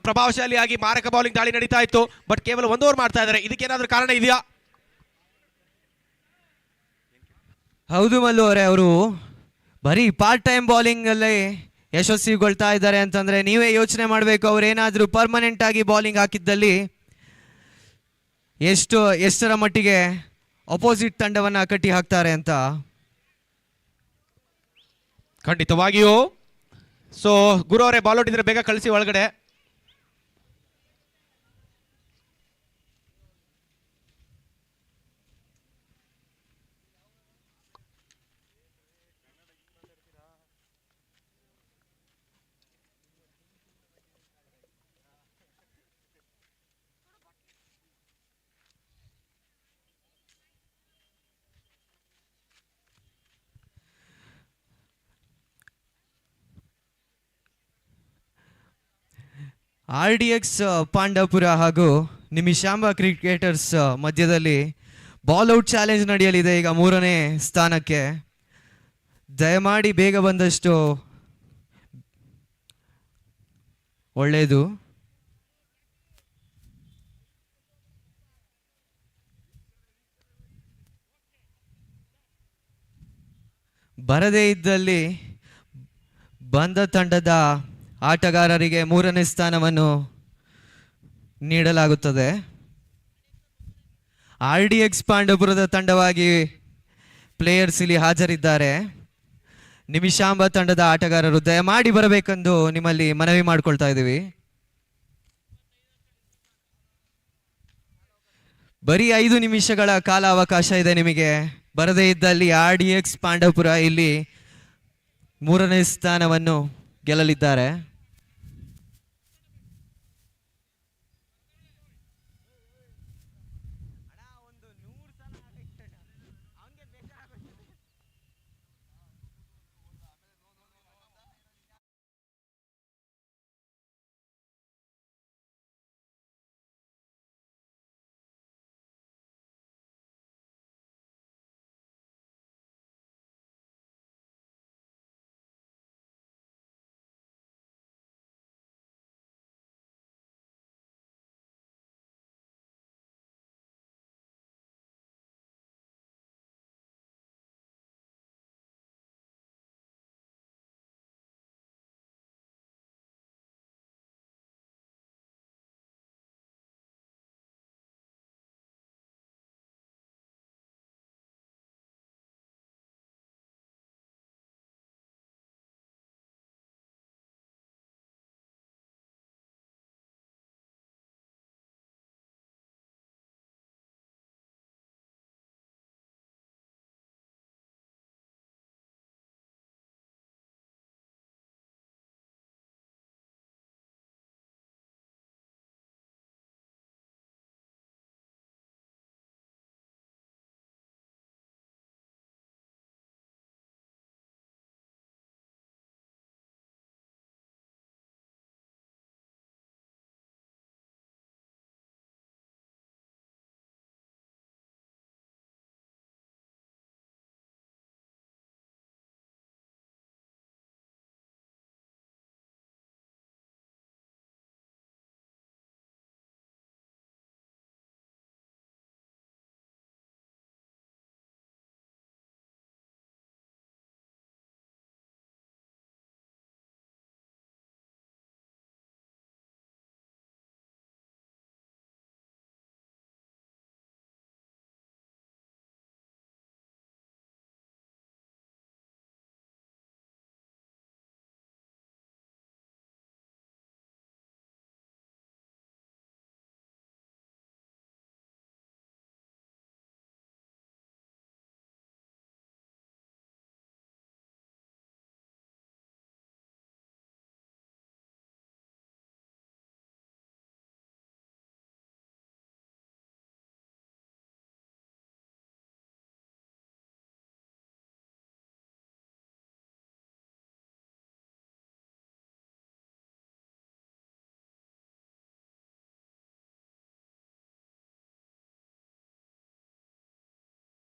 ಪ್ರಭಾವಶಾಲಿಯಾಗಿ ಮಾರಕ ಬೌಲಿಂಗ್ ದಾಳಿ ನಡೀತಾ ಇತ್ತು. ಬಟ್ ಕೇವಲ 1 ಓವರ್ ಮಾಡ್ತಾ ಇದ್ದಾರೆ. ಇದಕ್ಕೇನಾದ್ರೂ ಕಾರಣ ಇದೆಯಾ? ಹೌದು ಮಲ್ಲು ಅವರೇ, ಅವರು ಬರೀ ಪಾರ್ಟ್ ಟೈಮ್ ಬೌಲಿಂಗ್ ಅಲ್ಲಿ ಯಶಸ್ವಿಗೊಳ್ತಾ ಇದ್ದಾರೆ ಅಂತಂದ್ರೆ ನೀವೇ ಯೋಚನೆ ಮಾಡಬೇಕು. ಅವ್ರು ಏನಾದರೂ ಪರ್ಮನೆಂಟ್ ಆಗಿ ಬೌಲಿಂಗ್ ಹಾಕಿದ್ದಲ್ಲಿ ಎಷ್ಟರ ಮಟ್ಟಿಗೆ ಅಪೋಸಿಟ್ ತಂಡವನ್ನ ಕಟ್ಟಿ ಹಾಕ್ತಾರೆ ಅಂತ. ಖಂಡಿತವಾಗಿಯೂ. ಸೊ ಗುರು ಅವರೇ, ಬಾಲ್ ಇದ್ರೆ ಬೇಗ ಕಳಿಸಿ ಒಳಗಡೆ. RDX ಪಾಂಡವಪುರ ಹಾಗೂ ನಿಮಿಷಾಂಬ ಕ್ರಿಕೆಟರ್ಸ್ ಮಧ್ಯದಲ್ಲಿ ಬಾಲ್ ಔಟ್ ಚಾಲೆಂಜ್ ನಡೆಯಲಿದೆ ಈಗ 3ನೇ ಸ್ಥಾನಕ್ಕೆ. ದಯಮಾಡಿ ಬೇಗ ಬಂದಷ್ಟು ಒಳ್ಳೆಯದು. ಬರದೇ ಇದ್ದಲ್ಲಿ ಬಂದ ತಂಡದ ಆಟಗಾರರಿಗೆ 3ನೇ ಸ್ಥಾನವನ್ನು ನೀಡಲಾಗುತ್ತದೆ. RDX ಪಾಂಡವಪುರದ ತಂಡವಾಗಿ ಪ್ಲೇಯರ್ಸ್ ಇಲ್ಲಿ ಹಾಜರಿದ್ದಾರೆ. ನಿಮಿಷಾಂಬ ತಂಡದ ಆಟಗಾರರು ದಯಮಾಡಿ ಬರಬೇಕೆಂದು ನಿಮ್ಮಲ್ಲಿ ಮನವಿ ಮಾಡಿಕೊಳ್ತಾ ಇದ್ದೀವಿ. ಬರೀ 5 ನಿಮಿಷಗಳ ಕಾಲ ಅವಕಾಶ ಇದೆ ನಿಮಗೆ. ಬರದೇ ಇದ್ದಲ್ಲಿ RDX ಪಾಂಡವಪುರ ಇಲ್ಲಿ 3ನೇ ಸ್ಥಾನವನ್ನು ಗೆಲ್ಲಲಿದ್ದಾರೆ.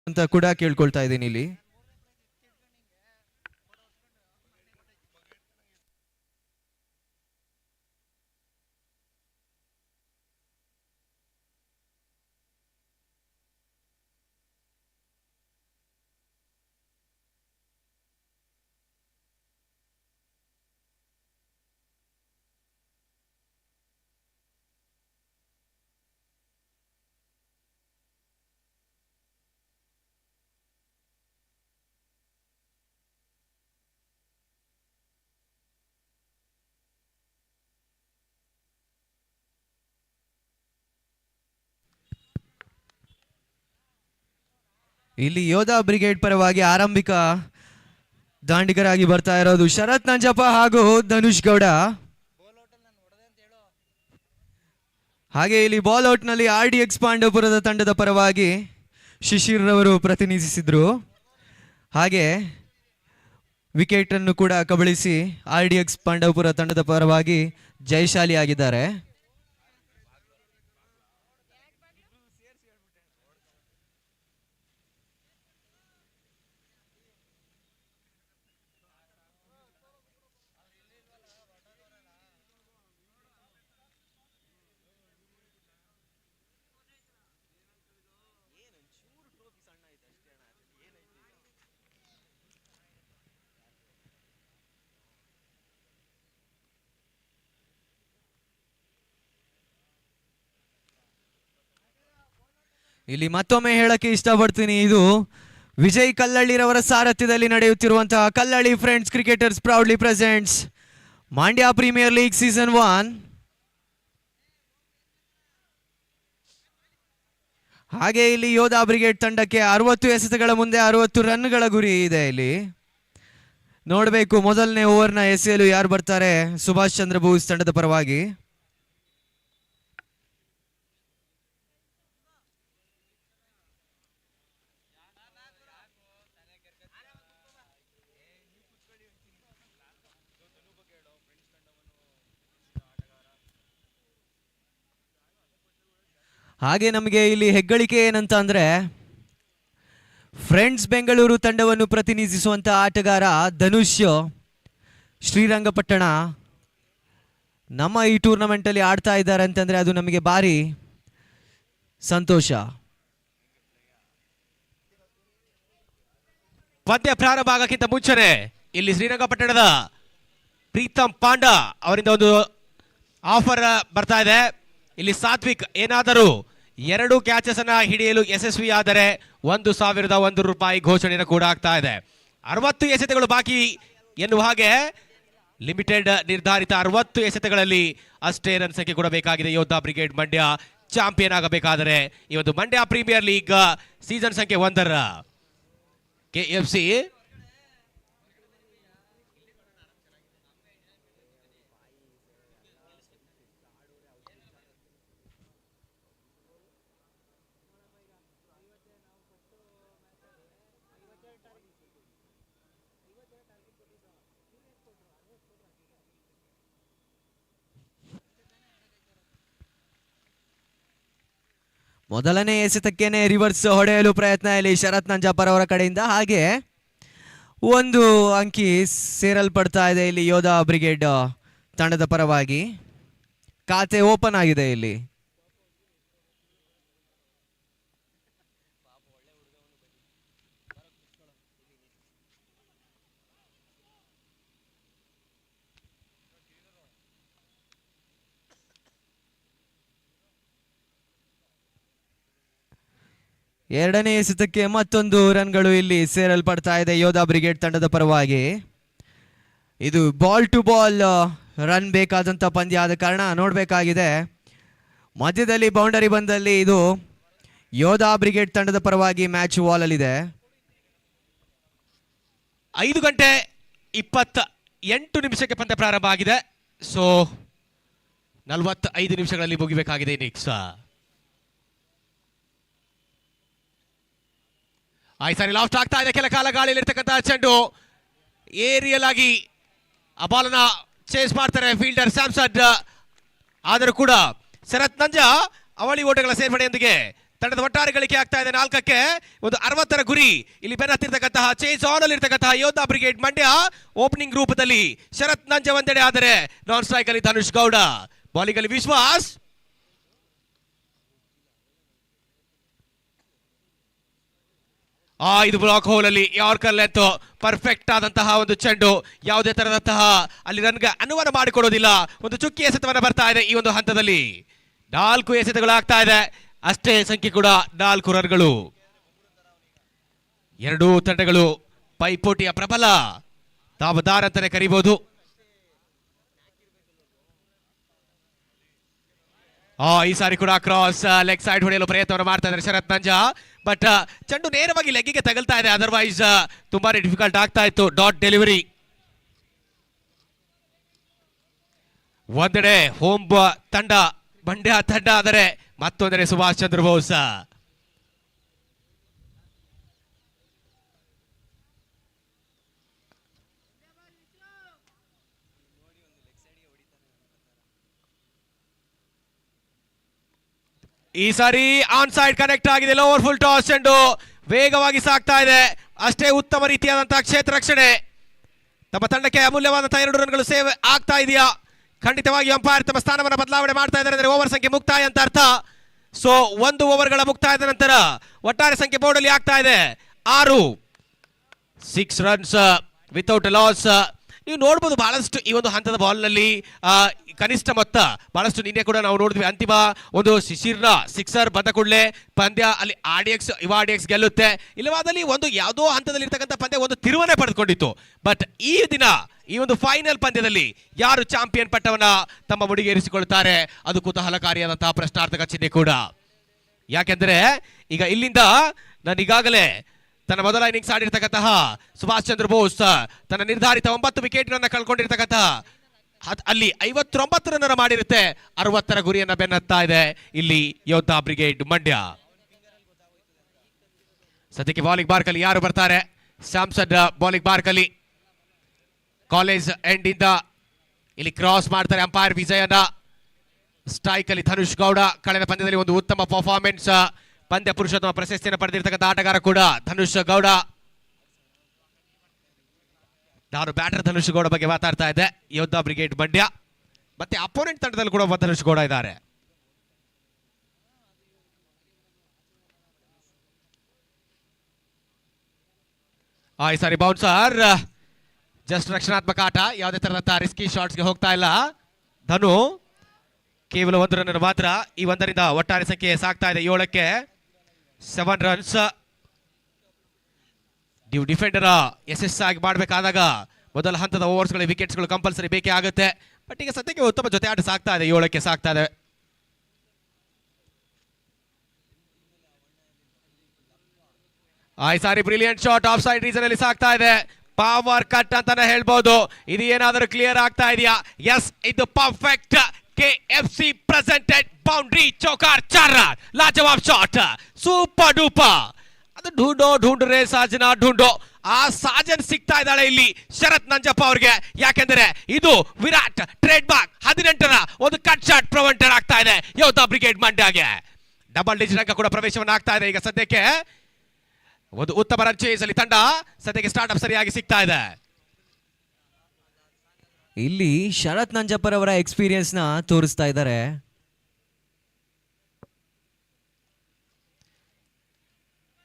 ಅಂತ ಕೂಡ ಕೇಳ್ಕೊಳ್ತಾ ಇದ್ದೀನಿ ಇಲ್ಲಿ. ಇಲ್ಲಿ ಯೋಧಾ ಬ್ರಿಗೇಡ್ ಪರವಾಗಿ ಆರಂಭಿಕ ದಾಂಡಿಗರಾಗಿ ಬರ್ತಾ ಇರೋದು ಶರತ್ ನಂಜಪ್ಪ ಹಾಗೂ ಧನುಷ್ ಗೌಡ. ಹಾಗೆ ಇಲ್ಲಿ ಬಾಲ್ ಔಟ್ ನಲ್ಲಿ RDX ಪಾಂಡವಪುರದ ತಂಡದ ಪರವಾಗಿ ಶಿಶಿರ್ ರವರು ಪ್ರತಿನಿಧಿಸಿದ್ರು. ಹಾಗೆ ವಿಕೆಟ್ ಅನ್ನು ಕೂಡ ಕಬಳಿಸಿ RDX ಪಾಂಡವಪುರ ತಂಡದ ಪರವಾಗಿ ಜಯಶಾಲಿ ಆಗಿದ್ದಾರೆ. ಇಲ್ಲಿ ಮತ್ತೊಮ್ಮೆ ಹೇಳಕ್ಕೆ ಇಷ್ಟಪಡ್ತೀನಿ, ಇದು ವಿಜಯ್ ಕಲ್ಲಳ್ಳಿರವರ ಸಾರಥ್ಯದಲ್ಲಿ ನಡೆಯುತ್ತಿರುವಂತಹ Kallahalli friends cricketers proudly presents Mandya premier league season 1. ಹಾಗೆ ಇಲ್ಲಿ ಯೋಧಾ ಬ್ರಿಗೇಡ್ ತಂಡಕ್ಕೆ 60 ಎಸೆತಗಳ ಮುಂದೆ 60 ರನ್ಗಳ ಗುರಿ ಇದೆ. ಇಲ್ಲಿ ನೋಡಬೇಕು ಮೊದಲನೇ ಓವರ್ನ ಎಸೆಯಲು ಯಾರು ಬರ್ತಾರೆ. ಸುಭಾಷ್ ಚಂದ್ರ ಬೋಸ್ ತಂಡದ ಪರವಾಗಿ. ಹಾಗೆ ನಮಗೆ ಇಲ್ಲಿ ಹೆಗ್ಗಳಿಕೆ ಏನಂತ ಅಂದ್ರೆ ಫ್ರೆಂಡ್ಸ್ ಬೆಂಗಳೂರು ತಂಡವನ್ನು ಪ್ರತಿನಿಧಿಸುವಂತ ಆಟಗಾರ ಧನುಷ್ ಶ್ರೀರಂಗಪಟ್ಟಣ ನಮ್ಮ ಈ ಟೂರ್ನಮೆಂಟ್ ಅಲ್ಲಿ ಆಡ್ತಾ ಇದ್ದಾರೆ ಅಂತಂದ್ರೆ ಅದು ನಮಗೆ ಭಾರಿ ಸಂತೋಷ. ಪಂದ್ಯ ಪ್ರಾರಂಭ ಆಗಕ್ಕಿಂತ ಮುಂಚೆನೆ ಇಲ್ಲಿ ಶ್ರೀರಂಗಪಟ್ಟಣದ ಪ್ರೀತಮ್ ಪಾಂಡ ಅವರಿಂದ ಒಂದು ಆಫರ್ ಬರ್ತಾ ಇದೆ. ಇಲ್ಲಿ ಸಾತ್ವಿಕ್ ಏನಾದರೂ 2 ಕ್ಯಾಚಸ್ ಅನ್ನ ಹಿಡಿಯಲು ಯಶಸ್ವಿ ಆದರೆ 1,001 ರೂಪಾಯಿ ಘೋಷಣೆಯನ್ನು ಕೂಡ ಆಗ್ತಾ ಇದೆ. 60 ಎಸೆತಗಳು ಬಾಕಿ ಎನ್ನುವ ಹಾಗೆ ಲಿಮಿಟೆಡ್ ನಿರ್ಧಾರಿತ 60 ಎಸೆತಗಳಲ್ಲಿ ಅಷ್ಟೇ ರನ್ ಸಂಖ್ಯೆ ಕೂಡ ಬೇಕಾಗಿದೆ. ಯೋಧಾ ಬ್ರಿಗೇಡ್ ಮಂಡ್ಯ ಚಾಂಪಿಯನ್ ಆಗಬೇಕಾದರೆ ಈ ಒಂದು ಮಂಡ್ಯ ಪ್ರೀಮಿಯರ್ ಲೀಗ್ ಸೀಸನ್ ಸಂಖ್ಯೆ 1ರ KFC ಮೊದಲನೇ ಎಸೆತಕ್ಕೇನೆ ರಿವರ್ಸ್ ಹೊಡೆಯಲು ಪ್ರಯತ್ನ ಇಲ್ಲಿ ಶರತ್ ನಂಜಪ್ಪರ್ ಅವರ ಕಡೆಯಿಂದ. ಹಾಗೆ ಒಂದು ಅಂಕಿ ಸೇರಲ್ಪಡ್ತಾ ಇದೆ ಇಲ್ಲಿ ಯೋಧಾ ಬ್ರಿಗೇಡ್ ತಂಡದ ಪರವಾಗಿ. ಖಾತೆ ಓಪನ್ ಆಗಿದೆ ಇಲ್ಲಿ. ಎರಡನೇ ಎಸೆತಕ್ಕೆ ಮತ್ತೊಂದು ರನ್ಗಳು ಇಲ್ಲಿ ಸೇರಲ್ಪಡ್ತಾ ಇದೆ ಯೋಧಾ ಬ್ರಿಗೇಡ್ ತಂಡದ ಪರವಾಗಿ. ಇದು ಬಾಲ್ ಟು ಬಾಲ್ ರನ್ ಬೇಕಾದಂತ ಪಂದ್ಯ ಆದ ಕಾರಣ ನೋಡಬೇಕಾಗಿದೆ. ಮಧ್ಯದಲ್ಲಿ ಬೌಂಡರಿ ಬಂದಲ್ಲಿ ಇದು ಯೋಧಾ ಬ್ರಿಗೇಡ್ ತಂಡದ ಪರವಾಗಿ ಮ್ಯಾಚ್ ವಾಲ್ ಅಲ್ಲಿದೆ. 5:28 ಪಂದ್ಯ ಪ್ರಾರಂಭ ಆಗಿದೆ. ಸೊ 45 ನಿಮಿಷಗಳಲ್ಲಿ ಮುಗಿಬೇಕಾಗಿದೆ ಇನ್ನಿಂಗ್ಸ್. ಈ ಸಾರಿ ಲಾಫ್ಟ್ ಆಗ್ತಾ ಇದೆ. ಕೆಲ ಕಾಲ ಗಾಳಿಯಲ್ಲಿರ್ತಕ್ಕಂತಹ ಚೆಂಡು ಏರಿಯಲ್ ಆಗಿ ಆ ಬಾಲನ್ನ ಚೇಸ್ ಮಾಡ್ತಾರೆ ಫೀಲ್ಡರ್ ಸ್ಯಾಮ್ಸನ್. ಆದರೂ ಕೂಡ ಶರತ್ ನಂಜಾ ಅವಳಿ ಓಟಗಳ ಸೇರ್ಪಡೆಯೊಂದಿಗೆ ತಂಡದ ಒಟ್ಟಾರೆ ಗಳಿಕೆ ಆಗ್ತಾ ಇದೆ 4ಕ್ಕೆ. ಒಂದು 60ರ ಗುರಿ ಇಲ್ಲಿ ಬೆನ್ನತ್ತಿರ್ತಕ್ಕಂತಹ ಚೇಸ್ ಆನ್ ಅಲ್ಲಿ ಇರ್ತಕ್ಕಂತಹ ಯೋಧಾ ಬ್ರಿಗೇಡ್ ಮಂಡ್ಯ ಓಪನಿಂಗ್ ರೂಪದಲ್ಲಿ ಶರತ್ ನಂಜಾ ಒಂದೆಡೆ, ಆದರೆ ನಾನ್ ಸ್ಟ್ರೈಕ್ ಅಲ್ಲಿ ಧನುಷ್ ಗೌಡ, ಬೌಲಿಂಗ್ ಅಲ್ಲಿ ವಿಶ್ವಾಸ್. ಇದು ಬ್ಲಾಕ್ ಹೋಲ್ ಅಲ್ಲಿ ಯಾರ್ಕರ್ ಲೆಂತ್ ಪರ್ಫೆಕ್ಟ್ ಆದಂತಹ ಒಂದು ಚೆಂಡು, ಯಾವುದೇ ತರದಂತಹ ಅಲ್ಲಿ ರನ್ಗೆ ಅನುಮಾನ ಮಾಡಿಕೊಡೋದಿಲ್ಲ. ಒಂದು ಚುಕ್ಕಿ ಎಸೆತವನ್ನ ಬರ್ತಾ ಇದೆ ಈ ಒಂದು ಹಂತದಲ್ಲಿ. 4 ಎಸೆತಗಳು ಆಗ್ತಾ ಇದೆ, ಅಷ್ಟೇ ಸಂಖ್ಯೆ ಕೂಡ 4 ರನ್ಗಳು. ಎರಡೂ ತಂಡಗಳು ಪೈಪೋಟಿಯ ಪ್ರಬಲ ದಾವದಾರ್ ಅಂತಾನೆ ಕರೀಬಹುದು. ಈ ಸಾರಿ ಕೂಡ ಕ್ರಾಸ್ ಲೆಗ್ ಸೈಡ್ ಹೊಡೆಯಲು ಪ್ರಯತ್ನವನ್ನು ಮಾಡ್ತಾ ಇದ್ದಾರೆ ಶರತ್ ನಂಜಾ. ಬಟ್ ಚೆಂಡು ನೇರವಾಗಿ ಲೆಗ್ಗಿಗೆ ತಗಲ್ತಾ ಇದೆ. ಅದರ್ವೈಸ್ ತುಂಬಾನೇ ಡಿಫಿಕಲ್ಟ್ ಆಗ್ತಾ ಇತ್ತು ಡಾಟ್ ಡೆಲಿವರಿ. ಒಂದೆಡೆ ಹೋಮ್ ತಂಡ ಮಂಡ್ಯ ತಂಡ ಆದರೆ ಮತ್ತೊಂದೆಡೆ ಸುಭಾಷ್ ಚಂದ್ರ ಬೋಸ್. ಈ ಸಾರಿ ಆನ್ ಸೈಡ್ ಕನೆಕ್ಟ್ ಆಗಿದೆ. ಲೋವರ್ ಫುಲ್ ಟಾಸ್ ಚೆಂಡು ವೇಗವಾಗಿ ಸಾಗ್ತಾ ಇದೆ. ಅಷ್ಟೇ ಉತ್ತಮ ರೀತಿಯಾದಂತಹ ಕ್ಷೇತ್ರ ರಕ್ಷಣೆ. ತಮ್ಮ ತಂಡಕ್ಕೆ ಅಮೂಲ್ಯವಾದಂತಹ 2 ರನ್ಗಳು ಸೇವ್ ಆಗ್ತಾ ಇದೆಯಾ? ಖಂಡಿತವಾಗಿ ಅಂಪೈರ್ ತಮ್ಮ ಸ್ಥಾನವನ್ನು ಬದಲಾವಣೆ ಮಾಡ್ತಾ ಇದ್ದಾರೆ ಅಂದರೆ ಓವರ್ ಸಂಖ್ಯೆ ಮುಕ್ತಾಯ ಅಂತ ಅರ್ಥ. ಸೊ 1 ಓವರ್ಗಳ ಮುಕ್ತಾಯದ ನಂತರ ಒಟ್ಟಾರೆ ಸಂಖ್ಯೆ ಬೋರ್ಡ್ ಅಲ್ಲಿ ಆಗ್ತಾ ಇದೆ 6. 6 ರನ್ಸ್ ವಿತೌಟ್ ಲಾಸ್. ನೀವು ನೋಡಬಹುದು ಬಹಳಷ್ಟು ಈ ಒಂದು ಹಂತದ ಬಾಲ್ ನಲ್ಲಿ ಕನಿಷ್ಠ ಮೊತ್ತ ಬಹಳಷ್ಟು ನಿನ್ನೆ ಕೂಡ ನಾವು ನೋಡಿದ್ವಿ. ಅಂತಿಮ ಒಂದು ಶಿಶಿರ್ನ ಸಿಕ್ಸರ್ ಬಂದ ಕೂಡಲೇ ಪಂದ್ಯ ಅಲ್ಲಿ ಆರ್ಡಿಎಕ್ಸ್ ಗೆಲ್ಲುತ್ತೆ. ಇಲ್ಲವಾದಲ್ಲಿ ಒಂದು ಯಾವುದೋ ಹಂತದಲ್ಲಿ ಇರ್ತಕ್ಕಂಥ ಪಂದ್ಯ ಒಂದು ತಿರುವನ್ನೇ ಪಡೆದುಕೊಂಡಿತ್ತು. ಬಟ್ ಈ ದಿನ ಈ ಒಂದು ಫೈನಲ್ ಪಂದ್ಯದಲ್ಲಿ ಯಾರು ಚಾಂಪಿಯನ್ ಪಟ್ಟವನ್ನ ತಮ್ಮ ಮುಡಿಗೇರಿಸಿಕೊಳ್ತಾರೆ ಅದು ಕುತೂಹಲಕಾರಿಯಾದಂತಹ ಪ್ರಶ್ನಾರ್ಥಕ ಚಿಹ್ನೆ ಕೂಡ. ಯಾಕೆಂದ್ರೆ ಈಗ ಇಲ್ಲಿಂದ ನಾನು ಈಗಾಗಲೇ ತನ್ನ ಮೊದಲ ಇನ್ನಿಂಗ್ಸ್ ಆಡಿರ್ತಕ್ಕಂತಹ ಸುಭಾಷ್ ಚಂದ್ರ ಬೋಸ್ ತನ್ನ ನಿರ್ಧಾರಿತ 9 ವಿಕೆಟ್ ಗಳನ್ನ ಕಳ್ಕೊಂಡಿರ್ತಕ್ಕಂತಹ ಅಲ್ಲಿ 59 ರನ್ ಮಾಡಿರುತ್ತೆ. 60ರ ಗುರಿಯನ್ನ ಬೆನ್ನತ್ತಾ ಇದೆ ಇಲ್ಲಿ ಯೋಧಾ ಬ್ರಿಗೇಡ್ ಮಂಡ್ಯ. ಸದ್ಯಕ್ಕೆ ಬಾಲಿಂಗ್ ಬಾರ್ಕಲ್ಲಿ ಯಾರು ಬರ್ತಾರೆ? ಸ್ಯಾಮ್ಸನ್ ಬಾಲಿಂಗ್ ಬಾರ್ಕಲ್ಲಿ ಕಾಲೇಜ್ ಎಂಡ್ ಇಂದ ಇಲ್ಲಿ ಕ್ರಾಸ್ ಮಾಡ್ತಾರೆ ಅಂಪೈರ್ ವಿಜಯನ. ಸ್ಟ್ರೈಕ್ ಅಲ್ಲಿ ಧನುಷ್ ಗೌಡ ಕಳೆದ ಪಂದ್ಯದಲ್ಲಿ ಒಂದು ಉತ್ತಮ ಪರ್ಫಾರ್ಮೆನ್ಸ್, ಪಂದ್ಯ ಪುರುಷೋತ್ತಮ ಪ್ರಶಸ್ತಿಯನ್ನು ಪಡೆದಿರ್ತಕ್ಕಂಥ ಆಟಗಾರ ಕೂಡ ಧನುಷ್ ಗೌಡ. ನಾನು ಬ್ಯಾಟರ್ ಧನುಷ್ ಗೌಡ ಬಗ್ಗೆ ಮಾತಾಡ್ತಾ ಇದ್ದೆ. ಯೋಧಾ ಬ್ರಿಗೇಡ್ ಮಂಡ್ಯ ಮತ್ತೆ ಅಪೋನೆಂಟ್ ತಂಡದಲ್ಲಿ ಕೂಡ ಒಬ್ಬ ಧನುಷ್ ಗೌಡ ಇದ್ದಾರೆ. ಈ ಸಾರಿ ಬೌನ್ಸರ್ ಜಸ್ಟ್ ರಕ್ಷಣಾತ್ಮಕ ಆಟ, ಯಾವುದೇ ತರದಂತಹ ರಿಸ್ಕಿ ಶಾಟ್ಸ್ಗೆ ಹೋಗ್ತಾ ಇಲ್ಲ ಧನು. ಕೇವಲ 1 ರನ್ ಮಾತ್ರ. ಈ 1ರಿಂದ ಒಟ್ಟಾರೆ ಸಂಖ್ಯೆ ಸಾಗ್ತಾ ಇದೆ 7ಕ್ಕೆ. 7 ರನ್ಸ್. ನೀವು ಡಿಫೆಂಡರ್ ಯಶಸ್ಸಾಗಿ ಮಾಡಬೇಕಾದಾಗ ಮೊದಲ ಹಂತದ ಓವರ್ಸ್ಗಳ ವಿಕೆಟ್ಸ್ಗಳು ಕಂಪಲ್ಸರಿ ಬೇಕೇ ಆಗುತ್ತೆ. ಬಟ್ ಈಗ ಸದ್ಯಕ್ಕೆ ಉತ್ತಮ ಜೊತೆ ಆಟ ಸಾಗ್ತಾ ಇದೆ, 7ಕ್ಕೆ ಸಾಗ್ತಾ ಇದೆ. ಈ ಸಾರಿ brilliant shot off side reason ಅಲ್ಲಿ ಸಾಗ್ತಾ ಇದೆ. ಪವರ್ ಕಟ್ ಅಂತಾನೆ ಹೇಳ್ಬೋದು. ಇದು ಏನಾದರೂ ಕ್ಲಿಯರ್ ಆಗ್ತಾ ಇದೆಯಾ? ಎಸ್, ಇದು ಪರ್ಫೆಕ್ಟ್ KFC ಪ್ರೆಸೆಂಟೆಡ್ ಬೌಂಡ್ರಿ ಚೌಕಾರ್ 4 ರನ್. ಲಾಜವಾಬ್ ಶಾಟ್, ಸೂಪರ್ ಡೂಪರ್. ಅದು ಢೂಂಢೋ ರೇ ಸಾಜನ ಢೂಂಢೋ. ಆ ಸಾಜನ್ ಸಿಗ್ತಾ ಇದ್ದಾಳೆ ಇಲ್ಲಿ ಶರತ್ ನಂಜಪ್ಪ ಅವ್ರಿಗೆ. ಯಾಕೆಂದ್ರೆ ಇದು ವಿರಾಟ್ ಟ್ರೇಡ್ ಮಾರ್ಕ್ 18ರ ಒಂದು ಕಟ್ ಶಾಟ್ ಪ್ರೊವೆಂಟರ್ ಆಗ್ತಾ ಇದೆ ಯೋಧಾ ಬ್ರಿಗೇಡ್ ಮಂಡ್ಯಗೆ. ಡಬಲ್ ಡಿಜಿಟ್ ಅಂಕ ಕೂಡ ಪ್ರವೇಶವನ್ನು ಆಗ್ತಾ ಇದೆ. ಈಗ ಸದ್ಯಕ್ಕೆ ಒಂದು ಉತ್ತಮ ರನ್ ಚೇಸ್ ಅಲ್ಲಿ ತಂಡ ಸದ್ಯಕ್ಕೆ ಸ್ಟಾರ್ಟ್ ಅಪ್ ಸರಿಯಾಗಿ ಸಿಗ್ತಾ ಇದೆ. ಇಲ್ಲಿ ಶರತ್ ನಂಜಪ್ಪರವರ ಎಕ್ಸ್ಪೀರಿಯನ್ಸ್ ನ ತೋರಿಸ್ತಾ ಇದ್ದಾರೆ.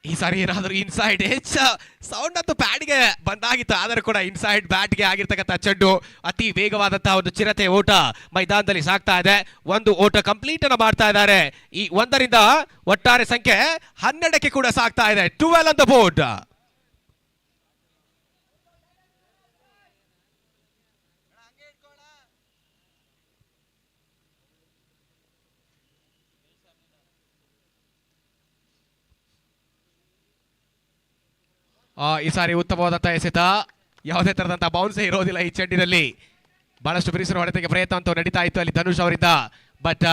ಈ ಸಾರಿ ಏನಾದರೂ ಇನ್ಸೈಡ್ ಸೌಂಡ್ ಅಂತೂ ಬ್ಯಾಟ್ಗೆ ಬಂದಾಗಿತ್ತು, ಆದರೂ ಕೂಡ ಇನ್ಸೈಡ್ ಬ್ಯಾಟ್ಗೆ ಆಗಿರ್ತಕ್ಕಂಥ ಚೆಂಡು ಅತಿ ವೇಗವಾದಂತಹ ಒಂದು ಚಿರತೆ ಓಟ ಮೈದಾನದಲ್ಲಿ ಸಾಗ್ತಾ ಇದೆ. ಒಂದು ಓಟ ಕಂಪ್ಲೀಟ್ ಅನ್ನು ಮಾಡ್ತಾ ಇದ್ದಾರೆ. ಈ 1ರಿಂದ ಒಟ್ಟಾರೆ ಸಂಖ್ಯೆ 12ಕ್ಕೆ ಕೂಡ ಸಾಗ್ತಾ ಇದೆ. 12 ಆನ್ ದ ಬೋರ್ಡ್. ಈ ಸಾರಿ ಉತ್ತಮವಾದಂತಹ ಎಸೆತ, ಯಾವುದೇ ತರದಂತಹ ಬೌನ್ಸೇ ಇರೋದಿಲ್ಲ ಈ ಚೆಂಡಿನಲ್ಲಿ. ಬಹಳಷ್ಟು ಬಿರುಸಿನ ಹೊಡೆತಕ್ಕೆ ಪ್ರಯತ್ನ ಅಂತೂ ನಡೀತಾ ಇತ್ತು ಅಲ್ಲಿ ಧನುಷ್ ಅವರಿಂದ. ಬಟ್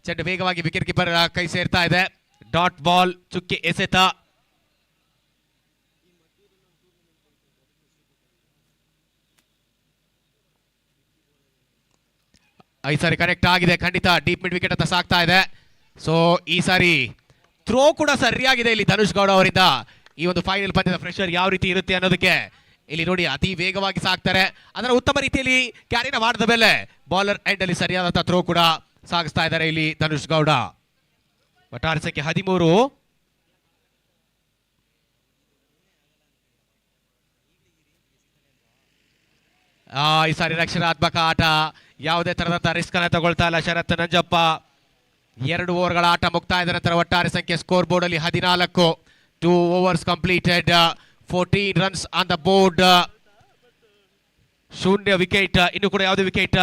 ಚೆಂಡು ವೇಗವಾಗಿ ವಿಕೆಟ್ ಕೀಪರ್ ಕೈ ಸೇರ್ತಾ ಇದೆ. ಡಾಟ್ ಬಾಲ್, ಚುಕ್ಕಿ ಎಸೆತ. ಈ ಸಾರಿ ಕನೆಕ್ಟ್ ಆಗಿದೆ ಖಂಡಿತ. ಡೀಪ್ ಮಿಡ್ ವಿಕೆಟ್ ಅಂತ ಸಾಗ್ತಾ ಇದೆ. ಸೊ ಈ ಸಾರಿ ಥ್ರೋ ಕೂಡ ಸರಿಯಾಗಿದೆ ಇಲ್ಲಿ ಧನುಷ್ ಗೌಡ ಅವರಿಂದ. ಈ ಒಂದು ಫೈನಲ್ ಪಂದ್ಯದ ಪ್ರೆಷರ್ ಯಾವ ರೀತಿ ಇರುತ್ತೆ ಅನ್ನೋದಕ್ಕೆ ಇಲ್ಲಿ ನೋಡಿ ಅತಿ ವೇಗವಾಗಿ ಸಾಕ್ತಾರೆ. ಅದರ ಉತ್ತಮ ರೀತಿಯಲ್ಲಿ ಕ್ಯಾರಿನ ಮಾಡಿದ ಮೇಲೆ ಬೌಲರ್ ಎಂಡ್ ಅಲ್ಲಿ ಸರಿಯಾದಂತಹ ಥ್ರೋ ಕೂಡ ಸಾಗಿಸ್ತಾ ಇದ್ದಾರೆ ಇಲ್ಲಿ ಧನುಷ್ ಗೌಡ. ಒಟ್ಟಾರೆ ಸಂಖ್ಯೆ 13. ಈ ಸಾರಿ ರಕ್ಷಣಾತ್ಮಕ ಆಟ, ಯಾವುದೇ ತರದಂತಹ ರಿಸ್ಕ್ ಅನ್ನ ತಗೊಳ್ತಾ ಇಲ್ಲ ಶರತ್ ನಂಜಪ್ಪ. 2 ಓವರ್ಗಳ ಆಟ ಮುಕ್ತಾಯದ ನಂತರ ಒಟ್ಟಾರೆ ಸಂಖ್ಯೆ ಸ್ಕೋರ್ ಬೋರ್ಡ್ ಅಲ್ಲಿ 14. 2 overs completed, 14 runs on the board. ಶೂನ್ಯ ವಿಕೆಟ್. ಇನ್ನು ಕೂಡ ಯಾವುದೇ ವಿಕೆಟ್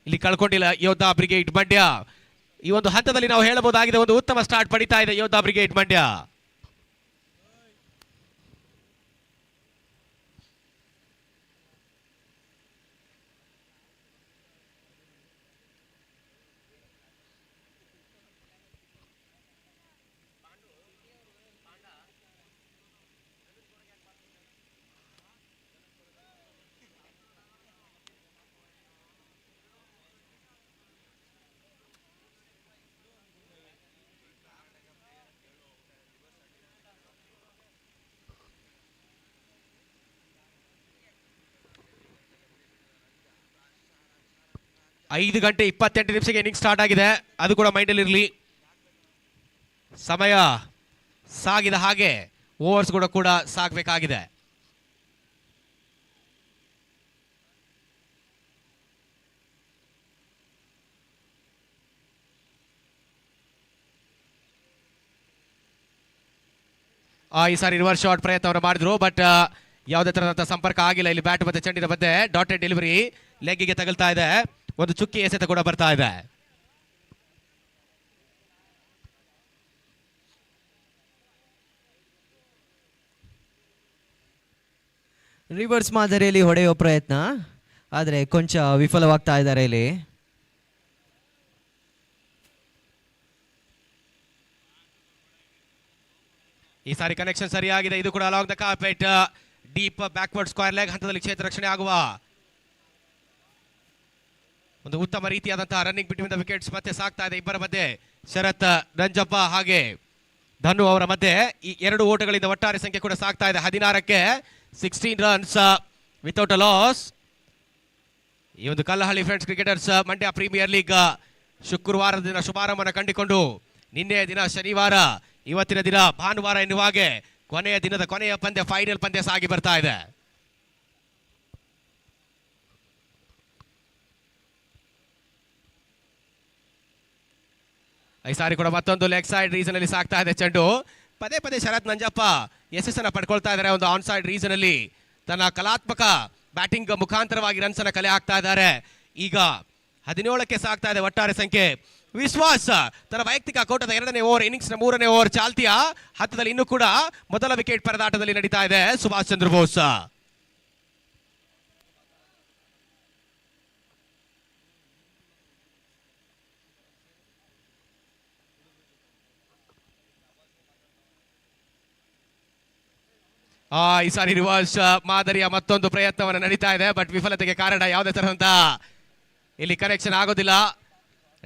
ಇಲ್ಲಿ ಕಳ್ಕೊಂಡಿಲ್ಲ ಯೋಧಾ ಬ್ರಿಗೇಡ್ ಮಂಡ್ಯ. ಈ ಒಂದು ಹಂತದಲ್ಲಿ ನಾವು ಹೇಳಬಹುದಾಗಿದೆ ಒಂದು ಉತ್ತಮ ಸ್ಟಾರ್ಟ್ ಪಡಿತಾ ಇದೆ ಯೋಧಾ ಬ್ರಿಗೇಡ್ ಮಂಡ್ಯ. ಐದು ಗಂಟೆ 28 ನಿಮಿಷಕ್ಕೆ ಇನ್ನಿಂಗ್ ಸ್ಟಾರ್ಟ್ ಆಗಿದೆ, ಅದು ಕೂಡ ಮೈಂಡಲ್ಲಿ ಇರಲಿ. ಸಮಯ ಸಾಗಿದ ಹಾಗೆ ಓವರ್ಸ್ ಕೂಡ ಸಾಗಬೇಕಾಗಿದೆ. ಈ ಸಾರಿ ರಿವರ್ಸ್ ಶಾಟ್ ಪ್ರಯತ್ನವನ್ನು ಮಾಡಿದ್ರು, ಬಟ್ ಯಾವುದೇ ತರಹದ ಸಂಪರ್ಕ ಆಗಿಲ್ಲ. ಇಲ್ಲಿ ಬ್ಯಾಟ್ ಮತ್ತೆ ಚೆಂಡಿನ ಮಧ್ಯೆ ಡಾಟೆಡ್ ಡೆಲಿವರಿ ಲೆಗ್ಗಿಗೆ ತಗಲ್ತಾ ಇದೆ. ಒಂದು ಚುಕ್ಕಿ ಎಸೆತ ಕೂಡ ಬರ್ತಾ ಇದೆ. ರಿವರ್ಸ್ ಮಾದರಿಯಲ್ಲಿ ಹೊಡೆಯುವ ಪ್ರಯತ್ನ, ಆದರೆ ಕೊಂಚ ವಿಫಲವಾಗ್ತಾ ಇದ್ದಾರೆ ಇಲ್ಲಿ. ಈ ಸಾರಿ ಕನೆಕ್ಷನ್ ಸರಿಯಾಗಿದೆ. ಇದು ಕೂಡ along the carpet deep backward square leg ಹಂತದಲ್ಲಿ ಕ್ಷೇತ್ರ ರಕ್ಷಣೆ ಆಗುವ ಒಂದು ಉತ್ತಮ ರೀತಿಯಾದಂತಹ ರನ್ನಿಂಗ್ ಬಿಟ್ವೀನ್ ದ ವಿಕೆಟ್ಸ್ ಮತ್ತೆ ಸಾಕ್ತಾ ಇದೆ. ಇಬ್ಬರ ಮಧ್ಯೆ ಶರತ್ ನಂಜಪ್ಪ ಹಾಗೆ ಧನು ಅವರ ಮಧ್ಯೆ ಈ ಎರಡು ಓಟಗಳಿಂದ ಒಟ್ಟಾರೆ ಸಂಖ್ಯೆ ಕೂಡ ಸಾಕ್ತಾ ಇದೆ 16ಕ್ಕೆ 16 ರನ್ಸ್ ವಿತೌಟ್ ಅ ಲಾಸ್. ಈ ಒಂದು Kallahalli friends cricketers Mandya premier league ಶುಕ್ರವಾರದ ದಿನ ಶುಭಾರಂಭನ ಕಂಡುಕೊಂಡು ನಿನ್ನೆಯ ದಿನ ಶನಿವಾರ, ಇವತ್ತಿನ ದಿನ ಭಾನುವಾರ ಎನ್ನುವ ಹಾಗೆ ಕೊನೆಯ ದಿನದ ಕೊನೆಯ ಪಂದ್ಯ, ಫೈನಲ್ ಪಂದ್ಯ ಸಾಗಿ ಬರ್ತಾ ಇದೆ. ಈ ಸಾರಿ ಕೂಡ ಮತ್ತೊಂದು ಲೆಗ್ ಸೈಡ್ ರೀಸನ್ ಅಲ್ಲಿ ಸಾಕ್ತಾ ಇದೆ ಚೆಂಡು. ಪದೇ ಪದೇ ಶರತ್ ನಂಜಪ್ಪ ಯಶಸ್ಸನ್ನ ಪಡ್ಕೊಳ್ತಾ ಇದ್ದಾರೆ. ಒಂದು ಆನ್ ಸೈಡ್ ರೀಸನ್ ಅಲ್ಲಿ ತನ್ನ ಕಲಾತ್ಮಕ ಬ್ಯಾಟಿಂಗ್ ಮುಖಾಂತರವಾಗಿ ರನ್ಸ್ ಅನ್ನ ಕಲೆ ಹಾಕ್ತಾ ಇದ್ದಾರೆ. ಈಗ 17ಕ್ಕೆ ಸಾಕ್ತಾ ಇದೆ ಒಟ್ಟಾರೆ ಸಂಖ್ಯೆ. ವಿಶ್ವಾಸ್ ತನ್ನ ವೈಯಕ್ತಿಕ ಕೋಟದ 2ನೇ ಓವರ್, ಇನ್ನಿಂಗ್ಸ್ ನ 3ನೇ ಓವರ್ ಚಾಲ್ತಿಯ ಹಂತದಲ್ಲಿ ಇನ್ನೂ ಕೂಡ ಮೊದಲ ವಿಕೆಟ್ ಪರದಾಟದಲ್ಲಿ ನಡೀತಾ ಇದೆ ಸುಭಾಷ್ ಚಂದ್ರ ಬೋಸ್. ಈ ಸಾರಿ ರಿವರ್ಸ್ ಮಾದರಿಯ ಮತ್ತೊಂದು ಪ್ರಯತ್ನವನ್ನು ನಡೀತಾ ಇದೆ, ಬಟ್ ವಿಫಲತೆಗೆ ಕಾರಣ ಯಾವುದೇ ತರಹಂತ ಇಲ್ಲಿ ಕನೆಕ್ಷನ್ ಆಗೋದಿಲ್ಲ.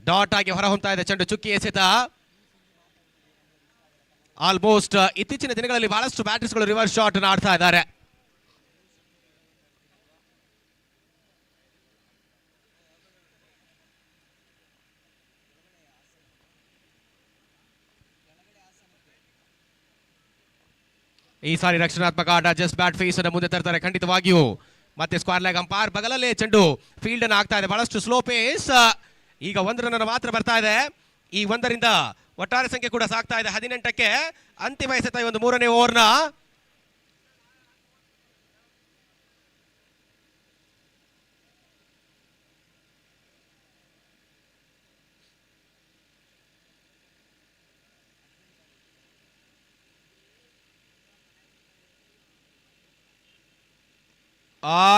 ಡಾಟ್ ಆಗಿ ಹೊರ ಹೊಮ್ತಾ ಇದೆ ಚೆಂಡು, ಚುಕ್ಕಿ ಎಸೆತ. ಆಲ್ಮೋಸ್ಟ್ ಇತ್ತೀಚಿನ ದಿನಗಳಲ್ಲಿ ಬಹಳಷ್ಟು ಬ್ಯಾಟರ್ಸ್ಗಳು ರಿವರ್ಸ್ ಶಾಟ್ ಆಡ್ತಾ ಇದ್ದಾರೆ. ಈ ಸಾರಿ ರಕ್ಷಣಾತ್ಮಕ ಆಟ, ಜಸ್ಟ್ ಬ್ಯಾಟ್ ಫೇಸ್ ಅನ್ನು ಮುಂದೆ ತರ್ತಾರೆ ಖಂಡಿತವಾಗಿಯೂ. ಮತ್ತೆ ಸ್ಕ್ವೇರ್ ಲೆಗ್ ಅಂಪೈರ್ ಬಗಲಲ್ಲೇ ಚೆಂಡು ಫೀಲ್ಡ್ ಅನ್ನು ಆಗ್ತಾ ಇದೆ, ಬಹಳಷ್ಟು ಸ್ಲೋ ಪೇಸ್. ಈಗ 1 ರನ್ ಮಾತ್ರ ಬರ್ತಾ ಇದೆ. ಈ 1ರಿಂದ ಒಟ್ಟಾರೆ ಸಂಖ್ಯೆ ಕೂಡ ಸಾಕ್ತಾ ಇದೆ 18ಕ್ಕೆ. ಅಂತಿಮ ಎಸೆತ ಈ ಒಂದು 3ನೇ ಓವರ್ನ.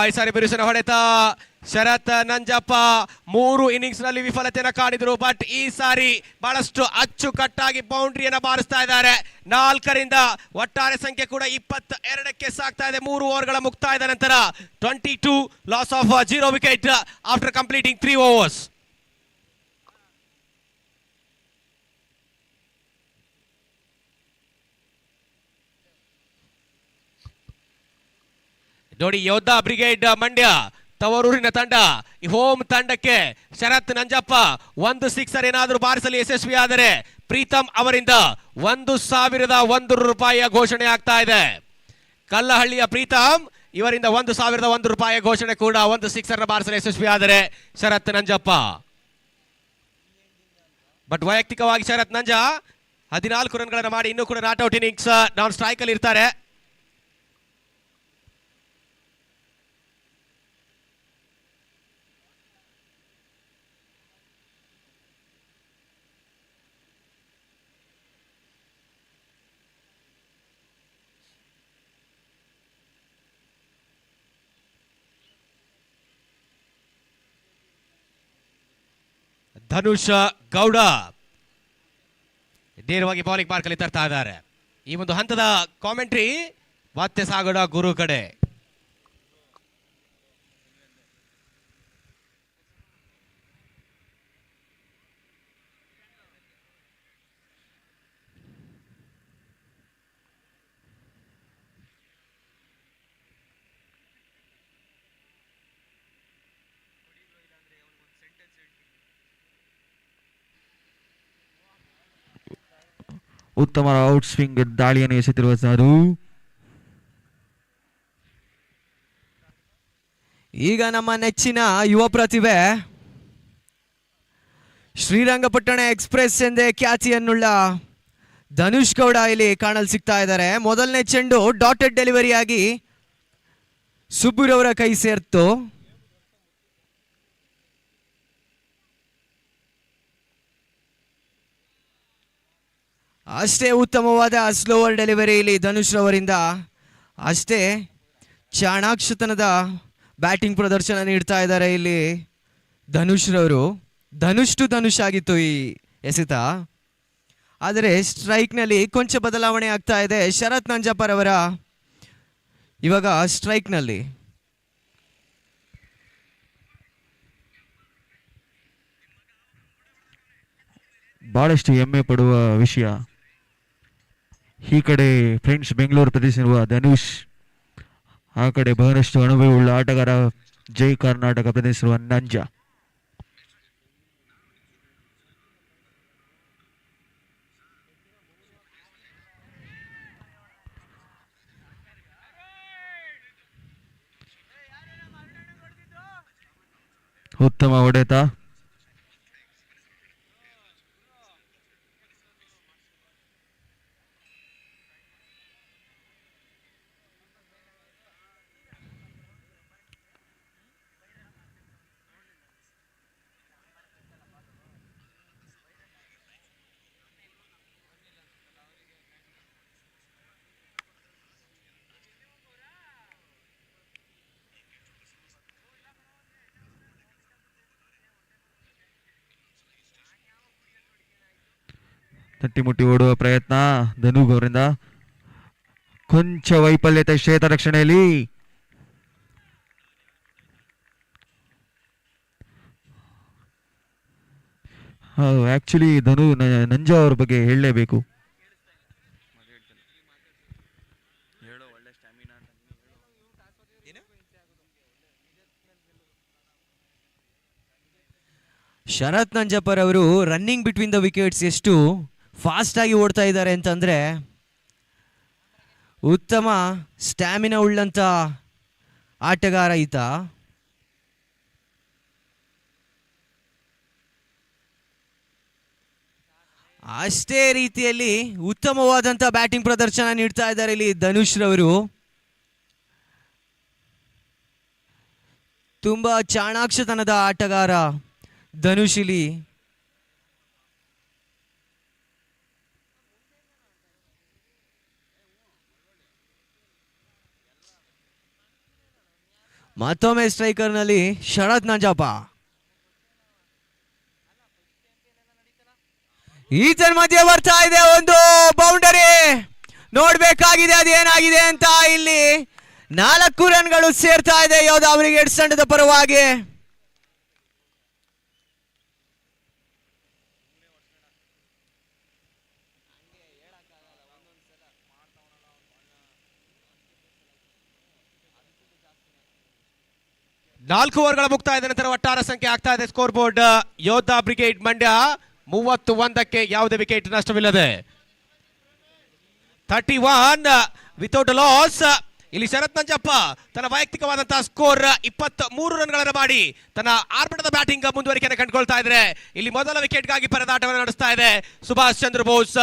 ಈ ಸಾರಿ ಬಿರುಸಿನ ಹೊಡೆತ ಶರತ್ ನಂಜಪ್ಪ 3 ಇನ್ನಿಂಗ್ಸ್ ನಲ್ಲಿ ವಿಫಲತೆಯನ್ನು ಕಾಣಿದ್ರು, ಬಟ್ ಈ ಸಾರಿ ಬಹಳಷ್ಟು ಅಚ್ಚುಕಟ್ಟಾಗಿ ಬೌಂಡ್ರಿಯನ್ನು ಬಾರಿಸ್ತಾ ಇದ್ದಾರೆ. 4ರಿಂದ ಒಟ್ಟಾರೆ ಸಂಖ್ಯೆ ಕೂಡ 22ಕ್ಕೆ ಸಾಕ್ತಾ ಇದೆ 3 ಓವರ್ಗಳ ಮುಕ್ತಾಯದ ನಂತರ. 22 loss of 0 wicket after completing 3 overs. ನೋಡಿ, ಯೋಧಾ ಬ್ರಿಗೇಡ್ ಮಂಡ್ಯ ತವರೂರಿನ ತಂಡ ಈ ಹೋಮ್ ತಂಡಕ್ಕೆ ಶರತ್ ನಂಜಪ್ಪ 1 ಸಿಕ್ಸರ್ ಏನಾದರೂ ಬಾರಿಸಲು ಯಶಸ್ವಿಯಾದರೆ ಪ್ರೀತಮ್ ಅವರಿಂದ 1,001 ರೂಪಾಯಿಯ ಘೋಷಣೆ ಆಗ್ತಾ ಇದೆ. ಕಲ್ಲಹಳ್ಳಿಯ ಪ್ರೀತಮ್ ಇವರಿಂದ 1,001 ರೂಪಾಯಿಯ ಘೋಷಣೆ ಕೂಡ, 1 ಸಿಕ್ಸರ್ ಬಾರಿಸಲು ಯಶಸ್ವಿಯಾದರೆ ಶರತ್ ನಂಜಪ್ಪ. ಬಟ್ ವೈಯಕ್ತಿಕವಾಗಿ ಶರತ್ ನಂಜ 14 ರನ್ಗಳನ್ನು ಮಾಡಿ ಇನ್ನೂ ಕೂಡ not out innings, non strike ಅಲ್ಲಿ ಇರ್ತಾರೆ. ಧನುಷ್ ಗೌಡ ನೇರವಾಗಿ ಬೌಲಿಂಗ್ ಮಾರ್ಕಲ್ಲಿ ತರ್ತಾ ಇದ್ದಾರೆ. ಈ ಒಂದು ಹಂತದ ಕಾಮೆಂಟ್ರಿ ಮತ್ತೆ ಸಾಗೋಣ ಗುರು ಕಡೆ. ಉತ್ತಮ ಔಟ್ ಸ್ವಿಂಗ್ ದಾಳಿಯನ್ನು ಎಸೆತಿರುವ ಸಾರು. ಈಗ ನಮ್ಮ ನೆಚ್ಚಿನ ಯುವ ಪ್ರತಿಭೆ ಶ್ರೀರಂಗಪಟ್ಟಣ ಎಕ್ಸ್ಪ್ರೆಸ್ ಎಂದೇ ಖ್ಯಾತಿಯನ್ನುಳ್ಳ ಧನುಷ್ ಗೌಡ ಇಲ್ಲಿ ಕಾಣಲು ಸಿಗ್ತಾ ಇದ್ದಾರೆ. ಮೊದಲನೇ ಚೆಂಡು ಡಾಟೆಡ್ ಡೆಲಿವರಿ ಆಗಿ ಸುಬ್ಬುರವರ ಕೈ ಸೇರ್ತು. ಅಷ್ಟೇ ಉತ್ತಮವಾದ ಸ್ಲೋವರ್ ಡೆಲಿವರಿ ಇಲ್ಲಿ ಧನುಷ್ ರವರಿಂದ. ಅಷ್ಟೇ ಚಾಣಾಕ್ಷತನದ ಬ್ಯಾಟಿಂಗ್ ಪ್ರದರ್ಶನ ನೀಡ್ತಾ ಇದ್ದಾರೆ ಇಲ್ಲಿ ಧನುಷ್ ರವರು. ಧನುಷ್ ಟು ಧನುಷ್ ಆಗಿತ್ತು ಈ ಎಸೆತ. ಆದರೆ ಸ್ಟ್ರೈಕ್ನಲ್ಲಿ ಕೊಂಚ ಬದಲಾವಣೆ ಆಗ್ತಾ ಇದೆ ಶರತ್ ನಂಜಪ್ಪರ್ ಅವರ ಇವಾಗ ಸ್ಟ್ರೈಕ್ನಲ್ಲಿ. ಬಹಳಷ್ಟು ಹೆಮ್ಮೆ ಪಡುವ ವಿಷಯ. ಈ ಕಡೆ ಫ್ರೆಂಡ್ಸ್ ಬೆಂಗಳೂರು ಪ್ರದೇಶಿರುವ ಧನುಷ್, ಆ ಕಡೆ ಬಹಳಷ್ಟು ಅನುಭವವುಳ್ಳ ಆಟಗಾರ ಜೈ ಕರ್ನಾಟಕ ಪ್ರದೇಶಿರುವ ನಂಜ. ಉತ್ತಮ ಹೊಡೆತ. ತಟ್ಟಿಮುಟ್ಟಿ ಓಡುವ ಪ್ರಯತ್ನ ಧನುಗ್ ಅವರಿಂದ. ಕೊಂಚ ವೈಫಲ್ಯತೆ ಕ್ಷೇತ್ರ ರಕ್ಷಣೆಯಲ್ಲಿ. ಆಕ್ಚುಲಿ ನಂಜ ಅವ್ರ ಬಗ್ಗೆ ಹೇಳಲೇಬೇಕು. ಶರತ್ ನಂಜಪ್ಪರ್ ಅವರು ರನ್ನಿಂಗ್ ಬಿಟ್ವೀನ್ ದ ವಿಕೆಟ್ಸ್ ಎಷ್ಟು ಫಾಸ್ಟ್ ಆಗಿ ಓಡ್ತಾ ಇದ್ದಾರೆ ಅಂತಂದ್ರೆ ಉತ್ತಮ ಸ್ಟ್ಯಾಮಿನಾ ಉಳ್ಳಂತ ಆಟಗಾರ ಈತ. ಅಷ್ಟೇ ರೀತಿಯಲ್ಲಿ ಉತ್ತಮವಾದಂತ ಬ್ಯಾಟಿಂಗ್ ಪ್ರದರ್ಶನ ನೀಡ್ತಾ ಇದ್ದಾರೆ ಇಲ್ಲಿ ಧನುಷ್ ರವರು. ತುಂಬಾ ಚಾಣಾಕ್ಷತನದ ಆಟಗಾರ ಧನುಷ್ ಇಲ್ಲಿ. ಮತ್ತೊಮ್ಮೆ ಸ್ಟ್ರೈಕರ್ನಲ್ಲಿ ಶರತ್ ನಂಜಪ್ಪ. ಈತನ ಮಧ್ಯೆ ಬರ್ತಾ ಇದೆ ಒಂದು ಬೌಂಡರಿ. ನೋಡ್ಬೇಕಾಗಿದೆ ಅದೇನಾಗಿದೆ ಅಂತ. ಇಲ್ಲಿ 4 ರನ್ಗಳು ಸೇರ್ತಾ ಇದೆ ಯೋಧಾ ಬ್ರಿಗೇಡ್ಸ್ ತಂಡದ ಪರವಾಗಿ. ನಾಲ್ಕು ಓವರ್ಗಳ ಮುಕ್ತಾಯದ ನಂತರ ಒಟ್ಟಾರೆ ಸಂಖ್ಯೆ ಆಗ್ತಾ ಇದೆ score board. Yodha brigade Mandya 31ಕ್ಕೆ ಯಾವುದೇ ವಿಕೆಟ್ ನಷ್ಟವಿಲ್ಲದೆ 31 ವಿತೌಟ್ ಲಾಸ್. ಇಲ್ಲಿ ಶರತ್ ನಂಜಪ್ಪ ತನ್ನ ವೈಯಕ್ತಿಕವಾದಂತಹ ಸ್ಕೋರ್ 23 ರನ್ಗಳನ್ನು ಮಾಡಿ ತನ್ನ ಆರ್ಭಟದ ಬ್ಯಾಟಿಂಗ್ ಮುಂದುವರಿಕೆಯನ್ನು ಕಂಡುಕೊಳ್ತಾ ಇದ್ರೆ ಇಲ್ಲಿ ಮೊದಲ ವಿಕೆಟ್ಗಾಗಿ ಪರದಾಟವನ್ನು ನಡೆಸ್ತಾ ಇದೆ ಸುಭಾಷ್ ಚಂದ್ರ ಬೋಸ್.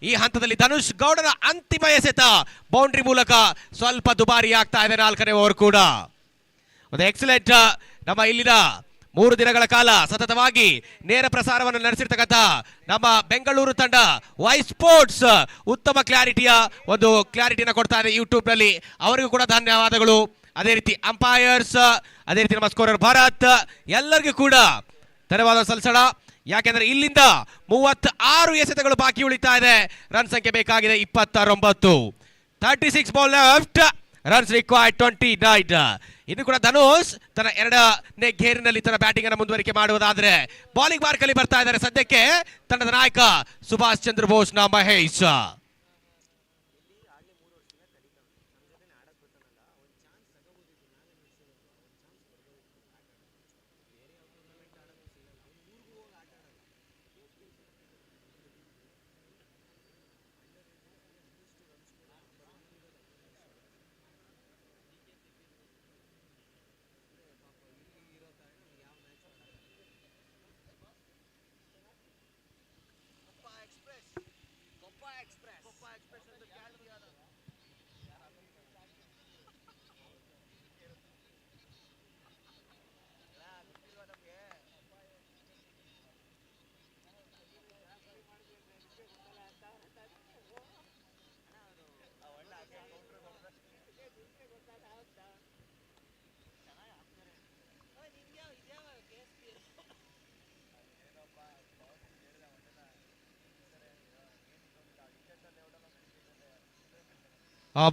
ಈ ಹಂತದಲ್ಲಿ ಧನುಷ್ ಗೌಡನ ಅಂತಿಮ ಎಸೆತ ಬೌಂಡ್ರಿ ಮೂಲಕ ಸ್ವಲ್ಪ ದುಬಾರಿ ಆಗ್ತಾ ಇದೆ 4ನೇ ಓವರ್ ಕೂಡ. ಒಂದು ಎಕ್ಸಲೆಂಟ್ ನಮ್ಮ ಇಲ್ಲಿನ 3 ದಿನಗಳ ಕಾಲ ಸತತವಾಗಿ ನೇರ ಪ್ರಸಾರವನ್ನು ನಡೆಸಿರ್ತಕ್ಕಂಥ ನಮ್ಮ ಬೆಂಗಳೂರು ತಂಡ ವೈ ಸ್ಪೋರ್ಟ್ಸ್ ಉತ್ತಮ ಕ್ಲಾರಿಟಿಯನ್ನು ಕೊಡ್ತಾ ಇದೆ ಯೂಟ್ಯೂಬ್ ನಲ್ಲಿ. ಅವರಿಗೂ ಕೂಡ ಧನ್ಯವಾದಗಳು. ಅದೇ ರೀತಿ ಅಂಪೈರ್ಸ್, ಅದೇ ರೀತಿ ನಮ್ಮ ಸ್ಕೋರರ್ ಭರತ್, ಎಲ್ಲರಿಗೂ ಕೂಡ ಧನ್ಯವಾದ ಸಲ್ಲಿಸೋಣ. ಯಾಕೆಂದ್ರೆ ಇಲ್ಲಿಂದ 36 ಎಸೆತಗಳು ಬಾಕಿ ಉಳಿತಾ ಇದೆ. ರನ್ ಸಂಖ್ಯೆ ಬೇಕಾಗಿದೆ 29. 36 ಬಾಲ್ ಲೆಫ್ಟ್, ರನ್ಸ್ ರಿಕ್ವೈರ್ಡ್ 29. ಇನ್ನು ಕೂಡ ಧನುಷ್ ತನ್ನ ಎರಡನೇ ಗೇರಿನಲ್ಲಿ ತನ್ನ ಬ್ಯಾಟಿಂಗ್ ಅನ್ನು ಮುಂದುವರಿಕೆ ಮಾಡುವುದಾದ್ರೆ ಬಾಲಿಂಗ್ ಮಾರ್ಕ್ ಅಲ್ಲಿ ಬರ್ತಾ ಇದ್ದಾರೆ ಸದ್ಯಕ್ಕೆ ತಂಡದ ನಾಯಕ ಸುಭಾಷ್ ಚಂದ್ರ ಬೋಸ್ ನ ಮಹೇಶ್.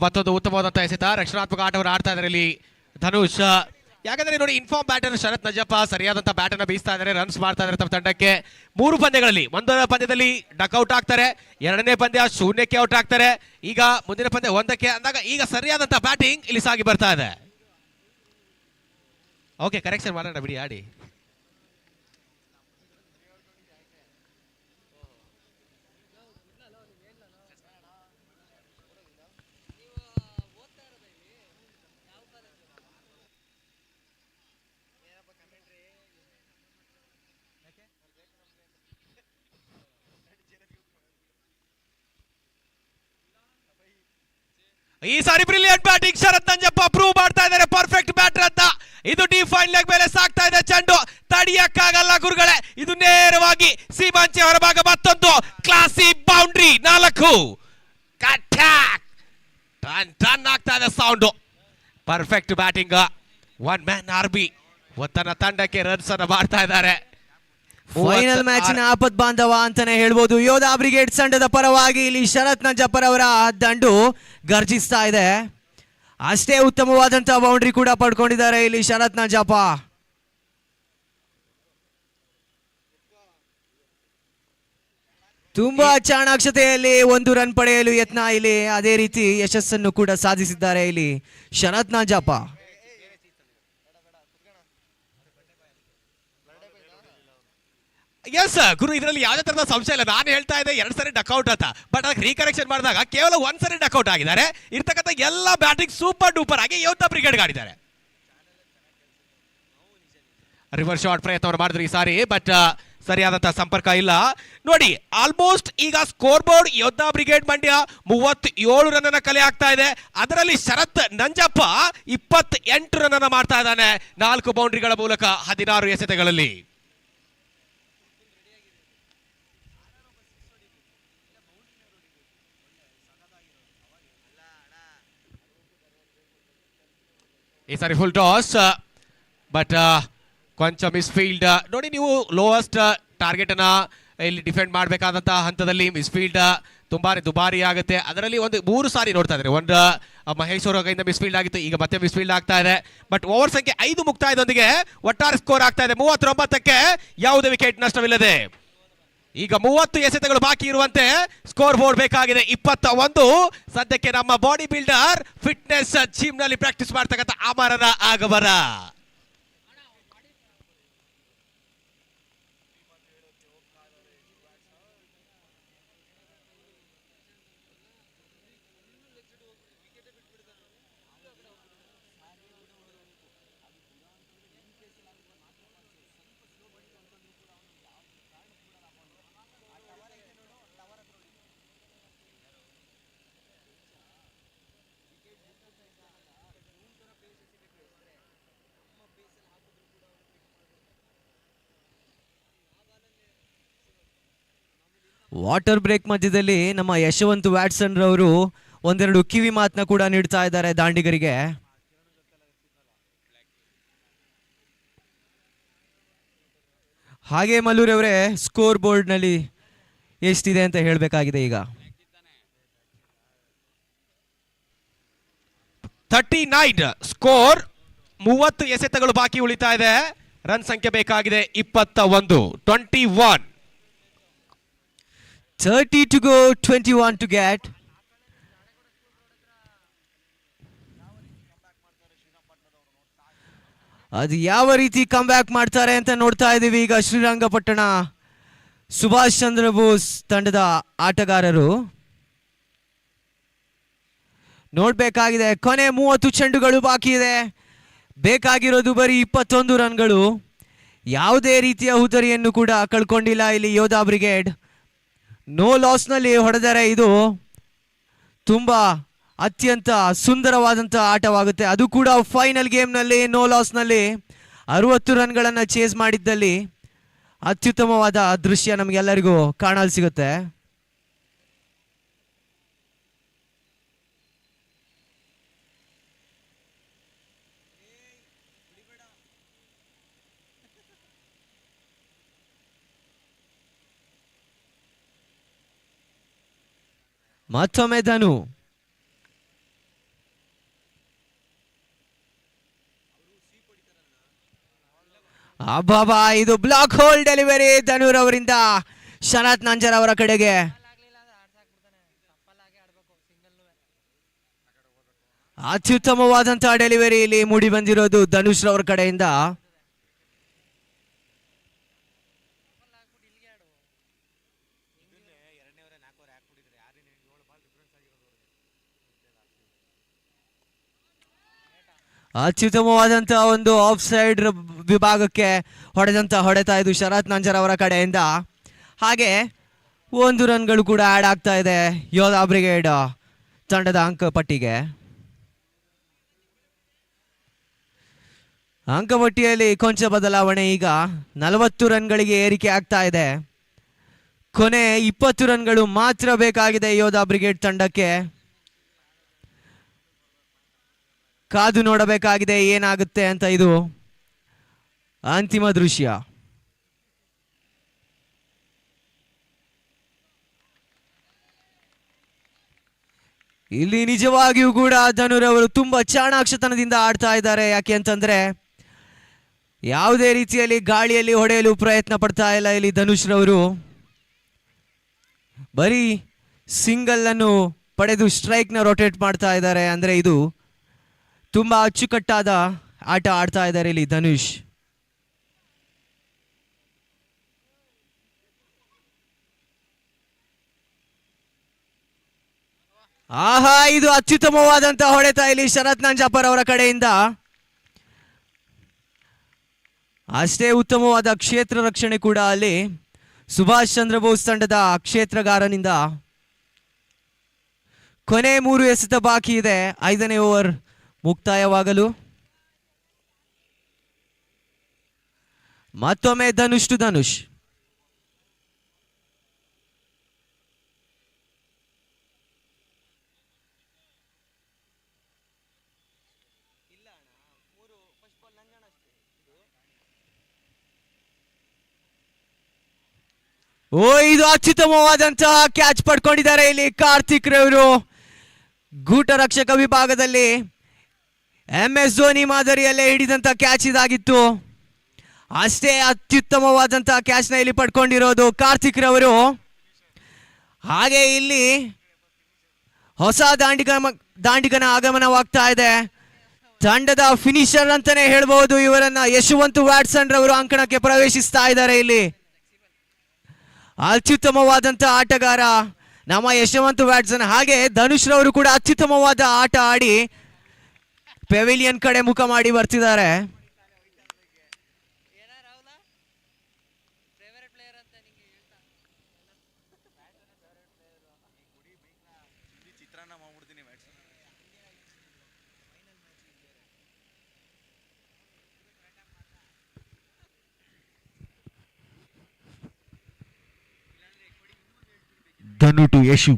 ಮತ್ತೊಂದು ಉತ್ತಮವಾದಂತಹ ಎಸೆತ, ರಕ್ಷಣಾತ್ಮಕ ಆಟವನ್ನು ಆಡ್ತಾ ಇದ್ದಾರೆ ಇಲ್ಲಿ ಧನುಷ್. ಯಾಕಂದ್ರೆ ನೋಡಿ ಇನ್ಫಾರ್ಮ್ ಬ್ಯಾಟರ್ ಶರತ್ ನಜಪ್ಪ ಸರಿಯಾದಂತಹ ಬ್ಯಾಟ್ ಅನ್ನ ಬೀಸ್ತಾ ಇದ್ದಾರೆ, ರನ್ಸ್ ಮಾಡ್ತಾ ಇದ್ದಾರೆ ತಮ್ಮ ತಂಡಕ್ಕೆ. 3 ಪಂದ್ಯಗಳಲ್ಲಿ ಒಂದರ ಪಂದ್ಯದಲ್ಲಿ ಡಕ್ಔಟ್ ಆಗ್ತಾರೆ, ಎರಡನೇ ಪಂದ್ಯ ಶೂನ್ಯಕ್ಕೆ ಔಟ್ ಆಗ್ತಾರೆ, ಈಗ ಮುಂದಿನ ಪಂದ್ಯ 1ಕ್ಕೆ ಅಂದಾಗ ಈಗ ಸರಿಯಾದಂತಹ ಬ್ಯಾಟಿಂಗ್ ಇಲ್ಲಿ ಸಾಗಿ ಬರ್ತಾ ಇದೆ. ಓಕೆ, ಕರೆಕ್ಷನ್ ಮಾಡೋಣ ಬಿಡಿ, ಆಡಿ. ಈ ಸಾರಿ ಬ್ರಿಲಿಯಂಟ್ ಬ್ಯಾಟಿಂಗ್ ಶರತ್ ನಂಜಪ್ಪ ಪ್ರೂವ್ ಮಾಡ್ತಾ ಇದ್ದಾರೆ ಪರ್ಫೆಕ್ಟ್ ಬ್ಯಾಟರ್ ಅಂತ. ಇದು ಡಿಫೈನ್ ಲೆಗ್ ಮೇಲೆ ಸಾಕ್ತಾ ಇದೆ ಚೆಂಡು, ತಡಿಯಕ್ಕಾಗಲ್ಲ ಗುರುಗಳೇ. ಇದು ನೇರವಾಗಿ ಸೀಮಾಂಚೆ ಹೊರಭಾಗ, ಮತ್ತೊಂದು ಕ್ಲಾಸಿ ಬೌಂಡ್ರಿ 4. ಟನ್ ಆಗ್ತಾ ಇದೆ sound. Perfect batting, 1 man R B ತನ್ನ ತಂಡಕ್ಕೆ ರನ್ಸ್ ಅನ್ನು ಮಾಡ್ತಾ ಇದ್ದಾರೆ. ಫೈನಲ್ ಮ್ಯಾಚಿನ ಆಪತ್ ಬಾಂಧವ ಅಂತಾನೆ ಹೇಳ್ಬೋದು. ಯೋಧಾ ಬ್ರಿಗೇಡ್ ತಂಡದ ಪರವಾಗಿ ಇಲ್ಲಿ ಶರತ್ ನಂಜಪ್ಪರವರ ದಂಡು ಗರ್ಜಿಸ್ತಾ ಇದೆ. ಅಷ್ಟೇ ಉತ್ತಮವಾದಂತಹ ಬೌಂಡ್ರಿ ಕೂಡ ಪಡ್ಕೊಂಡಿದ್ದಾರೆ ಇಲ್ಲಿ ಶರತ್ ನಂಜಪ್ಪ. ತುಂಬಾ ಚಾಣಾಕ್ಷತೆಯಲ್ಲಿ 1 ರನ್ ಪಡೆಯಲು ಯತ್ನ, ಇಲ್ಲಿ ಅದೇ ರೀತಿ ಯಶಸ್ಸನ್ನು ಕೂಡ ಸಾಧಿಸಿದ್ದಾರೆ ಇಲ್ಲಿ ಶರತ್ ನಂಜಪ್ಪ. ಎಸ್ ಗುರು, ಇದರಲ್ಲಿ ಯಾವುದೇ ತರದ ಸಂಶಯ ಇಲ್ಲ. ನಾನು ಹೇಳ್ತಾ ಇದ್ದೆ 2 ಸರಿ ಡಕ್ಔಟ್ ಅಂತ, ಬಟ್ ಅದಕ್ಕೆ ರೀಕರೆಕ್ಷನ್ ಮಾಡಿದಾಗ ಕೇವಲ 1 ಸರಿ ಡಕ್ಔಟ್ ಆಗಿದ್ದಾರೆ. ಇರ್ತಕ್ಕಂಥ ಎಲ್ಲ ಬ್ಯಾಟಿಂಗ್ ಸೂಪರ್ ಡೂಪರ್ ಆಗಿ ಯೋಧಾ ಬ್ರಿಗೇಡ್ ಆಡಿದ್ದಾರೆ. ರಿವರ್ಸ್ ಶಾಟ್ ಪ್ರಯತ್ನವನ್ನು ಮಾಡಿದ್ರು ಈ ಸಾರಿ, ಬಟ್ ಸರಿಯಾದಂತಹ ಸಂಪರ್ಕ ಇಲ್ಲ. ನೋಡಿ ಆಲ್ಮೋಸ್ಟ್ ಈಗ score board Yodha brigade Mandya 37 run ಅನ್ನ ಕಲೆ ಆಗ್ತಾ ಇದೆ. ಅದರಲ್ಲಿ ಶರತ್ ನಂಜಪ್ಪ 28 ರನ್ ಅನ್ನ ಮಾಡ್ತಾ ಇದ್ದಾನೆ 4 ಬೌಂಡ್ರಿಗಳ ಮೂಲಕ 16 ಎಸೆತಗಳಲ್ಲಿ. ಈ ಸಾರಿ ಫುಲ್ ಟಾಸ್, ಬಟ್ ಕೊಂಚ ಮಿಸ್ಫೀಲ್ಡ್. ನೋಡಿ ನೀವು ಲೋಯೆಸ್ಟ್ ಟಾರ್ಗೆಟ್ ಅನ್ನ ಇಲ್ಲಿ ಡಿಫೆಂಡ್ ಮಾಡಬೇಕಾದಂತಹ ಹಂತದಲ್ಲಿ ಮಿಸ್ಫೀಲ್ಡ್ ತುಂಬಾನೇ ದುಬಾರಿ ಆಗುತ್ತೆ. ಅದರಲ್ಲಿ 3 ಸಾರಿ ನೋಡ್ತಾ ಇದ್ದಾರೆ. ಒಂದು ಮಹೇಶ್ ಅವರ ಕೈಯಿಂದ ಮಿಸ್ಫೀಲ್ಡ್ ಆಗಿತ್ತು, ಈಗ ಮತ್ತೆ ಮಿಸ್ಫೀಲ್ಡ್ ಆಗ್ತಾ ಇದೆ. ಬಟ್ ಓವರ್ ಸಂಖ್ಯೆ 5 ಮುಕ್ತಾಯದೊಂದಿಗೆ ಒಟ್ಟಾರೆ ಸ್ಕೋರ್ ಆಗ್ತಾ ಇದೆ 39ಕ್ಕೆ, ಯಾವುದೇ ವಿಕೆಟ್ ನಷ್ಟವಿಲ್ಲದೆ. ಈಗ 30 ಎಸೆತಗಳು ಬಾಕಿ ಇರುವಂತೆ ಸ್ಕೋರ್ ಬೋರ್ಡ್ ಬೇಕಾಗಿದೆ 21. ಸದ್ಯಕ್ಕೆ ನಮ್ಮ ಬಾಡಿ ಬಿಲ್ಡರ್ ಫಿಟ್ನೆಸ್ ಜಿಮ್ ನಲ್ಲಿ ಪ್ರಾಕ್ಟೀಸ್ ಮಾಡ್ತಕ್ಕಂಥ ಅಮರನ ಆಗಮನ. ವಾಟರ್ ಬ್ರೇಕ್ ಮಧ್ಯದಲ್ಲಿ ನಮ್ಮ ಯಶವಂತ್ ವ್ಯಾಟ್ಸನ್ ರವರು 1-2 ಕಿವಿ ಮಾತನ್ನ ಕೂಡ ನೀಡ್ತಾ ಇದ್ದಾರೆ ದಾಂಡಿಗರಿಗೆ. ಹಾಗೆ ಮಲ್ಲೂರಿ ಅವರೇ, ಸ್ಕೋರ್ ಬೋರ್ಡ್ನಲ್ಲಿ ಎಷ್ಟಿದೆ ಅಂತ ಹೇಳಬೇಕಾಗಿದೆ ಈಗ. 39 ಸ್ಕೋರ್. 30 ಎಸೆತಗಳು ಬಾಕಿ ಉಳಿತಾ ಇದೆ. ರನ್ ಸಂಖ್ಯೆ ಬೇಕಾಗಿದೆ 21. 21. 30 to go, 21 to get. ಅದು ಯಾವ ರೀತಿ ಕಮ್ ಬ್ಯಾಕ್ ಮಾಡ್ತಾರೆ ಅಂತ ನೋಡ್ತಾ ಇದ್ದೀವಿ ಈಗ. ಶ್ರೀರಂಗಪಟ್ಟಣ ಸುಭಾಷ್ ಚಂದ್ರ ಬೋಸ್ ತಂಡದ ಆಟಗಾರರು ನೋಡ್ಬೇಕಾಗಿದೆ. ಕೊನೆ 30 ಚೆಂಡುಗಳು ಬಾಕಿ ಇದೆ. ಬೇಕಾಗಿರೋದು ಬರೀ 21 ರನ್ಗಳು. ಯಾವುದೇ ರೀತಿಯ ಹುದರಿಯನ್ನು ಕೂಡ ಕಳ್ಕೊಂಡಿಲ್ಲ ಇಲ್ಲಿ ಯೋಧಾ ಬ್ರಿಗೇಡ್. ನೋ ಲಾಸ್ನಲ್ಲಿ ಹೊಡೆದರೆ ಇದು ತುಂಬಾ ಅತ್ಯಂತ ಸುಂದರವಾದಂಥ ಆಟವಾಗುತ್ತೆ. ಅದು ಕೂಡ ಫೈನಲ್ ಗೇಮ್ನಲ್ಲಿ ನೋ ಲಾಸ್ನಲ್ಲಿ 60 ರನ್ಗಳನ್ನು ಚೇಸ್ ಮಾಡಿದ್ದಲ್ಲಿ ಅತ್ಯುತ್ತಮವಾದ ದೃಶ್ಯ ನಮಗೆಲ್ಲರಿಗೂ ಕಾಣಲು ಸಿಗುತ್ತೆ. ಮತ್ತೊಮ್ಮೆ ಧನು. ಅಬ್ಬಾಬಾ, ಇದು ಬ್ಲಾಕ್ ಹೋಲ್ ಡೆಲಿವರಿ ಧನುರ್ ಅವರಿಂದ ಶರತ್ ನಂಜರ್ ಅವರ ಕಡೆಗೆ. ಅತ್ಯುತ್ತಮವಾದಂತಹ ಡೆಲಿವರಿ ಇಲ್ಲಿ ಮೂಡಿ ಬಂದಿರೋದು ಧನುಷ್ ರವರ ಕಡೆಯಿಂದ. ಅತ್ಯುತ್ತಮವಾದಂತಹ ಒಂದು ಆಫ್ ಸೈಡ್ ವಿಭಾಗಕ್ಕೆ ಹೊಡೆತಾ ಇದು ಶರತ್ ನಂಜರ್ ಅವರ ಕಡೆಯಿಂದ. ಹಾಗೆ 1 ರನ್ಗಳು ಕೂಡ ಆಡ್ ಆಗ್ತಾ ಇದೆ ಯೋಧಾ ಬ್ರಿಗೇಡ್ ತಂಡದ ಅಂಕಪಟ್ಟಿಗೆ. ಅಂಕಪಟ್ಟಿಯಲ್ಲಿ ಕೊಂಚ ಬದಲಾವಣೆ. ಈಗ 40 ರನ್ಗಳಿಗೆ ಏರಿಕೆ ಆಗ್ತಾ ಇದೆ. ಕೊನೆ 20 ರನ್ಗಳು ಮಾತ್ರ ಬೇಕಾಗಿದೆ ಯೋಧಾ ಬ್ರಿಗೇಡ್ ತಂಡಕ್ಕೆ. ಕಾದು ನೋಡಬೇಕಾಗಿದೆ ಏನಾಗುತ್ತೆ ಅಂತ. ಇದು ಅಂತಿಮ ದೃಶ್ಯ. ಇಲ್ಲಿ ನಿಜವಾಗಿಯೂ ಕೂಡ ಧನುರ್ ಅವರು ತುಂಬಾ ಚಾಣಾಕ್ಷತನದಿಂದ ಆಡ್ತಾ ಇದ್ದಾರೆ. ಯಾಕೆ ಅಂತಂದ್ರೆ ಯಾವುದೇ ರೀತಿಯಲ್ಲಿ ಗಾಳಿಯಲ್ಲಿ ಹೊಡೆಯಲು ಪ್ರಯತ್ನ ಪಡ್ತಾ ಇಲ್ಲ ಇಲ್ಲಿ ಧನುಷ್ ರವರು. ಬರೀ ಸಿಂಗಲ್ ಅನ್ನು ಪಡೆದು ಸ್ಟ್ರೈಕ್ ನ ರೊಟೇಟ್ ಮಾಡ್ತಾ ಇದ್ದಾರೆ. ಅಂದ್ರೆ ಇದು ತುಂಬಾ ಅಚ್ಚುಕಟ್ಟಾದ ಆಟ ಆಡ್ತಾ ಇದ್ದಾರೆ ಇಲ್ಲಿ ಧನುಷ್. ಆಹಾ, ಇದು ಅತ್ಯುತ್ತಮವಾದಂತಹ ಹೊಡೆತ ಇಲ್ಲಿ ಶರತ್ ನಂಜಾಪರ್ ಅವರ ಕಡೆಯಿಂದ. ಅಷ್ಟೇ ಉತ್ತಮವಾದ ಕ್ಷೇತ್ರ ರಕ್ಷಣೆ ಕೂಡ ಅಲ್ಲಿ ಸುಭಾಷ್ ಚಂದ್ರ ಬೋಸ್ ತಂಡದ ಕ್ಷೇತ್ರಗಾರನಿಂದ. ಕೊನೆ 3 ಎಸೆತ ಬಾಕಿ ಇದೆ 5ನೇ ಓವರ್ ಮುಕ್ತಾಯವಾಗಲು. ಮತ್ತೊಮ್ಮೆ ಧನುಷ್ ಟು ಧನುಷ್. ಇದು ಅತ್ಯುತ್ತಮವಾದಂತಹ ಕ್ಯಾಚ್ ಪಡ್ಕೊಂಡಿದ್ದಾರೆ ಇಲ್ಲಿ ಕಾರ್ತಿಕ್ ರವರು. ಗೂಟ ರಕ್ಷಕ ವಿಭಾಗದಲ್ಲಿ MS ಧೋನಿ ಮಾದರಿಯಲ್ಲೇ ಹಿಡಿದಂತ ಕ್ಯಾಚ್ ಇದಾಗಿತ್ತು. ಅಷ್ಟೇ ಅತ್ಯುತ್ತಮವಾದಂತಹ ಕ್ಯಾಚ್ ನ ಇಲ್ಲಿ ಪಡ್ಕೊಂಡಿರೋದು ಕಾರ್ತಿಕ್ ರವರು. ಹಾಗೆ ಇಲ್ಲಿ ಹೊಸ ದಾಂಡಿಗನ ಆಗಮನವಾಗ್ತಾ ಇದೆ. ತಂಡದ ಫಿನಿಶರ್ ಅಂತಾನೆ ಹೇಳ್ಬಹುದು ಇವರನ್ನ. ಯಶವಂತ್ ವ್ಯಾಟ್ಸನ್ ರವರು ಅಂಕಣಕ್ಕೆ ಪ್ರವೇಶಿಸ್ತಾ ಇದ್ದಾರೆ ಇಲ್ಲಿ. ಅತ್ಯುತ್ತಮವಾದಂತಹ ಆಟಗಾರ ನಮ್ಮ ಯಶವಂತ್ ವ್ಯಾಟ್ಸನ್. ಹಾಗೆ ಧನುಷ್ ರವರು ಕೂಡ ಅತ್ಯುತ್ತಮವಾದ ಆಟ ಆಡಿ ಪೆವಿಲಿಯನ್ ಕಡೆ ಮುಖ ಮಾಡಿ ಬರ್ತಿದ್ದಾರೆ. ಧನು ಟು ಯಶು.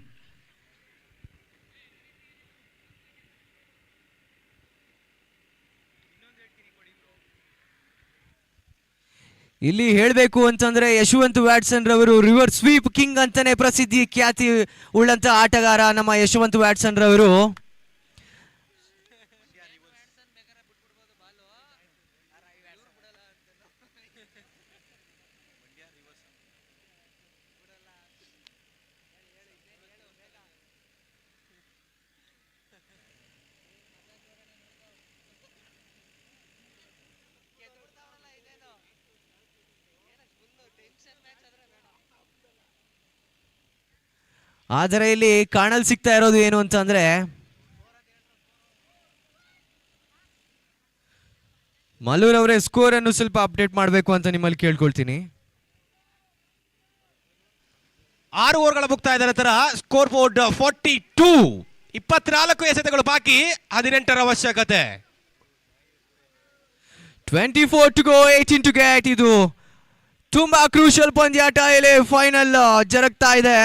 ಇಲ್ಲಿ ಹೇಳಬೇಕು ಅಂತಂದ್ರೆ ಯಶವಂತ್ ವ್ಯಾಟ್ಸನ್ ರವರು ರಿವರ್ ಸ್ವೀಪ್ ಕಿಂಗ್ ಅಂತಾನೆ ಪ್ರಸಿದ್ಧಿ ಖ್ಯಾತಿ ಉಳ್ಳಂತ ಆಟಗಾರ ನಮ್ಮ ಯಶವಂತ್ ವ್ಯಾಟ್ಸನ್ ರವರು. ಆದರೆ ಇಲ್ಲಿ ಕಾಣಲ್ ಸಿಗ್ತಾ ಇರೋದು ಏನು ಅಂತಂದ್ರೆ ಮಲ್ಲೂರ್ ಅವರೇ ಸ್ಕೋರ್ ಅನ್ನು ಸ್ವಲ್ಪ ಅಪ್ಡೇಟ್ ಮಾಡಬೇಕು ಅಂತ ನಿಮ್ಮಲ್ಲಿ ಕೇಳ್ಕೊಳ್ತೀನಿ. 6 ಓವರ್ಗಳ ಮುಕ್ತಾಯದ ನಂತರ ಸ್ಕೋರ್ ಬೋರ್ಡ್ 42, 24 ಎಸೆತಗಳು ಬಾಕಿ, 18ರ ಅವಶ್ಯಕತೆ. 24 to go, 18 to get. ಇದು ತುಂಬಾ ಕ್ರೂಷಿಯಲ್ ಪಂದ್ಯಾಟ ಇಲ್ಲಿ ಫೈನಲ್ ಜರುಗ್ತಾ ಇದೆ.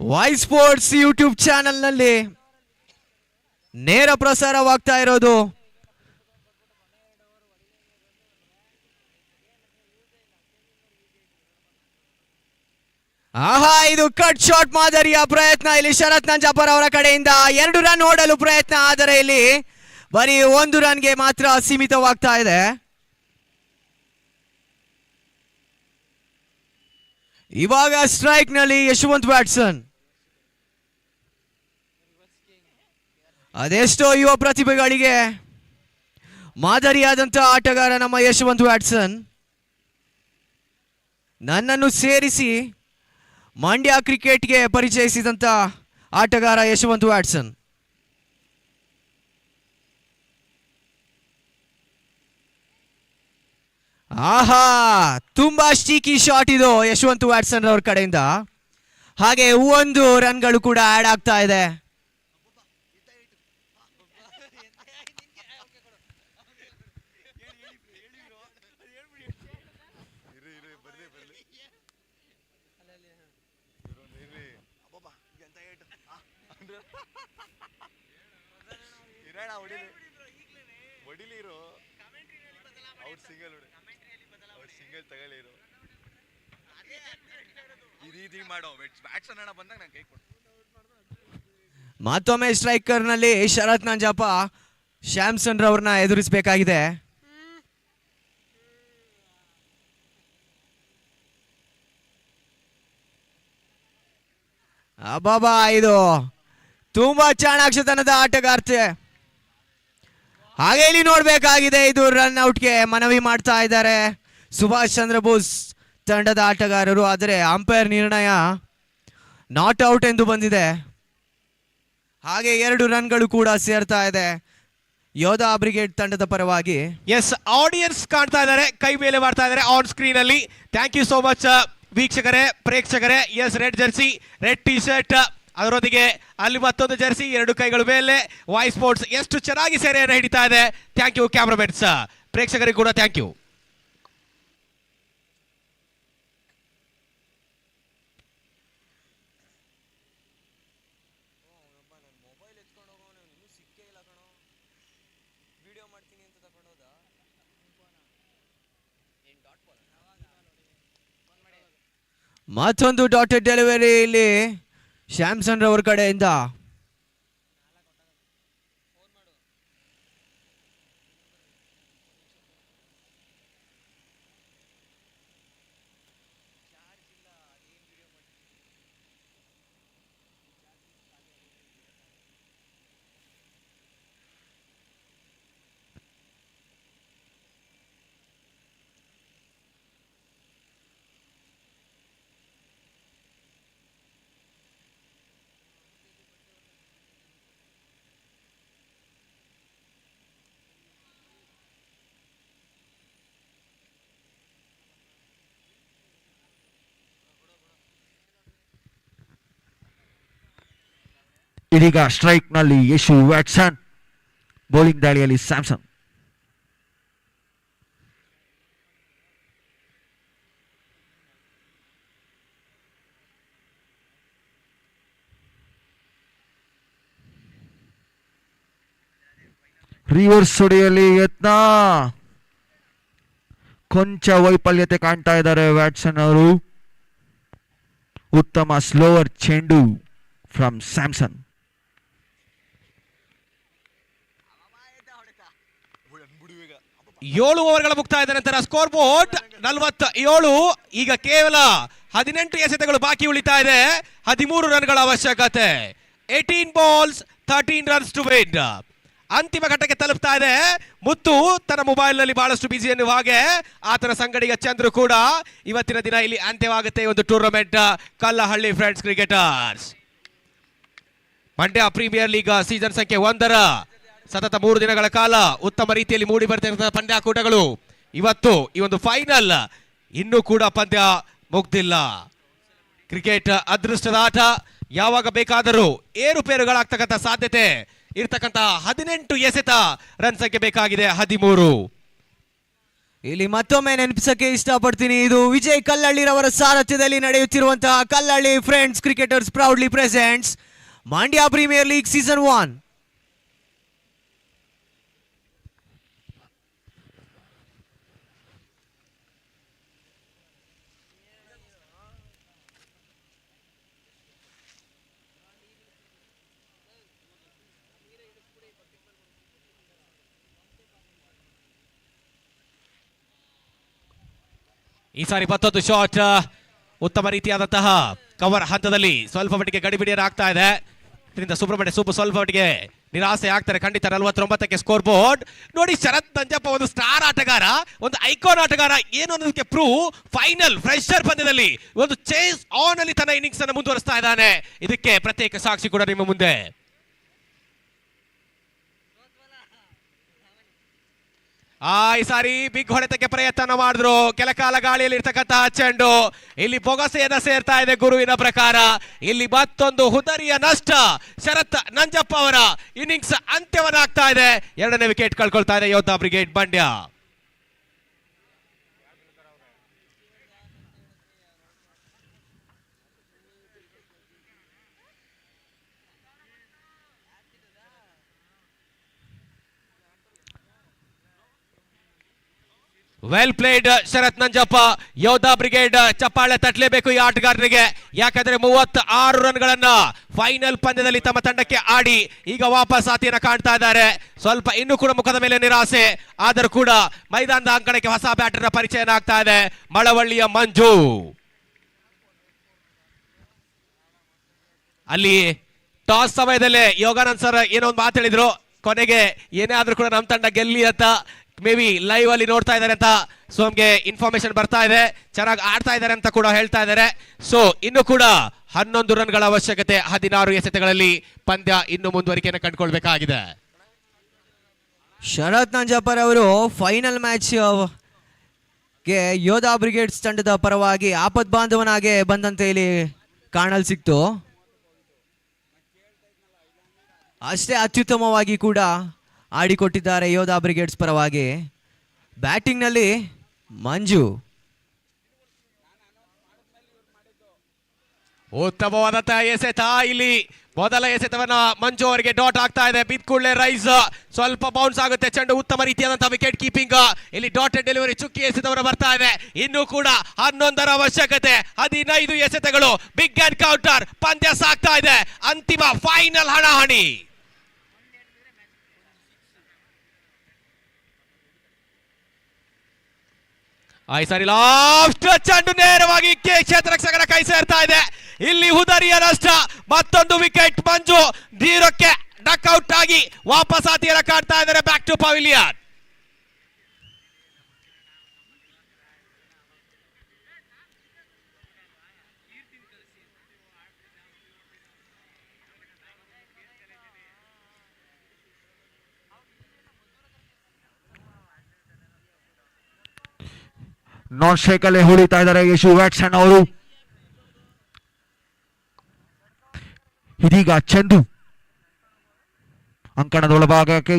ವೈ ಸ್ಪೋರ್ಟ್ಸ್ ಯೂಟ್ಯೂಬ್ ಚಾನೆಲ್ ನಲ್ಲಿ ನೇರ ಪ್ರಸಾರವಾಗ್ತಾ ಇರೋದು. ಆಹಾ, ಇದು ಕಟ್ ಶಾಟ್ ಮಾದರಿಯ ಪ್ರಯತ್ನ ಇಲ್ಲಿ ಶರತ್ ನಂಜಾಪುರ ಅವರ ಕಡೆಯಿಂದ 2 ರನ್ ಓಡಲು ಪ್ರಯತ್ನ, ಆದರೆ ಇಲ್ಲಿ ಬರೀ 1 ರನ್ಗೆ ಮಾತ್ರ ಸೀಮಿತವಾಗ್ತಾ ಇದೆ. ಇವಾಗ ಸ್ಟ್ರೈಕ್ ನಲ್ಲಿ ಯಶವಂತ್ ವ್ಯಾಟ್ಸನ್. ಅದೆಷ್ಟೋ ಯುವ ಪ್ರತಿಭೆಗಳಿಗೆ ಮಾದರಿಯಾದಂಥ ಆಟಗಾರ ನಮ್ಮ ಯಶವಂತ್ ವ್ಯಾಟ್ಸನ್. ನನ್ನನ್ನು ಸೇರಿಸಿ ಮಂಡ್ಯ ಕ್ರಿಕೆಟ್ಗೆ ಪರಿಚಯಿಸಿದಂಥ ಆಟಗಾರ ಯಶವಂತ್ ವ್ಯಾಟ್ಸನ್. ಆಹಾ, ತುಂಬಾ ಸ್ಟೀಕಿ ಶಾಟ್ ಇದು ಯಶವಂತ್ ವ್ಯಾಟ್ಸನ್ ಅವ್ರ ಕಡೆಯಿಂದ. ಹಾಗೆ 1 ರನ್ಗಳು ಕೂಡ ಆಡ್ ಆಗ್ತಾ ಇದೆ. ಮತ್ತೊಮ್ಮೆ ಸ್ಟ್ರೈಕರ್ ನಲ್ಲಿ ಶರತ್ ನಂಜಾಪ ಶ್ಯಾಮ್ಸನ್ ರವ್ರನ್ನ ಎದುರಿಸಬೇಕಾಗಿದೆ. ಅಬ್ಬಾಬಾ, ಇದು ತುಂಬಾ ಚಾಣಾಕ್ಷತನದ ಆಟಗಾರ್ತೆ. ಹಾಗೆ ಇಲ್ಲಿ ನೋಡ್ಬೇಕಾಗಿದೆ, ಇದು ರನ್ ಔಟ್ಗೆ ಮನವಿ ಮಾಡ್ತಾ ಇದ್ದಾರೆ ಸುಭಾಷ್ ಚಂದ್ರ ಬೋಸ್ ತಂಡದ ಆಟಗಾರರು. ಆದರೆ ಅಂಪೈರ್ ನಿರ್ಣಯ ನಾಟ್ ಔಟ್ ಎಂದು ಬಂದಿದೆ. ಹಾಗೆ 2 ರನ್ಗಳು ಕೂಡ ಸೇರ್ತಾ ಇದೆ ಯೋಧಾ ಬ್ರಿಗೇಡ್ ತಂಡದ ಪರವಾಗಿ. ಎಸ್, ಆಡಿಯನ್ಸ್ ಕಾಣ್ತಾ ಇದ್ದಾರೆ, ಕೈ ಮೇಲೆ ಮಾಡ್ತಾ ಇದ್ದಾರೆ ಆನ್ ಸ್ಕ್ರೀನ್ ಅಲ್ಲಿ. ಥ್ಯಾಂಕ್ ಯು ಸೋ ಮಚ್ ವೀಕ್ಷಕರೇ, ಪ್ರೇಕ್ಷಕರೇ. Yes, red jersey, red T shirt, ಅದರೊಂದಿಗೆ ಅಲ್ಲಿ ಮತ್ತೊಂದು ಜರ್ಸಿ, 2 ಕೈಗಳು ಮೇಲೆ. ವೈ ಸ್ಪೋರ್ಟ್ಸ್ ಎಷ್ಟು ಚೆನ್ನಾಗಿ ಸೆರೆಯನ್ನು ಹಿಡಿತಾ ಇದೆ. ಥ್ಯಾಂಕ್ ಯು ಕ್ಯಾಮ್ರಾಮನ್ಸ್, ಪ್ರೇಕ್ಷಕರಿಗೆ ಕೂಡ ಥ್ಯಾಂಕ್ ಯು. ಮತ್ತೊಂದು ಡಾಟೆಡ್ ಡೆಲಿವರಿ ಇಲ್ಲಿ ಶ್ಯಾಮ್ಸನ್ ರವರ ಕಡೆಯಿಂದ. ಇದೀಗ ಸ್ಟ್ರೈಕ್ ನಲ್ಲಿ ಯಶು ವ್ಯಾಟ್ಸನ್, ಬೌಲಿಂಗ್ ದಾಳಿಯಲ್ಲಿ ಸ್ಯಾಮ್ಸನ್. ರಿವರ್ಸ್ ಹೊಡೆಯಲಿ ಯತ್ನ, ಕೊಂಚ ವೈಫಲ್ಯತೆ ಕಾಣ್ತಾ ಇದ್ದಾರೆ ವ್ಯಾಟ್ಸನ್ ಅವರು. ಉತ್ತಮ ಸ್ಲೋವರ್ ಚೆಂಡು ಫ್ರಮ್ ಸ್ಯಾಮ್ಸನ್. ಏಳು ಓವರ್ಗಳ ಮುಕ್ತಾಯದ ನಂತರ ಸ್ಕೋರ್ ಬೋರ್ಡ್ 47. ಈಗ ಕೇವಲ 18 ಎಸೆತಗಳು ಬಾಕಿ ಉಳಿತಾ ಇದೆ. 13 ರನ್ಗಳ ಅವಶ್ಯಕತೆ. 18 balls 13 runs to win. ಅಂತಿಮ ಘಟ್ಟಕ್ಕೆ ತಲುಪ್ತಾ ಇದೆ. ಮುತ್ತು ತನ್ನ ಮೊಬೈಲ್ ನಲ್ಲಿ ಬಹಳಷ್ಟು ಬಿಸಿ ಎನ್ನುವ ಹಾಗೆ ಆತನ ಸಂಗಡಿಗ ಚಂದ್ರು ಕೂಡ ಇವತ್ತಿನ ದಿನ ಇಲ್ಲಿ ಅಂತ್ಯವಾಗುತ್ತೆ ಒಂದು tournament. Kallahalli friends cricketers Mandya premier league season ಸಂಖ್ಯೆ 1 ಸತತ 3 ದಿನಗಳ ಕಾಲ ಉತ್ತಮ ರೀತಿಯಲ್ಲಿ ಮೂಡಿ ಬರ್ತಿರುವಂತಹ ಪಂದ್ಯಾಕೂಟಗಳು. ಇವತ್ತು ಈ ಒಂದು ಫೈನಲ್ ಇನ್ನೂ ಕೂಡ ಪಂದ್ಯ ಮುಗ್ದಿಲ್ಲ. ಕ್ರಿಕೆಟ್ ಅದೃಷ್ಟದ ಆಟ. ಯಾವಾಗ ಬೇಕಾದರೂ ಏರುಪೇರುಗಳಾಗ್ತಕ್ಕಂಥ ಸಾಧ್ಯತೆ ಇರ್ತಕ್ಕಂಥ 18 ಎಸೆತ ರನ್ ಸಂಖ್ಯೆ ಬೇಕಾಗಿದೆ 13. ಇಲ್ಲಿ ಮತ್ತೊಮ್ಮೆ ನೆನಪಿಸಕ್ಕೆ ಇಷ್ಟಪಡ್ತೀನಿ, ಇದು ವಿಜಯ್ ಕಲ್ಲಳ್ಳಿರವರ ಸಾರಥ್ಯದಲ್ಲಿ ನಡೆಯುತ್ತಿರುವಂತಹ Kallahalli friends cricketers proudly presents Mandya premier league season 1. ಈ ಸಾರಿ ಮತ್ತೊಂದು ಶಾಟ್ ಉತ್ತಮ ರೀತಿಯಾದಂತಹ ಕವರ್ ಹಂತದಲ್ಲಿ ಸ್ವಲ್ಪ ಮಟ್ಟಿಗೆ ಗಡಿಬಿಡಿಯಾಗ್ತಾ ಇದೆ. ಇದರಿಂದ ಸುಬ್ರಹ್ಮಣ್ಯ ಸ್ವಲ್ಪ ಮಟ್ಟಿಗೆ ನಿರಾಸೆ ಆಗ್ತಾರೆ ಖಂಡಿತ. 49ಕ್ಕೆ ಸ್ಕೋರ್ ಬೋರ್ಡ್ ನೋಡಿ. ಶರತ್ ನಂಜಪ್ಪ ಒಂದು ಸ್ಟಾರ್ ಆಟಗಾರ, ಒಂದು ಐಕಾನ್ ಆಟಗಾರ ಏನು ಅನ್ನೋದಕ್ಕೆ ಪ್ರೂವ್. ಫೈನಲ್ ಫ್ರೆಶರ್ ಪಂದ್ಯದಲ್ಲಿ ಒಂದು ಚೇಸ್ ಆನ್ ಅಲ್ಲಿ ತನ್ನ ಇನ್ನಿಂಗ್ಸ್ ಅನ್ನು ಮುಂದುವರಿಸ್ತಾ ಇದ್ದಾನೆ. ಇದಕ್ಕೆ ಪ್ರತ್ಯೇಕ ಸಾಕ್ಷಿ ಕೂಡ ನಿಮ್ಮ ಮುಂದೆ. ಈ ಸಾರಿ ಬಿಗ್ ಹೊಡೆತಕ್ಕೆ ಪ್ರಯತ್ನ ಮಾಡಿದ್ರು. ಕೆಲ ಕಾಲ ಗಾಳಿಯಲ್ಲಿ ಇರ್ತಕ್ಕಂತಹ ಚೆಂಡು ಇಲ್ಲಿ ಬೊಗಸೆಯನ್ನ ಸೇರ್ತಾ ಇದೆ ಗುರುವಿನ ಪ್ರಕಾರ. ಇಲ್ಲಿ ಮತ್ತೊಂದು ಹುದರಿಯ ನಷ್ಟ. ಶರತ್ ನಂಜಪ್ಪ ಅವರ ಇನ್ನಿಂಗ್ಸ್ ಅಂತ್ಯವನ್ನಾಗ್ತಾ ಇದೆ. 2ನೇ ವಿಕೆಟ್ ಕಳ್ಕೊಳ್ತಾ ಇದೆ Yodha brigade Mandya. Well played Sharath Nanjappa. Yodha brigade ಚಪ್ಪಾಳೆ ತಟ್ಟಲೇಬೇಕು ಈ ಆಟಗಾರರಿಗೆ. ಯಾಕಂದ್ರೆ 36 ರನ್ಗಳನ್ನ ಫೈನಲ್ ಪಂದ್ಯದಲ್ಲಿ ತಮ್ಮ ತಂಡಕ್ಕೆ ಆಡಿ ಈಗ ವಾಪಸ್ ಆತಿಯನ್ನ ಕಾಣ್ತಾ ಇದ್ದಾರೆ. ಸ್ವಲ್ಪ ಇನ್ನೂ ಕೂಡ ಮುಖದ ಮೇಲೆ ನಿರಾಸೆ, ಆದರೂ ಕೂಡ ಮೈದಾನದ ಅಂಕಣಕ್ಕೆ ಹೊಸ ಬ್ಯಾಟರ್ನ ಪರಿಚಯ ಆಗ್ತಾ ಇದೆ. ಮಳವಳ್ಳಿಯ ಮಂಜು. ಅಲ್ಲಿ ಟಾಸ್ ಸಮಯದಲ್ಲೇ ಯೋಗಾನಂದ್ ಸರ್ ಏನೋ ಒಂದು ಮಾತು ಹೇಳಿದ್ರು, ಕೊನೆಗೆ ಏನೇ ಆದ್ರೂ ಕೂಡ ನಮ್ಮ ತಂಡ ಗೆಲ್ಲಿ ಅಂತ. ಮೇ ಬಿ ಲೈವ್ ಅಲ್ಲಿ ನೋಡ್ತಾ ಇದ್ದಾರೆ ಅಂತ ಸೋಮ್ಗೆ ಇನ್ಫಾರ್ಮೇಶನ್ ಬರ್ತಾ ಇದೆ. ಚೆನ್ನಾಗಿ ಆಡ್ತಾ ಇದ್ದಾರೆ ಅಂತ ಕೂಡ ಹೇಳ್ತಾ ಇದ್ದಾರೆ. ಸೊ ಇನ್ನು ಕೂಡ 11 ರನ್ಗಳ ಅವಶ್ಯಕತೆ. 16 ಎಸೆತಗಳಲ್ಲಿ ಪಂದ್ಯ ಇನ್ನು ಮುಂದುವರಿಕೆಯನ್ನು ಕಂಡುಕೊಳ್ಬೇಕಾಗಿದೆ. ಶರತ್ ನಂಜಪ್ಪರ್ ಅವರು ಫೈನಲ್ ಮ್ಯಾಚ್ ಗೆ ಯೋಧಾ ಬ್ರಿಗೇಡ್ಸ್ ತಂಡದ ಪರವಾಗಿ ಆಪತ್ ಬಾಂಧವನಾಗೆ ಬಂದಂತೆ ಇಲ್ಲಿ ಕಾಣಲ್ ಸಿಕ್ತು. ಅಷ್ಟೇ ಅತ್ಯುತ್ತಮವಾಗಿ ಕೂಡ ಆಡಿಕೊಟ್ಟಿದ್ದಾರೆ ಯೋಧಾ ಬ್ರಿಗೇಡ್ಸ್ ಪರವಾಗಿ. ಬ್ಯಾಟಿಂಗ್ನಲ್ಲಿ ಮಂಜು ಉತ್ತಮವಾದಂತಹ ಎಸೆತ. ಇಲ್ಲಿ ಮೊದಲ ಎಸೆತವನ್ನ ಮಂಜು ಅವರಿಗೆ ಡಾಟ್ ಆಗ್ತಾ ಇದೆ. ಬಿದ್ಕೂಡ್ಲೆ ರೈಸ್, ಸ್ವಲ್ಪ ಬೌನ್ಸ್ ಆಗುತ್ತೆ ಚೆಂಡು. ಉತ್ತಮ ರೀತಿಯಾದಂತಹ ವಿಕೆಟ್ ಕೀಪಿಂಗ್. ಇಲ್ಲಿ ಡಾಟೆಡ್ ಡೆಲಿವರಿ ಚುಕ್ಕಿ ಎಸೆತವರು ಬರ್ತಾ ಇದೆ. ಇನ್ನು ಕೂಡ 11ರ ಅವಶ್ಯಕತೆ. 15 ಎಸೆತಗಳು. Big and counter. ಪಂದ್ಯ ಸಾಗ್ತಾ ಇದೆ. ಅಂತಿಮ ಫೈನಲ್ ಹಣಾಹಣಿ. ಈ ಸಾರಿ ಲಾಸ್ಟ್ ಚೆಂಡು ನೇರವಾಗಿ ಕ್ಷೇತ್ರ ರಕ್ಷಕರ ಕೈ ಸೇರ್ತಾ ಇದೆ. ಇಲ್ಲಿ ಹುದರಿಯ ನಷ್ಟ. ಮತ್ತೊಂದು ವಿಕೆಟ್. ಮಂಜು ದೀರಕ್ಕೆ ಡಕ್ಔಟ್ ಆಗಿ ವಾಪಸ್ ಆತಿಯನ್ನ ಕಾಡ್ತಾ ಇದ್ದಾರೆ. Back to pavilion. Non strike ಅಲ್ಲೇ ಹೊಡಿತಾ ಇದ್ದಾರೆ ಯಶು ವ್ಯಾಟ್ಸನ್ ಅವರು. ಇದೀಗ ಚಂದು ಅಂಕಣದ ಒಳಭಾಗಕ್ಕೆ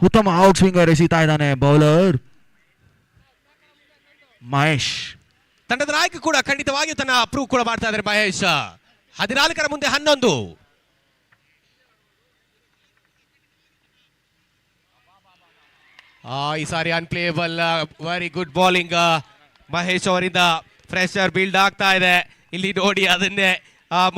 ಉತ್ತಮ ಔಟ್ ಸ್ವಿಂಗರ್ ಎಸೀತಾ ಇದ್ದಾನೆ ಬೌಲರ್. ಮಹೇಶ್. ತಂಡದ ನಾಯಕ ಕೂಡ ಖಂಡಿತವಾಗಿಯೂ ತನ್ನ ಪ್ರೂವ್ ಕೂಡ ಮಾಡ್ತಾ ಇದ್ದಾರೆ ಮಹೇಶ್. 14 ಮುಂದೆ 11. ಈ ಸಾರಿ ಅನ್ಪ್ಲೇಯಬಲ್. ವೆರಿ ಗುಡ್ ಬೌಲಿಂಗ್ ಮಹೇಶ್ ಅವರಿಂದ. ಫ್ರೆಶರ್ ಬಿಲ್ಡ್ ಆಗ್ತಾ ಇದೆ ಇಲ್ಲಿ ನೋಡಿ. ಅದನ್ನೇ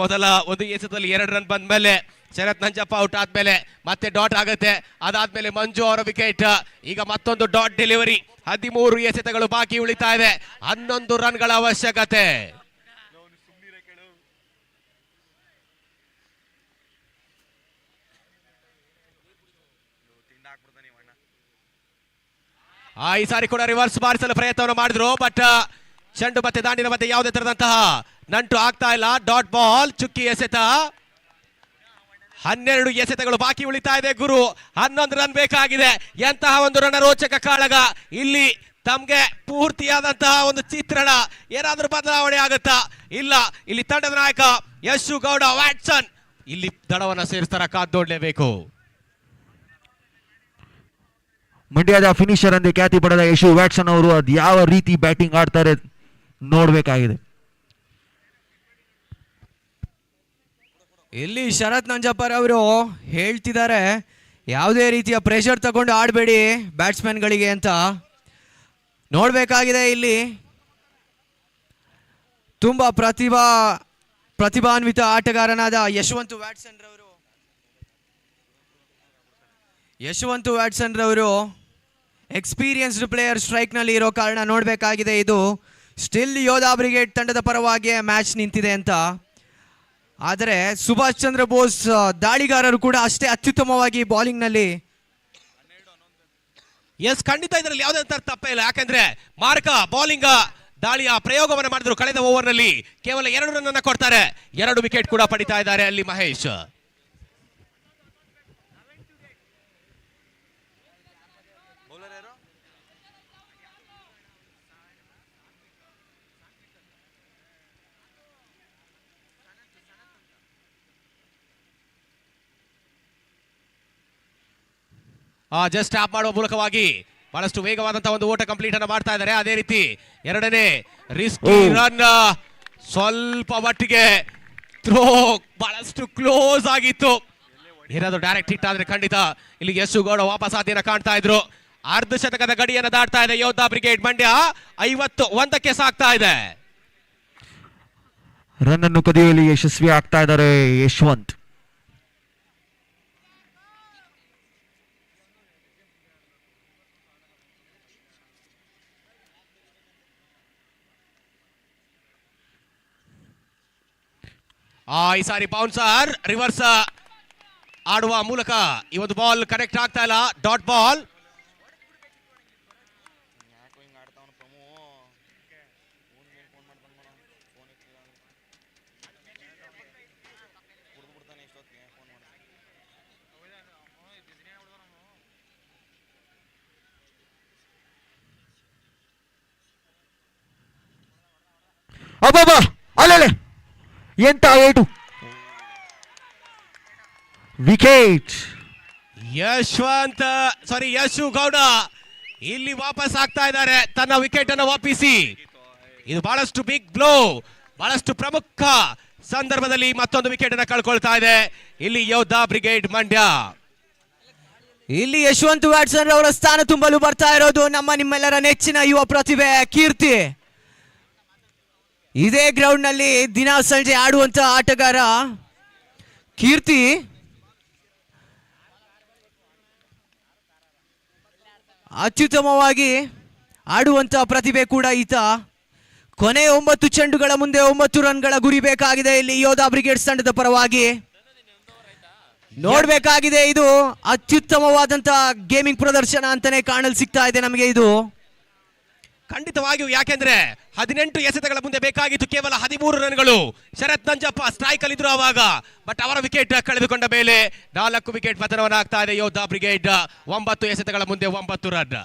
ಮೊದಲ ಒಂದು ಎಸೆತದಲ್ಲಿ 2 ರನ್ ಬಂದ ಮೇಲೆ ಶರತ್ ನಂಜಪ್ಪ ಔಟ್ ಆದ್ಮೇಲೆ ಮತ್ತೆ ಡಾಟ್ ಆಗುತ್ತೆ. ಅದಾದ್ಮೇಲೆ ಮಂಜು ಅವರ ವಿಕೆಟ್. ಈಗ ಮತ್ತೊಂದು ಡಾಟ್ ಡೆಲಿವರಿ. 13 ಎಸೆತಗಳು ಬಾಕಿ ಉಳಿತಾ ಇದೆ. 11 ರನ್ಗಳ ಅವಶ್ಯಕತೆ. ಈ ಸಾರಿ ಕೂಡ ರಿವರ್ಸ್ ಬಾರಿಸಲು ಪ್ರಯತ್ನವನ್ನು ಮಾಡಿದ್ರು. ಬಟ್ ಚೆಂಡು ಮತ್ತೆ ದಾಂಡಿನ ಮತ್ತೆ ಯಾವುದೇ ತರದಂತಹ ನಂಟು ಆಗ್ತಾ ಇಲ್ಲ. ಡಾಟ್ ಬಾಲ್, ಚುಕ್ಕಿ ಎಸೆತ. 12 ಎಸೆತಗಳು ಬಾಕಿ ಉಳಿತಾ ಇದೆ ಗುರು. 11 ರನ್ ಬೇಕಾಗಿದೆ. ಎಂತಹ ಒಂದು ರಣರೋಚಕ ಕಾಳಗ ಇಲ್ಲಿ. ತಮ್ಗೆ ಪೂರ್ತಿಯಾದಂತಹ ಒಂದು ಚಿತ್ರಣ. ಏನಾದ್ರೂ ಬದಲಾವಣೆ ಆಗುತ್ತಾ? ಇಲ್ಲ. ಇಲ್ಲಿ ತಂಡದ ನಾಯಕ ಯಶು ಗೌಡ ವ್ಯಾಟ್ಸನ್ ಇಲ್ಲಿ ದಡವನ್ನ ಸೇರಿಸ್ತಾರ, ಕಾದ್ ನೋಡ್ಲೇಬೇಕು. ಮಂಡ್ಯದ ಫಿನಿಷರ್ ಎಂದೇ ಖ್ಯಾತಿ ಪಡೆದ ಯಶು ವ್ಯಾಟ್ಸನ್ ಅವರು ಅದು ಯಾವ ರೀತಿ ಬ್ಯಾಟಿಂಗ್ ಆಡ್ತಾರೆ ನೋಡ್ಬೇಕಾಗಿದೆ. ಇಲ್ಲಿ ಶರತ್ ನಂಜಪ್ಪರ್ ಅವರು ಹೇಳ್ತಿದ್ದಾರೆ ಯಾವುದೇ ರೀತಿಯ ಪ್ರೆಷರ್ ತಗೊಂಡು ಆಡಬೇಡಿ ಬ್ಯಾಟ್ಸ್ಮನ್ಗಳಿಗೆ ಅಂತ. ನೋಡಬೇಕಾಗಿದೆ ಇಲ್ಲಿ ತುಂಬಾ ಪ್ರತಿಭಾನ್ವಿತ ಆಟಗಾರನಾದ ಯಶವಂತ್ ವ್ಯಾಟ್ಸನ್ ರವರು ಎಕ್ಸ್ಪೀರಿಯನ್ಸ್ಡ್ ಪ್ಲೇಯರ್ ಸ್ಟ್ರೈಕ್ನಲ್ಲಿ ಇರೋ ಕಾರಣ ನೋಡಬೇಕಾಗಿದೆ. ಇದು ಸ್ಟಿಲ್ ಯೋಧಾ ಬ್ರಿಗೇಡ್ ತಂಡದ ಪರವಾಗಿ ಮ್ಯಾಚ್ ನಿಂತಿದೆ ಅಂತ. ಆದರೆ ಸುಭಾಷ್ ಚಂದ್ರ ಬೋಸ್ ದಾಳಿಗಾರರು ಕೂಡ ಅಷ್ಟೇ ಅತ್ಯುತ್ತಮವಾಗಿ ಬೌಲಿಂಗ್ನಲ್ಲಿ. ಎಸ್, ಖಂಡಿತ ಇದರಲ್ಲಿ ಯಾವುದೇ ತಪ್ಪೇ ಇಲ್ಲ. ಯಾಕಂದ್ರೆ ಮಾರ್ಕ ಬೌಲಿಂಗ್ ದಾಳಿಯ ಪ್ರಯೋಗವನ್ನು ಮಾಡಿದ್ರು. ಕಳೆದ ಓವರ್ ನಲ್ಲಿ ಕೇವಲ 2 ರನ್ ಅನ್ನ ಕೊಡ್ತಾರೆ. 2 ವಿಕೆಟ್ ಕೂಡ ಪಡಿತಾ ಇದ್ದಾರೆ ಅಲ್ಲಿ ಮಹೇಶ್. ಜಸ್ಟ್ ಟ್ಯಾಪ್ ಮಾಡುವ ಮೂಲಕವಾಗಿ ಬಹಳಷ್ಟು ವೇಗವಾದಂತಹ ಒಂದು ಓಟ ಕಂಪ್ಲೀಟ್ ಅನ್ನು ಮಾಡ್ತಾ ಇದ್ದಾರೆ. ಅದೇ ರೀತಿ 2ನೇ ರಿಸ್ಕಿ ರನ್ ಸ್ವಲ್ಪ ಮಟ್ಟಿಗೆ ಥ್ರೋ ಬಹಳಷ್ಟು ಕ್ಲೋಸ್ ಆಗಿತ್ತು. ಏನಾದ್ರು ಡೈರೆಕ್ಟ್ ಹಿಟ್ ಆದ್ರೆ ಖಂಡಿತ ಇಲ್ಲಿ ಯಶು ಗೌಡ ವಾಪಸ್ ಆದಿನ ಕಾಣ್ತಾ ಇದ್ರು. ಅರ್ಧ ಶತಕದ ಗಡಿಯನ್ನು ದಾಟ್ತಾ ಇದೆ ಯೋಧಾ ಬ್ರಿಗೇಡ್ ಮಂಡ್ಯ. 51ಕ್ಕೆ ಸಾಕ್ತಾ ಇದೆ. ರನ್ ಅನ್ನು ಕದಿಯುವಲ್ಲಿ ಯಶಸ್ವಿ ಆಗ್ತಾ ಇದ್ದಾರೆ ಯಶವಂತ್. ಈ ಸಾರಿ ಬೌನ್ಸರ್ ರಿವರ್ಸ್ ಆಡುವ ಮೂಲಕ ಈ ಒಂದು ಬಾಲ್ ಕನೆಕ್ಟ್ ಆಗ್ತಾ ಇಲ್ಲ. Dot ball. ಅಬ್ಬಬ್ಬಾ, ಅಲ್ಲೇ ಎಂತ ಏಟು. ವಿಕೆಟ್. ಯಶು ಗೌಡ ಇಲ್ಲಿ ವಾಪಸ್ ಆಗ್ತಾ ಇದ್ದಾರೆ ತನ್ನ ವಿಕೆಟ್ ಅನ್ನು ವಾಪಿಸಿ. ಇದು ಬಹಳಷ್ಟು ಬಿಗ್ ಬ್ಲೋ. ಬಹಳಷ್ಟು ಪ್ರಮುಖ ಸಂದರ್ಭದಲ್ಲಿ ಮತ್ತೊಂದು ವಿಕೆಟ್ ಅನ್ನು ಕಳ್ಕೊಳ್ತಾ ಇದೆ ಇಲ್ಲಿ ಯೋಧಾ ಬ್ರಿಗೇಡ್ ಮಂಡ್ಯ. ಇಲ್ಲಿ ಯಶವಂತ್ ವ್ಯಾಟ್ಸನ್ ಅವರ ಸ್ಥಾನ ತುಂಬಲು ಬರ್ತಾ ಇರೋದು ನಿಮ್ಮೆಲ್ಲರ ನೆಚ್ಚಿನ ಯುವ ಪ್ರತಿಭೆ ಕೀರ್ತಿ. ಇದೇ ಗ್ರೌಂಡ್ ನಲ್ಲಿ ದಿನ ಸಂಜೆ ಆಡುವಂತ ಆಟಗಾರ ಕೀರ್ತಿ. ಅತ್ಯುತ್ತಮವಾಗಿ ಆಡುವಂತ ಪ್ರತಿಭೆ ಕೂಡ ಈತ. ಕೊನೆ 9 ಚೆಂಡುಗಳ ಮುಂದೆ 9 ರನ್ಗಳ ಗುರಿ ಬೇಕಾಗಿದೆ ಇಲ್ಲಿ ಯೋಧಾ ಬ್ರಿಗೇಡ್ಸ್ ತಂಡದ ಪರವಾಗಿ. ನೋಡ್ಬೇಕಾಗಿದೆ. ಇದು ಅತ್ಯುತ್ತಮವಾದಂತ ಗೇಮಿಂಗ್ ಪ್ರದರ್ಶನ ಅಂತಾನೆ ಕಾಣಲು ಸಿಗ್ತಾ ಇದೆ ನಮಗೆ ಇದು. ಖಂಡಿತವಾಗಿಯೂ. ಯಾಕೆಂದ್ರೆ 18 ಎಸೆತಗಳ ಮುಂದೆ ಬೇಕಾಗಿತ್ತು ಕೇವಲ 13 ರನ್ಗಳು. ಶರತ್ ನಂಜಪ್ಪ ಸ್ಟ್ರೈಕ್ ಅಲ್ಲಿ ಇದ್ರು ಅವಾಗ. ಬಟ್ ಅವರ ವಿಕೆಟ್ ಕಳೆದುಕೊಂಡ ಮೇಲೆ 4 ವಿಕೆಟ್ ಪತನವನ್ನಾಗ್ತಾ ಇದೆ ಯೋಧಾ ಬ್ರಿಗೇಡ್. 9 ಎಸೆತಗಳ ಮುಂದೆ 9 ರನ್.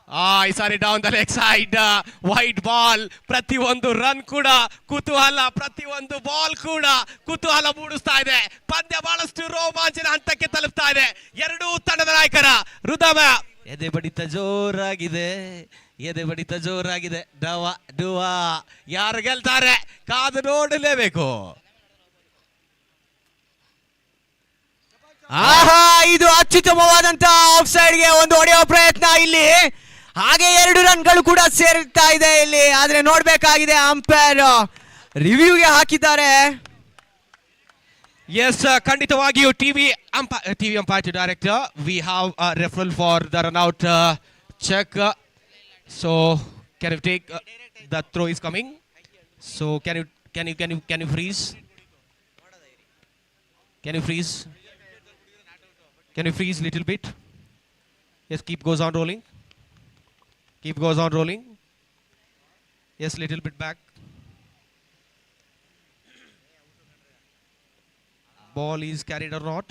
ಈ ಸಾರಿ down the leg side wide ball. ಪ್ರತಿಯೊಂದು ರನ್ ಕೂಡ ಕುತೂಹಲ, ಪ್ರತಿಯೊಂದು ಬಾಲ್ ಕೂಡ ಕುತೂಹಲ ಮೂಡಿಸ್ತಾ ಇದೆ. ಪಂದ್ಯ ಬಹಳಷ್ಟು ರೋಮಾಂಚನ ಹಂತಕ್ಕೆ ತಲುಪ್ತಾ ಇದೆ. ಎರಡೂ ತಂಡದ ನಾಯಕರ ಹೃದಯ ಎದೆ ಬಡಿತ ಜೋರಾಗಿದೆ, ಎದೆ ಬಡಿತ ಜೋರಾಗಿದೆ. ಡವಾ ಡುವಾ ಯಾರು ಗೆಲ್ತಾರೆ ಕಾದು ನೋಡಲೇಬೇಕು. ಆಹಾ, ಇದು ಅತ್ಯುತ್ತಮವಾದಂತ ಆಫ್ ಸೈಡ್ಗೆ ಒಂದು ಹೊಡೆಯುವ ಪ್ರಯತ್ನ ಇಲ್ಲಿ. ಹಾಗೆ 2 ರನ್ಗಳು ಕೂಡ ಸೇರ್ತಾ ಇದೆ ಇಲ್ಲಿ. ಆದ್ರೆ ನೋಡ್ಬೇಕಾಗಿದೆ, ಅಂಪೈರ್ ರಿವ್ಯೂಗೆ ಹಾಕಿದ್ದಾರೆ. ಎಸ್, ಖಂಡಿತವಾಗಿಯೂ TV umpire to director, we have a referral for the run out check. So can you take the throw is coming. So can you freeze? Can you freeze? Can you freeze little bit? Yes, keep goes on rolling. Keep goes on rolling. Yes, little bit back. Ball is carried or not?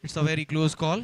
It's a very close call.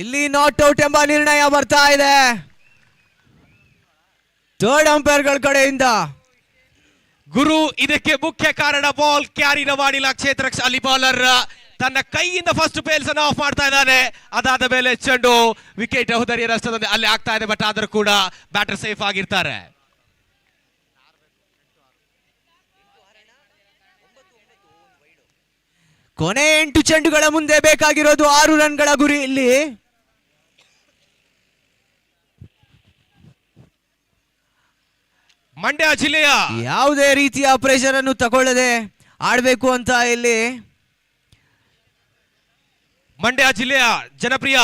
ಇಲ್ಲಿ not out ಎಂಬ ನಿರ್ಣಯ ಬರ್ತಾ ಇದೆ third ಅಂಪೈರ್ಗಳ ಕಡೆಯಿಂದ. ಗುರು, ಇದಕ್ಕೆ ಮುಖ್ಯ ಕಾರಣ ball ಕ್ಯಾರಿನ ಮಾಡಿಲ್ಲ ಕ್ಷೇತ್ರ. ಅಲ್ಲಿ ಬೌಲರ್ ತನ್ನ ಕೈಯಿಂದ ಫಸ್ಟ್ ಬೇಲ್ಸ್ ಅನ್ನು ಆಫ್ ಮಾಡ್ತಾ ಇದ್ದಾನೆ. ಅದಾದ ಮೇಲೆ ಚೆಂಡು ವಿಕೆಟ್ ಹುದರಿಯ ರಸ್ತದಲ್ಲಿ ಅಲ್ಲಿ ಆಗ್ತಾ ಇದೆ. ಬಟ್ ಆದ್ರೂ ಕೂಡ ಬ್ಯಾಟರ್ ಸೇಫ್ ಆಗಿರ್ತಾರೆ. ಕೊನೆ 8 ಚೆಂಡುಗಳ ಮುಂದೆ ಬೇಕಾಗಿರೋದು 6 ರನ್ಗಳ ಗುರಿ ಇಲ್ಲಿ. ಮಂಡ್ಯ ಜಿಲ್ಲೆಯ ಯಾವುದೇ ರೀತಿಯ ಪ್ರೆಷರ್ ಅನ್ನು ತಗೊಳ್ಳದೆ ಆಡಬೇಕು ಅಂತ ಇಲ್ಲಿ. ಮಂಡ್ಯ ಜಿಲ್ಲೆಯ ಜನಪ್ರಿಯ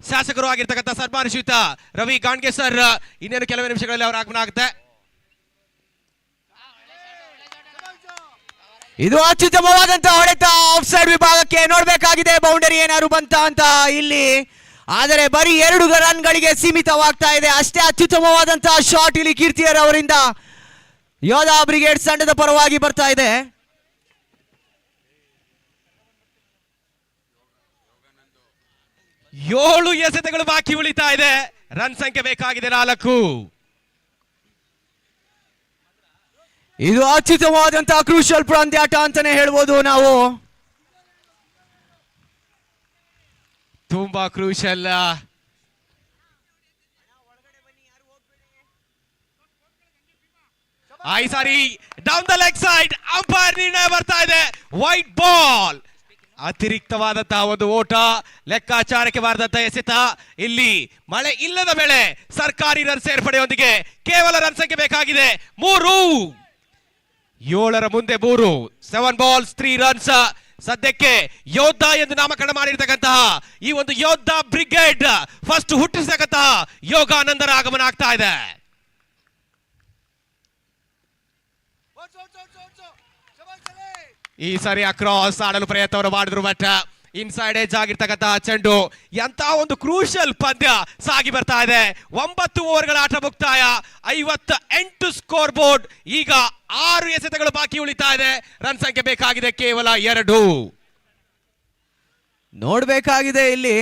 ಶಾಸಕರು ಆಗಿರ್ತಕ್ಕಂಥ ಸನ್ಮಾನಿತ ರವಿ ಗಾಣ್ಗೆ ಸರ್ ಇನ್ನೇನು ಕೆಲವೇ ನಿಮಿಷಗಳಲ್ಲಿ ಅವರ ಆಗಮನ ಆಗುತ್ತೆ. ಇದು ಅತ್ಯುತ್ತಮವಾದಂತಹ ಹೊಡೆತ ಆಫ್ ಸೈಡ್ ವಿಭಾಗಕ್ಕೆ. ನೋಡ್ಬೇಕಾಗಿದೆ ಬೌಂಡರಿ ಏನಾದ್ರು ಬಂತ ಅಂತ ಇಲ್ಲಿ. ಆದರೆ ಬರೀ 2 ರನ್ಗಳಿಗೆ ಸೀಮಿತವಾಗ್ತಾ ಇದೆ. ಅಷ್ಟೇ ಅತ್ಯುತ್ತಮವಾದಂತಹ ಶಾಟ್ ಇಲ್ಲಿ ಕೀರ್ತಿಯರ್ ಅವರಿಂದ ಯೋಧಾ ಬ್ರಿಗೇಡ್ಸ್ ತಂಡದ ಪರವಾಗಿ ಬರ್ತಾ ಇದೆ. ಏಳು ಎಸೆತಗಳು ಬಾಕಿ ಉಳಿತಾ ಇದೆ. ರನ್ ಸಂಖ್ಯೆ ಬೇಕಾಗಿದೆ 4. ಇದು ಅತ್ಯುತ್ತಮವಾದಂತಹ ಕ್ರೂಷಿಯಲ್ ಪಂದ್ಯಾಟ ಅಂತಾನೆ ಹೇಳ್ಬೋದು ನಾವು. ತುಂಬಾ ಕ್ರೂಷಲ್. ಈ ಸಾರಿ down the leg side umpire ನಿರ್ಣಯ ಬರ್ತಾ ಇದೆ. White ball. ಅತಿರಿಕ್ತವಾದಂತಹ ಒಂದು ಓಟ, ಲೆಕ್ಕಾಚಾರಕ್ಕೆ ಬಾರದಂತಹ ಎಸೆತ. ಇಲ್ಲಿ ಮಳೆ ಇಲ್ಲದ ವೇಳೆ ಸರ್ಕಾರಿ ರನ್ ಸೇರ್ಪಡೆಯೊಂದಿಗೆ ಕೇವಲ ರನ್ ಸಂಖ್ಯೆ ಬೇಕಾಗಿದೆ 3. 7ರ ಮುಂದೆ 3. 7 balls 3 runs. ಸದ್ಯಕ್ಕೆ ಯೋಧ ಎಂದು ನಾಮಕರಣ ಮಾಡಿರ್ತಕ್ಕಂತಹ ಈ ಒಂದು ಯೋಧ ಬ್ರಿಗೇಡ್ ಫಸ್ಟ್ ಹುಟ್ಟಿಸತಕ್ಕಂತಹ ಯೋಗಾನಂದರ ಆಗಮನ ಆಗ್ತಾ ಇದೆ. ಈ ಸಾರಿ ಅಕ್ರಾಸ್ ಆಡಲು ಪ್ರಯತ್ನವನ್ನು ಮಾಡಿದ್ರು. ಬಟ್ ಇನ್ಸೈಡ್ ಏಜ್ ಆಗಿರ್ತಕ್ಕಂತಹ ಚೆಂಡು. ಎಂತ ಒಂದು ಕ್ರೂಷಿಯಲ್ ಪಂದ್ಯ ಸಾಗಿ ಬರ್ತಾ ಇದೆ. 9 ಓವರ್ಗಳ ಆಟ ಮುಕ್ತಾಯ. 58 ಸ್ಕೋರ್ ಬೋರ್ಡ್. ಈಗ 6 ಎಸೆತಗಳು ಬಾಕಿ ಉಳಿತಾ ಇದೆ. ರನ್ ಸಂಖ್ಯೆ ಬೇಕಾಗಿದೆ ಕೇವಲ 2. ನೋಡ್ಬೇಕಾಗಿದೆ ಇಲ್ಲಿ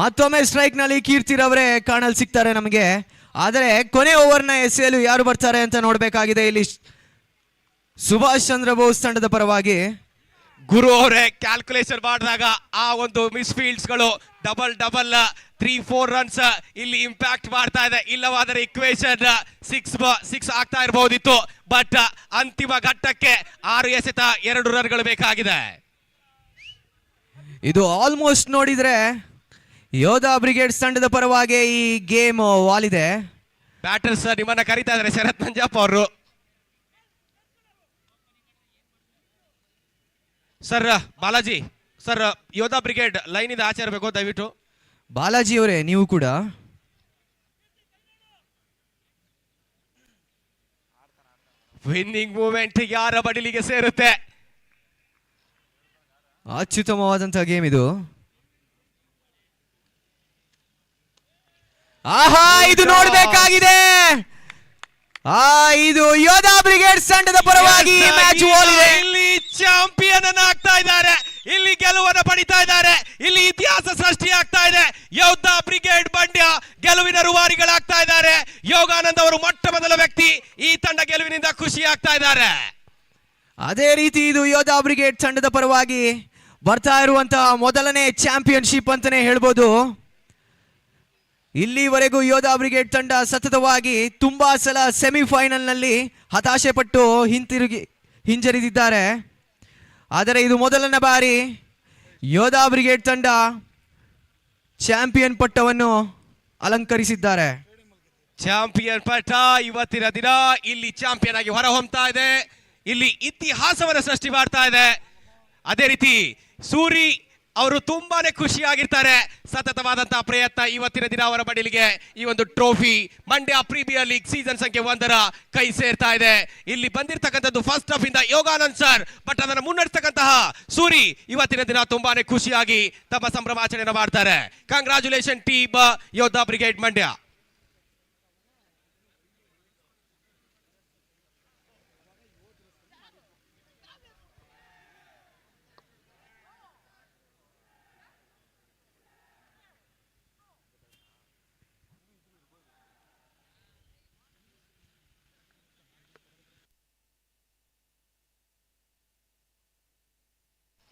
ಮತ್ತೊಮ್ಮೆ ಸ್ಟ್ರೈಕ್ ನಲ್ಲಿ ಕೀರ್ತಿರವರೇ ಕಾಣಲ್ ಸಿಗ್ತಾರೆ ನಮಗೆ. ಆದರೆ ಕೊನೆ ಓವರ್ನ ಎಸೆಯಲು ಯಾರು ಬರ್ತಾರೆ ಅಂತ ನೋಡ್ಬೇಕಾಗಿದೆ ಇಲ್ಲಿ. ಸುಭಾಷ್ ಚಂದ್ರ ಬೋಸ್ ತಂಡದ ಪರವಾಗಿ ಗುರು ಅವರೇ ಕ್ಯಾಲ್ಕುಲೇಷನ್ ಮಾಡಿದಾಗ ಆ ಒಂದು ಮಿಸ್ ಫೀಲ್ಡ್ಸ್ ಗಳು ಡಬಲ್ 3-4 ರನ್ಸ್ ಇಲ್ಲಿ ಇಂಪ್ಯಾಕ್ಟ್ ಮಾಡ್ತಾ ಇದೆ. ಇಲ್ಲವಾದರೆ ಇಕ್ವೇಶನ್ 6 ಆಗ್ತಾ ಇರಬಹುದಿತ್ತು. ಬಟ್ ಅಂತಿಮ ಘಟ್ಟಕ್ಕೆ 6 ಎಸೆತ 2 ರನ್ಗಳು ಬೇಕಾಗಿದೆ. ಇದು ಆಲ್ಮೋಸ್ಟ್ ನೋಡಿದ್ರೆ ಯೋಧಾ ಬ್ರಿಗೇಡ್ಸ್ ತಂಡದ ಪರವಾಗಿ ಈ ಗೇಮ್ ವಾಲಿದೆ. ಬ್ಯಾಟರ್ಸ್ ನಿಮ್ಮನ್ನ ಕರೀತಾ ಇದ್ದಾರೆ ಶರತ್ ನಂಜಪ್ಪ ಅವರು. Sir Balaji sir, Yodha brigade line ಇಂದ ಆಚೆ ಇರಬೇಕು ದಯವಿಟ್ಟು. ಬಾಲಾಜಿ ಅವರೇ, ನೀವು ಕೂಡ ವಿನ್ನಿಂಗ್ ಮೂವ್ಮೆಂಟ್ ಯಾರ ಬಡಿಲಿಗೆ ಸೇರುತ್ತೆ? ಅತ್ಯುತ್ತಮವಾದಂತಹ ಗೇಮ್ ಇದು. ಆಹಾ, ಇದು ನೋಡಬೇಕಾಗಿದೆ. ಇದು ಯೋಧಾ ಬ್ರಿಗೇಡ್ಸ್ ತಂಡದ ಪರವಾಗಿ ಮ್ಯಾಚ್ ವಾಲಿದೆ. ಇಲ್ಲಿ ಚಾಂಪಿಯನ್ ಅನ್ನ ಆಗ್ತಾ ಇದ್ದಾರೆ, ಇಲ್ಲಿ ಗೆಲುವನ್ನು ಪಡಿತಾ ಇದ್ದಾರೆ, ಇಲ್ಲಿ ಇತಿಹಾಸ ಸೃಷ್ಟಿ ಆಗ್ತಾ ಇದೆ. ಯೋಧಾ ಬ್ರಿಗೇಡ್ ಮಂಡ್ಯ ಗೆಲುವಿನ ರೂವಾರಿಗಳಾಗ್ತಾ ಇದ್ದಾರೆ. ಯೋಗಾನಂದ್ ಅವರು ಮೊಟ್ಟ ಮೊದಲ ವ್ಯಕ್ತಿ. ಈ ತಂಡ ಗೆಲುವಿನಿಂದ ಖುಷಿ ಆಗ್ತಾ ಇದ್ದಾರೆ. ಅದೇ ರೀತಿ ಇದು ಯೋಧಾ ಬ್ರಿಗೇಡ್ ತಂಡದ ಪರವಾಗಿ ಬರ್ತಾ ಇರುವಂತಹ ಮೊದಲನೇ ಚಾಂಪಿಯನ್ಶಿಪ್ ಅಂತಾನೆ ಹೇಳ್ಬೋದು. ಇಲ್ಲಿವರೆಗೂ ಯೋಧಾ ಬ್ರಿಗೇಡ್ ತಂಡ ಸತತವಾಗಿ ತುಂಬಾ ಸಲ ಸೆಮಿಫೈನಲ್ ನಲ್ಲಿ ಹತಾಶೆ ಪಟ್ಟು ಹಿಂಜರಿದಿದ್ದಾರೆ. ಆದರೆ ಇದು ಮೊದಲನೇ ಬಾರಿ ಯೋಧಾ ಬ್ರಿಗೇಡ್ ತಂಡ ಚಾಂಪಿಯನ್ ಪಟ್ಟವನ್ನು ಅಲಂಕರಿಸಿದ್ದಾರೆ. ಚಾಂಪಿಯನ್ ಪಟ್ಟ ಇವತ್ತಿನ ದಿನ ಇಲ್ಲಿ ಚಾಂಪಿಯನ್ ಆಗಿ ಹೊರಹೊಮ್ತಾ ಇದೆ. ಇಲ್ಲಿ ಇತಿಹಾಸವನ್ನು ಸೃಷ್ಟಿ ಮಾಡ್ತಾ ಇದೆ. ಅದೇ ರೀತಿ ಸೂರಿ ಅವರು ತುಂಬಾನೇ ಖುಷಿಯಾಗಿರ್ತಾರೆ. ಸತತವಾದಂತಹ ಪ್ರಯತ್ನ ಇವತ್ತಿನ ದಿನ ಅವರ ಬಡಿಲಿಗೆ ಈ ಒಂದು trophy Mandya premier league season ಸಂಖ್ಯೆ 1 ಕೈ ಸೇರ್ತಾ ಇದೆ. ಇಲ್ಲಿ ಬಂದಿರತಕ್ಕಂಥದ್ದು ಫಸ್ಟ್ ಹಾಫ್ ಇಂದ ಯೋಗಾನಂದ್ ಸರ್, ಬಟ್ ಅದನ್ನು ಮುನ್ನಡೆಸ್ತಕ್ಕಂತಹ ಸೂರಿ ಇವತ್ತಿನ ದಿನ ತುಂಬಾನೇ ಖುಷಿಯಾಗಿ ತಮ್ಮ ಸಂಭ್ರಮಾಚರಣೆ ಮಾಡ್ತಾರೆ. Congratulation team Yodha brigade Mandya.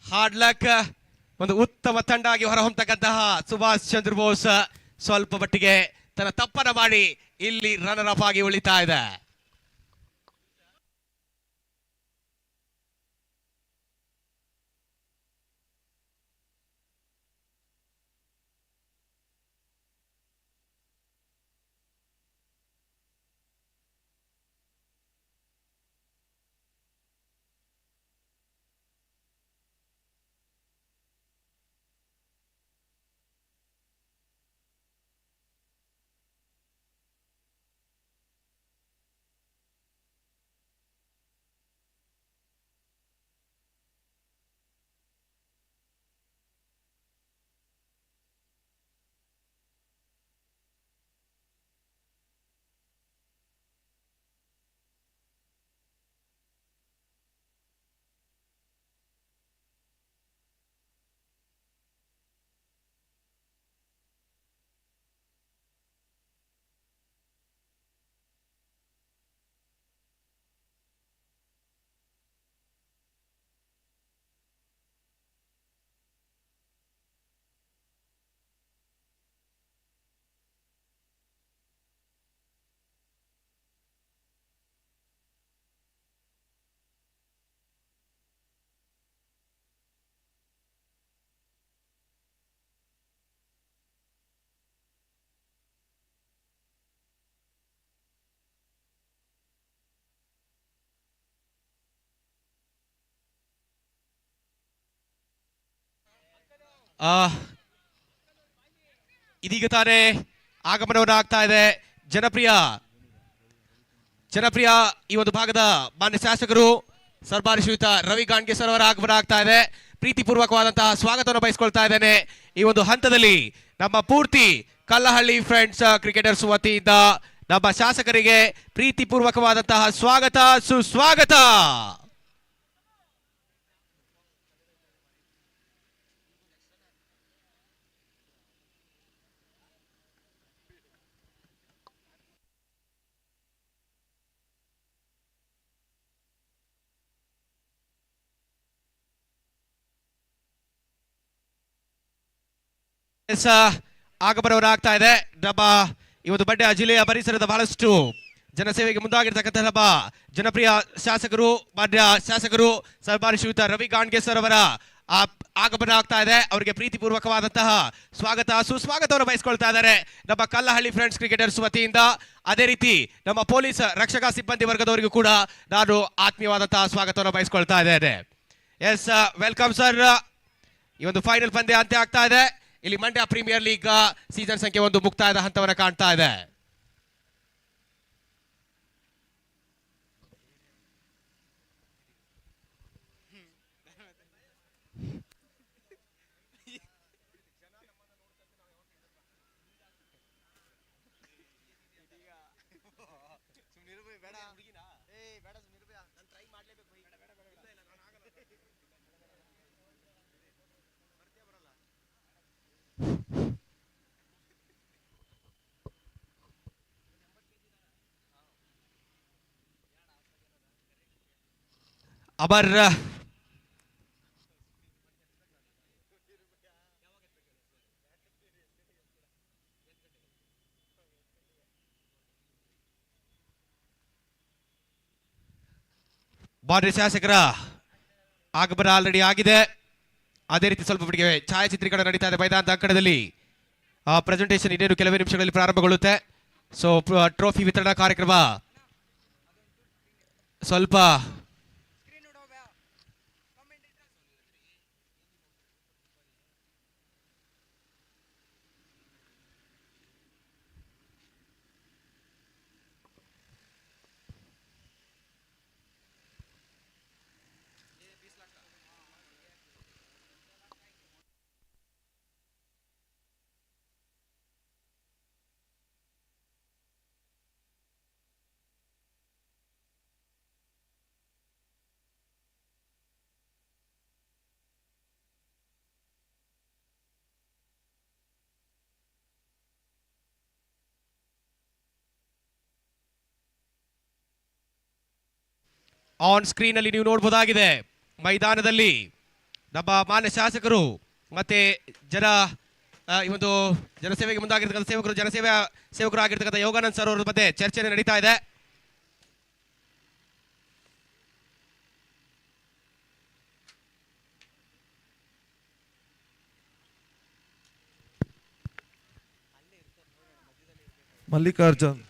Hard luck. ಒಂದು ಉತ್ತಮ ತಂಡ ಆಗಿ ಹೊರಹೊಮ್ಮತಕ್ಕಂತಹ ಸುಭಾಷ್ ಚಂದ್ರ ಬೋಸ್ ಸ್ವಲ್ಪ ಮಟ್ಟಿಗೆ ತನ್ನ ತಪ್ಪನ ಮಾಡಿ ಇಲ್ಲಿ ರನ್ನರ್ ಅಪ್ ಆಗಿ ಉಳಿತಾ ಇದೆ. ಇದೀಗ ತಾನೇ ಆಗಮನವನ್ನು ಆಗ್ತಾ ಇದೆ ಜನಪ್ರಿಯ ಈ ಒಂದು ಭಾಗದ ಮಾನ್ಯ ಶಾಸಕರು ಸರ್ಬಾರಿ ಶ್ರೀಯುತ ರವಿ ಗಾಣ್ಗೆ ಸರ್ ಅವರ ಆಗಮನ ಆಗ್ತಾ ಇದೆ. ಪ್ರೀತಿಪೂರ್ವಕವಾದಂತಹ ಸ್ವಾಗತವನ್ನು ಬಯಸ್ಕೊಳ್ತಾ ಇದ್ದೇನೆ. ಈ ಒಂದು ಹಂತದಲ್ಲಿ ನಮ್ಮ ಪೂರ್ತಿ ಕಲ್ಲಹಳ್ಳಿ ಫ್ರೆಂಡ್ಸ್ ಕ್ರಿಕೆಟರ್ಸ್ ವತಿಯಿಂದ ನಮ್ಮ ಶಾಸಕರಿಗೆ ಪ್ರೀತಿಪೂರ್ವಕವಾದಂತಹ ಸ್ವಾಗತ, ಸುಸ್ವಾಗತ. ಆಗಮನವನ್ನು ಆಗ್ತಾ ಇದೆ. ನಮ್ಮ ಈ ಒಂದು ಮಂಡ್ಯ ಜಿಲ್ಲೆಯ ಪರಿಸರದ ಬಹಳಷ್ಟು ಜನಸೇವೆಗೆ ಮುಂದಾಗಿರ್ತಕ್ಕಂಥ ನಮ್ಮ ಜನಪ್ರಿಯ ಶಾಸಕರು, ಮಾನ್ಯ ಶಾಸಕರು ಸರ್ಬಾರಿ ಶ್ರೀಯುತ ರವಿ ಗಾಣ್ಗೆ ಸರ್ ಅವರ ಆಗಮನ ಆಗ್ತಾ ಇದೆ. ಅವರಿಗೆ ಪ್ರೀತಿಪೂರ್ವಕವಾದಂತಹ ಸ್ವಾಗತ ಸುಸ್ವಾಗತವನ್ನು ಬಯಸ್ಕೊಳ್ತಾ ಇದ್ದಾರೆ ನಮ್ಮ ಕಲ್ಲಹಳ್ಳಿ ಫ್ರೆಂಡ್ಸ್ ಕ್ರಿಕೆಟರ್ಸ್ ವತಿಯಿಂದ. ಅದೇ ರೀತಿ ನಮ್ಮ ಪೊಲೀಸ್ ರಕ್ಷಕಾ ಸಿಬ್ಬಂದಿ ವರ್ಗದವರಿಗೂ ಕೂಡ ನಾನು ಆತ್ಮೀಯವಾದಂತಹ ಸ್ವಾಗತವನ್ನು ಬಯಸ್ಕೊಳ್ತಾ ಇದ್ದೇನೆ. Yes, welcome sir. ಈ ಒಂದು ಫೈನಲ್ ಪಂದ್ಯ ಅಂತ್ಯ ಆಗ್ತಾ ಇದೆ. ಇಲ್ಲಿ ಮಂಡ್ಯ ಪ್ರೀಮಿಯರ್ ಲೀಗ್ ಸೀಸನ್ ಸಂಖ್ಯೆ 1 ಮುಕ್ತಾಯದ ಹಂತವನ್ನು ಕಾಣ್ತಾ ಇದೆ. ಅಮರ್ ಬಾರ್ಡ್ರಿ ಶಾಸಕರ ಆಗಮನ ಆಲ್ರೆಡಿ ಆಗಿದೆ. ಅದೇ ರೀತಿ ಸ್ವಲ್ಪ ಮಟ್ಟಿಗೆ ಛಾಯಾಚಿತ್ರೀಕರಣ ನಡೀತಾ ಇದೆ ಮೈದಾನದ ಅಂಕಣದಲ್ಲಿ. ಪ್ರೆಸೆಂಟೇಷನ್ ಇನ್ನೇನು ಕೆಲವೇ ನಿಮಿಷಗಳಲ್ಲಿ ಪ್ರಾರಂಭಗೊಳ್ಳುತ್ತೆ. ಸೊ ಟ್ರೋಫಿ ವಿತರಣಾ ಕಾರ್ಯಕ್ರಮ ಸ್ವಲ್ಪ ಆನ್ ಸ್ಕ್ರೀನ್ ಅಲ್ಲಿ ನೀವು ನೋಡಬಹುದಾಗಿದೆ. ಮೈದಾನದಲ್ಲಿ ನಮ್ಮ ಮಾನ್ಯ ಶಾಸಕರು ಮತ್ತೆ ಈ ಒಂದು ಜನಸೇವೆಗೆ ಮುಂದಾಗಿರ್ತಕ್ಕಂಥ ಸೇವಕರು ಆಗಿರ್ತಕ್ಕಂಥ ಯೋಗಾನಂದ್ ಸರ್ ಅವರ ಮಧ್ಯೆ ಚರ್ಚೆ ನಡೀತಾ ಇದೆ. ಮಲ್ಲಿಕಾರ್ಜುನ್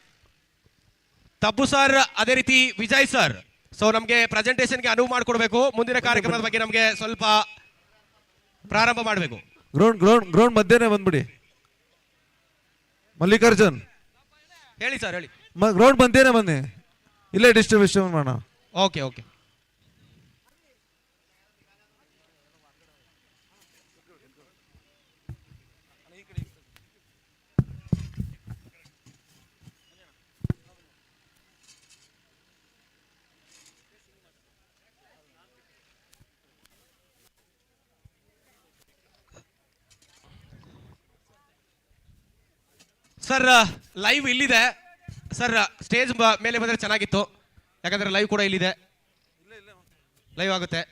ತಬ್ಬು ಸರ್, ಅದೇ ರೀತಿ ವಿಜಯ್ ಸರ್. ಸೊ ನಮಗೆ ಪ್ರೆಸೆಂಟೇಷನ್ಗೆ ಅನುವು ಮಾಡಿಕೊಡ್ಬೇಕು. ಮುಂದಿನ ಕಾರ್ಯಕ್ರಮದ ಬಗ್ಗೆ ನಮಗೆ ಸ್ವಲ್ಪ ಪ್ರಾರಂಭ ಮಾಡಬೇಕು. ಗ್ರೌಂಡ್ ಮಧ್ಯನೇ ಬಂದ್ಬಿಡಿ. ಮಲ್ಲಿಕಾರ್ಜುನ್ ಹೇಳಿ ಸರ್, ಹೇಳಿ. ಗ್ರೌಂಡ್ ಮಧ್ಯನೇ ಬನ್ನಿ, ಇಲ್ಲೇ ಡಿಸ್ಟ್ರಿಬ್ಯೂಷನ್ ಮಾಡೋಣ. Okay okay. ಸರ್ ಲೈವ್ ಇಲ್ಲಿದೆ ಸರ್. ಸ್ಟೇಜ್ ಮೇಲೆ ಬಂದರೆ ಚೆನ್ನಾಗಿತ್ತು, ಯಾಕಂದ್ರೆ ಲೈವ್ ಕೂಡ ಇಲ್ಲಿದೆ, ಲೈವ್ ಆಗುತ್ತೆ.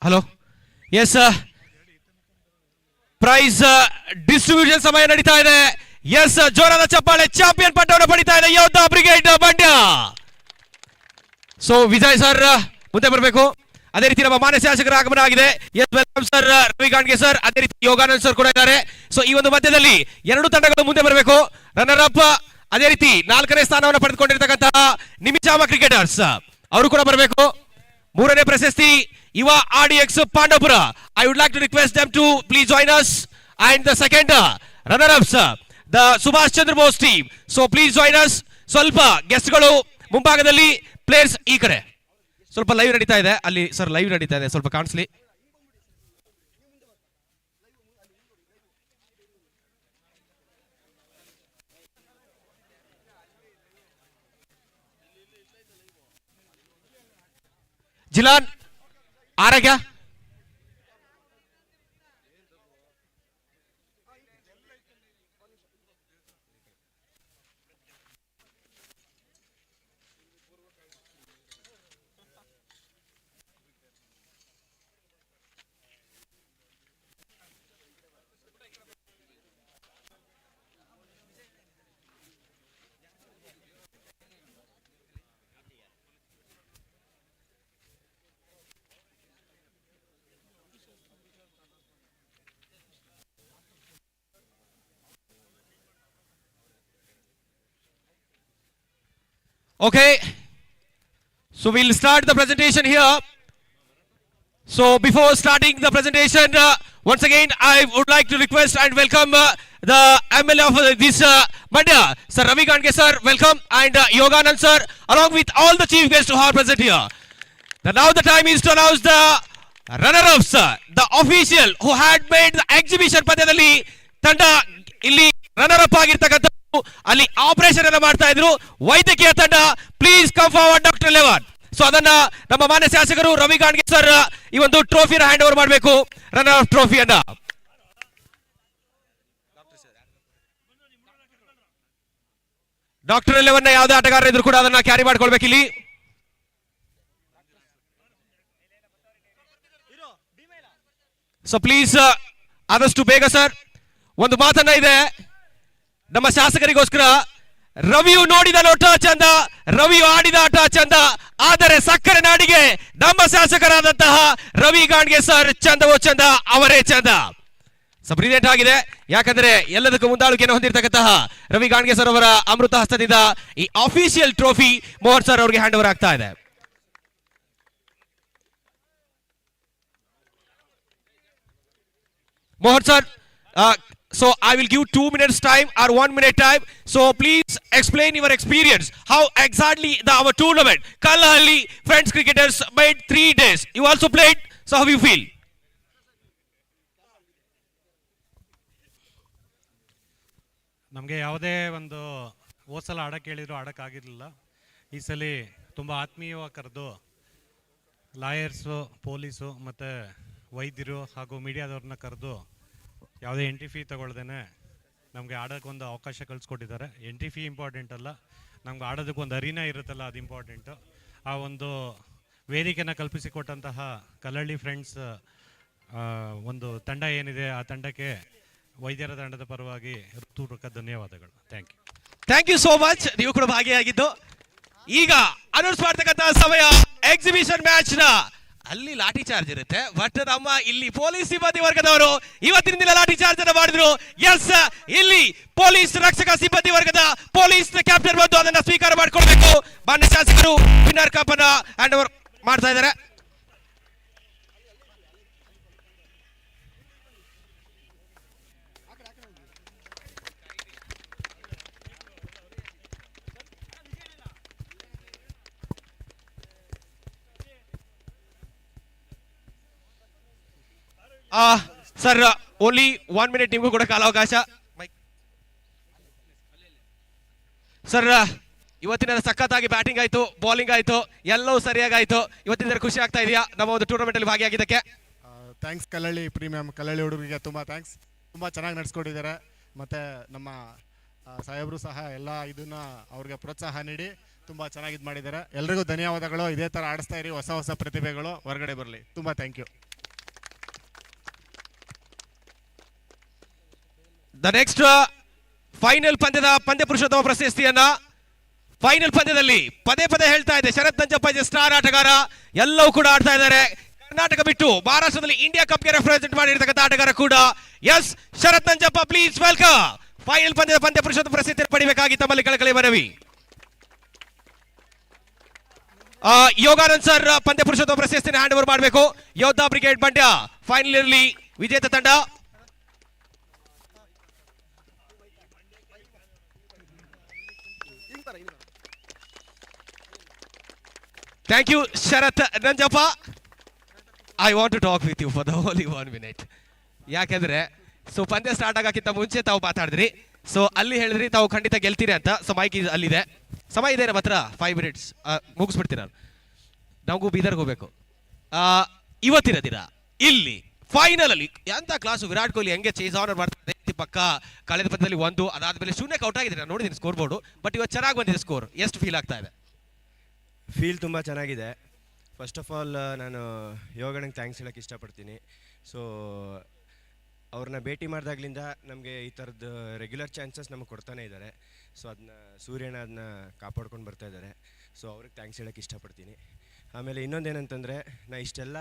ಹಲೋ, ಎಸ್, ಪ್ರೈಸ್ ಡಿಸ್ಟ್ರಿಬ್ಯೂಷನ್ ಸಮಯ ನಡೀತಾ ಇದೆ. ಎಸ್, ಜೋರಾದ ಚಪ್ಪಾಳೆ. ಚಾಂಪಿಯನ್ ಪಟ್ಟವನ್ನು ಪಡಿತಾ ಇದೆ Yodha brigade Mandya. So Vijay sir ಮುಂದೆ ಬರಬೇಕು. ಅದೇ ರೀತಿ ನಮ್ಮ ಮಾನ್ಯ ಶಾಸಕರ ಆಗಮನ ಆಗಿದೆ. Yes, welcome sir Ravi Gandge sir, ಅದೇ ರೀತಿ ಯೋಗಾನಂದ್ ಸರ್ ಕೂಡ ಇದ್ದಾರೆ. ಸೊ ಈ ಒಂದು ಮಧ್ಯದಲ್ಲಿ ಎರಡು ತಂಡಗಳು ಮುಂದೆ ಬರಬೇಕು. ರನ್ನರ್ ಅಪ್ ಅದೇ ರೀತಿ 4ನೇ ಸ್ಥಾನವನ್ನು ಪಡೆದುಕೊಂಡಿರ್ತಕ್ಕಂತಹ ನಿಮಿಜಾಮ ಕ್ರಿಕೆಟರ್ಸ್ ಅವರು ಕೂಡ ಬರಬೇಕು. 3ನೇ ಪ್ರಶಸ್ತಿ ಯುವ RDX Pandavapura. I would like to request them to please join us. And the second runner ups the Subhash Chandra Bose team. So please join us. ಸ್ವಲ್ಪ ಗೆಸ್ಟ್ಗಳು ಮುಂಭಾಗದಲ್ಲಿ, ಪ್ಲೇಯರ್ಸ್ ಈ ಕಡೆ. ಸ್ವಲ್ಪ ಲೈವ್ ನಡೀತಾ ಇದೆ ಅಲ್ಲಿ ಸರ್, ಲೈವ್ ನಡೀತಾ ಇದೆ, ಸ್ವಲ್ಪ ಕಾಣಿಸ್ಲಿ. ಜಿಲಾನ್ ಆರೋಗ್ಯ Okay, so we'll start the presentation here. So before starting the presentation, once again I would like to request and welcome the MLA of this Mandya, Sir Ravi Gandge sir, welcome, and Yoganand sir, along with all the chief guests who are present here. Now the time is to announce the runner-ups, the official who had made the exhibition ಪಂದ್ಯದಲ್ಲಿ ತಂಡ ಇಲ್ಲಿ runner up ಆಗಿರ್ತಕ್ಕಂಥ ಅಲ್ಲಿ operation ಅನ್ನು ಮಾಡ್ತಾ ಇದ್ರು ವೈದ್ಯಕೀಯ ತಂಡ. Please come forward doctor eleven. So ಅದನ್ನ ನಮ್ಮ ಮಾನ್ಯ ಶಾಸಕರು ರವಿ ಗಾಣ್ಗೆ ಸರ್ ಈ ಒಂದು ಟ್ರೋಫಿನ ಹ್ಯಾಂಡ್ ಓವರ್ ಮಾಡಬೇಕು, ರನ್ನರ್ ಅಪ್ ಟ್ರೋಫಿಯನ್ನ. ಡಾಕ್ಟರ್ ಲೆವನ್ ಯಾವುದೇ ಆಟಗಾರ ಇದ್ರು ಕೂಡ ಅದನ್ನ ಕ್ಯಾರಿ ಮಾಡ್ಕೊಳ್ಬೇಕು ಇಲ್ಲಿ. ಸೊ ಪ್ಲೀಸ್ ಆದಷ್ಟು ಬೇಗ ಸರ್. ಒಂದು ಮಾತನ್ನ ಇದೆ ನಮ್ಮ ಶಾಸಕರಿಗೋಸ್ಕರ, ರವಿಯು ನೋಡಿದ ನೋಟ ಚಂದ, ರವಿಯು ಆಡಿದ ಆಟ ಚಂದ, ಆದರೆ ಸಕ್ಕರೆ ನಾಡಿಗೆ ನಮ್ಮ ಶಾಸಕರಾದಂತಹ ರವಿ ಗಾಣ್ಗೆ ಸರ್ ಚಂದವೋ ಚಂದ, ಅವರೇ ಚಂದ. ಬ್ರಿಲಿಯಂಟ್ ಆಗಿದೆ, ಯಾಕಂದ್ರೆ ಎಲ್ಲದಕ್ಕೂ ಮುಂದಾಳುಕೆಯನ್ನು ಹೊಂದಿರತಕ್ಕಂತಹ ರವಿ ಗಾಣ್ಗೆ ಸರ್ ಅವರ ಅಮೃತ ಹಸ್ತದಿಂದ ಈ ಅಫಿಷಿಯಲ್ ಟ್ರೋಫಿ ಮೋಹನ್ ಸರ್ ಅವರಿಗೆ ಹ್ಯಾಂಡ್ ಓವರ್ ಆಗ್ತಾ ಇದೆ. Mohan sir, so I will give 2 minutes time or 1 minute time. So please explain your experience. How exactly our tournament, Kalahalli Friends Cricketers made 3 days. You also played. So how you feel? ನಮಗೆ ಯಾವುದೇ ಒಂದು ಹೋದ್ಸಲ ಆಡಕ್ಕೆ ಹೇಳಿದ್ರು ಆಡೋಕ್ಕಾಗಿರಲಿಲ್ಲ. ಈ ಸಲ ತುಂಬ ಆತ್ಮೀಯವಾಗಿ ಕರೆದು ಲಾಯರ್ಸು, ಪೊಲೀಸು ಮತ್ತು ವೈದ್ಯರು ಹಾಗೂ ಮೀಡಿಯಾದವ್ರನ್ನ ಕರೆದು ಯಾವುದೇ ಎಂಟ್ರಿ ಫೀ ತಗೊಳ್ದೇನೆ ನಮಗೆ ಆಡೋಕ್ಕೊಂದು ಅವಕಾಶ ಕಳಿಸ್ಕೊಟ್ಟಿದ್ದಾರೆ. ಎಂಟ್ರಿ ಫೀ ಇಂಪಾರ್ಟೆಂಟ್ ಅಲ್ಲ, ನಮ್ಗೆ ಆಡೋದಕ್ಕೊಂದು ಅರಿನಾ ಇರುತ್ತಲ್ಲ ಅದು ಇಂಪಾರ್ಟೆಂಟು. ಆ ಒಂದು ವೇದಿಕೆನ ಕಲ್ಪಿಸಿಕೊಟ್ಟಂತಹ ಕಲ್ಲಳ್ಳಿ ಫ್ರೆಂಡ್ಸ್ ಒಂದು ತಂಡ ಏನಿದೆ, ಆ ತಂಡಕ್ಕೆ ವೈದ್ಯರ ತಂಡದ ಪರವಾಗಿ ಹೃತ್ಪೂರ್ವಕ ಧನ್ಯವಾದಗಳು. Thank you so much. ನೀವು ಕೂಡ ಭಾಗಿಯಾಗಿದ್ದು. ಈಗ ಅನೌನ್ಸ್ ಮಾಡ್ತಕ್ಕಂಥ ಸಮಯ ಎಕ್ಸಿಬಿಷನ್ ಮ್ಯಾಚ್ ನ. ಅಲ್ಲಿ ಲಾಠಿ ಚಾರ್ಜ್ ಇರುತ್ತೆ, ಬಟ್ ನಮ್ಮ ಇಲ್ಲಿ ಪೊಲೀಸ್ ಸಿಬ್ಬಂದಿ ವರ್ಗದವರು ಇವತ್ತಿನ ದಿನ ಲಾಠಿ ಚಾರ್ಜ್ ಅನ್ನು ಮಾಡಿದ್ರು. ಎಸ್, ಇಲ್ಲಿ ಪೊಲೀಸ್ ರಕ್ಷಕ ಸಿಬ್ಬಂದಿ ವರ್ಗದ ಪೊಲೀಸ್ ಕ್ಯಾಪ್ಟನ್ ಬಂದು ಅದನ್ನ ಸ್ವೀಕಾರ ಮಾಡ್ಕೊಳ್ಬೇಕು. ಮಾನ್ಯ ಶಾಸಕರು ವಿನ್ನರ್ ಕಪ್ ಅನ್ನ ಹ್ಯಾಂಡ್ ಓವರ್ ಮಾಡ್ತಾ ಇದ್ದಾರೆ. ಸರ್ ಓನ್ಲಿ 1 minute ನಿಮಗೂ ಕೂಡ ಕಾಲಾವಕಾಶ. ಸರ್ ಇವತ್ತಿನ ಸಖತ್ತಾಗಿ ಬ್ಯಾಟಿಂಗ್ ಆಯ್ತು, ಬೌಲಿಂಗ್ ಆಯ್ತು, ಎಲ್ಲವೂ ಸರಿಯಾಗಾಯ್ತು. ಇವತ್ತಿನ ಖುಷಿ ಆಗ್ತಾ ಇದೆಯಾ ನಮ್ಮ ಒಂದು ಟೂರ್ನಮೆಂಟ್ ಅಲ್ಲಿ ಭಾಗಿಯಾಗಿದ್ದಕ್ಕೆ? ಥ್ಯಾಂಕ್ಸ್ ಕಲ್ಲಳ್ಳಿ ಪ್ರೀಮಿಯಂ ಕಲ್ಲಳ್ಳಿ ಹುಡುಗರಿಗೆ ತುಂಬ ಥ್ಯಾಂಕ್ಸ್. ತುಂಬ ಚೆನ್ನಾಗಿ ನಡೆಸ್ಕೊಟ್ಟಿದ್ದಾರೆ. ಮತ್ತು ನಮ್ಮ ಸಾಹೇಬರು ಸಹ ಎಲ್ಲ ಇದನ್ನ ಅವ್ರಿಗೆ ಪ್ರೋತ್ಸಾಹ ನೀಡಿ ತುಂಬ ಚೆನ್ನಾಗಿ ಇದು ಮಾಡಿದ್ದಾರೆ. ಎಲ್ರಿಗೂ ಧನ್ಯವಾದಗಳು. ಇದೇ ಥರ ಆಡಿಸ್ತಾ ಇರಿ, ಹೊಸ ಹೊಸ ಪ್ರತಿಭೆಗಳು ಹೊರಗಡೆ ಬರಲಿ. ತುಂಬ thank you. The next final ಪಂದ್ಯದ ಪಂದ್ಯ ಪುರುಷೋತ್ತಮ ಪ್ರಶಸ್ತಿಯನ್ನ ಫೈನಲ್ ಪಂದ್ಯದಲ್ಲಿ ಪದೇ ಪದೇ ಹೇಳ್ತಾ ಇದೆ, ಶರತ್ ನಂಜಪ್ಪ ಸ್ಟಾರ್ ಆಟಗಾರ. ಎಲ್ಲವೂ ಕೂಡ ಆಡ್ತಾ ಇದ್ದಾರೆ. ಕರ್ನಾಟಕ ಬಿಟ್ಟು ಮಹಾರಾಷ್ಟ್ರದಲ್ಲಿ ಇಂಡಿಯಾ ಕಪ್ಗೆ ರೆಪ್ರೆಸೆಂಟ್ ಮಾಡಿರ್ತಕ್ಕಂಥ ಆಟಗಾರ ಕೂಡ. Yes, Sharath Nanjappa, please welcome final ಪಂದ್ಯ ಪುರುಷೋತ್ತಮ ಪ್ರಶಸ್ತಿ ಪಡಿಬೇಕಾಗಿ ತಮ್ಮಲ್ಲಿ ಕಳಕಳಿ ಮನವಿ. ಯೋಗಾನಂದ್ ಸರ್ ಪಂದ್ಯ ಪುರುಷೋತ್ತಮ ಪ್ರಶಸ್ತಿನ ಹ್ಯಾಂಡ್ ಓವರ್ ಮಾಡಬೇಕು. ಯೋಧಾ ಬ್ರಿಗೇಡ್ ಮಂಡ್ಯ ಫೈನಲ್ ಇರಲಿ ವಿಜೇತ ತಂಡ. Thank you Sharath Nanjappa. I want to talk with you for the only 1 minute. ಯಾಕೆಂದ್ರೆ ಸೊ ಪಂದ್ಯ ಸ್ಟಾರ್ಟ್ ಆಗಕ್ಕಿಂತ ಮುಂಚೆ ತಾವು ಮಾತಾಡಿದ್ರಿ. ಸೊ ಅಲ್ಲಿ ಹೇಳಿದ್ರಿ ತಾವು ಖಂಡಿತ ಗೆಲ್ತೀರಿ ಅಂತ. ಸಮಯ ಅಲ್ಲಿದೆ, ಸಮಯ ಇದೆ ನಮ್ಮ ಹತ್ರ 5 minutes ಮುಗಿಸ್ಬಿಡ್ತೀನಿ ನಾನು. ನಮಗೂ ಬೀದರ್ಗೆ ಹೋಗ್ಬೇಕು. ಇವತ್ತಿನ ದಿನ ಇಲ್ಲಿ ಫೈನಲ್ ಅಲ್ಲಿ ಎಂತ ಕ್ಲಾಸು. ವಿರಾಟ್ ಕೊಹ್ಲಿ ಹೆಂಗೆ ಚೇಸ್ ಆನ್ ಮಾಡ್ತಾರೆ ಪಕ್ಕ. ಕಳೆದ ಪಂದ್ಯದಲ್ಲಿ 1, ಅದಾದ್ಮೇಲೆ 0ಕ್ಕೆ ಔಟ್ ಆಗಿದ್ರೆ ನಾನು ನೋಡಿದ್ದೀನಿ ಸ್ಕೋರ್ ಬೋರ್ಡು. ಬಟ್ ಇವತ್ತು ಚೆನ್ನಾಗಿ ಬಂದಿದೆ ಸ್ಕೋರ್. ಎಷ್ಟು ಫೀಲ್ ಆಗ್ತಾ ಇದೆ? ಫೀಲ್ ತುಂಬ ಚೆನ್ನಾಗಿದೆ. ಫಸ್ಟ್ ಆಫ್ ಆಲ್ ನಾನು ಯೋಗಣ್ಣಂಗೆ ಥ್ಯಾಂಕ್ಸ್ ಹೇಳೋಕ್ಕೆ ಇಷ್ಟಪಡ್ತೀನಿ. ಸೊ ಅವ್ರನ್ನ ಭೇಟಿ ಮಾಡಿದಾಗ್ಲಿಂದ ನಮಗೆ ಈ ಥರದ್ದು ರೆಗ್ಯುಲರ್ ಚಾನ್ಸಸ್ ನಮಗೆ ಕೊಡ್ತಾನೆ ಇದ್ದಾರೆ. ಸೊ ಅದನ್ನ ಸೂರ್ಯನ ಅದನ್ನ ಕಾಪಾಡ್ಕೊಂಡು ಬರ್ತಾ ಇದ್ದಾರೆ. ಸೊ ಅವ್ರಿಗೆ ಥ್ಯಾಂಕ್ಸ್ ಹೇಳೋಕ್ಕೆ ಇಷ್ಟಪಡ್ತೀನಿ. ಆಮೇಲೆ ಇನ್ನೊಂದೇನಂತಂದರೆ ನಾನು ಇಷ್ಟೆಲ್ಲ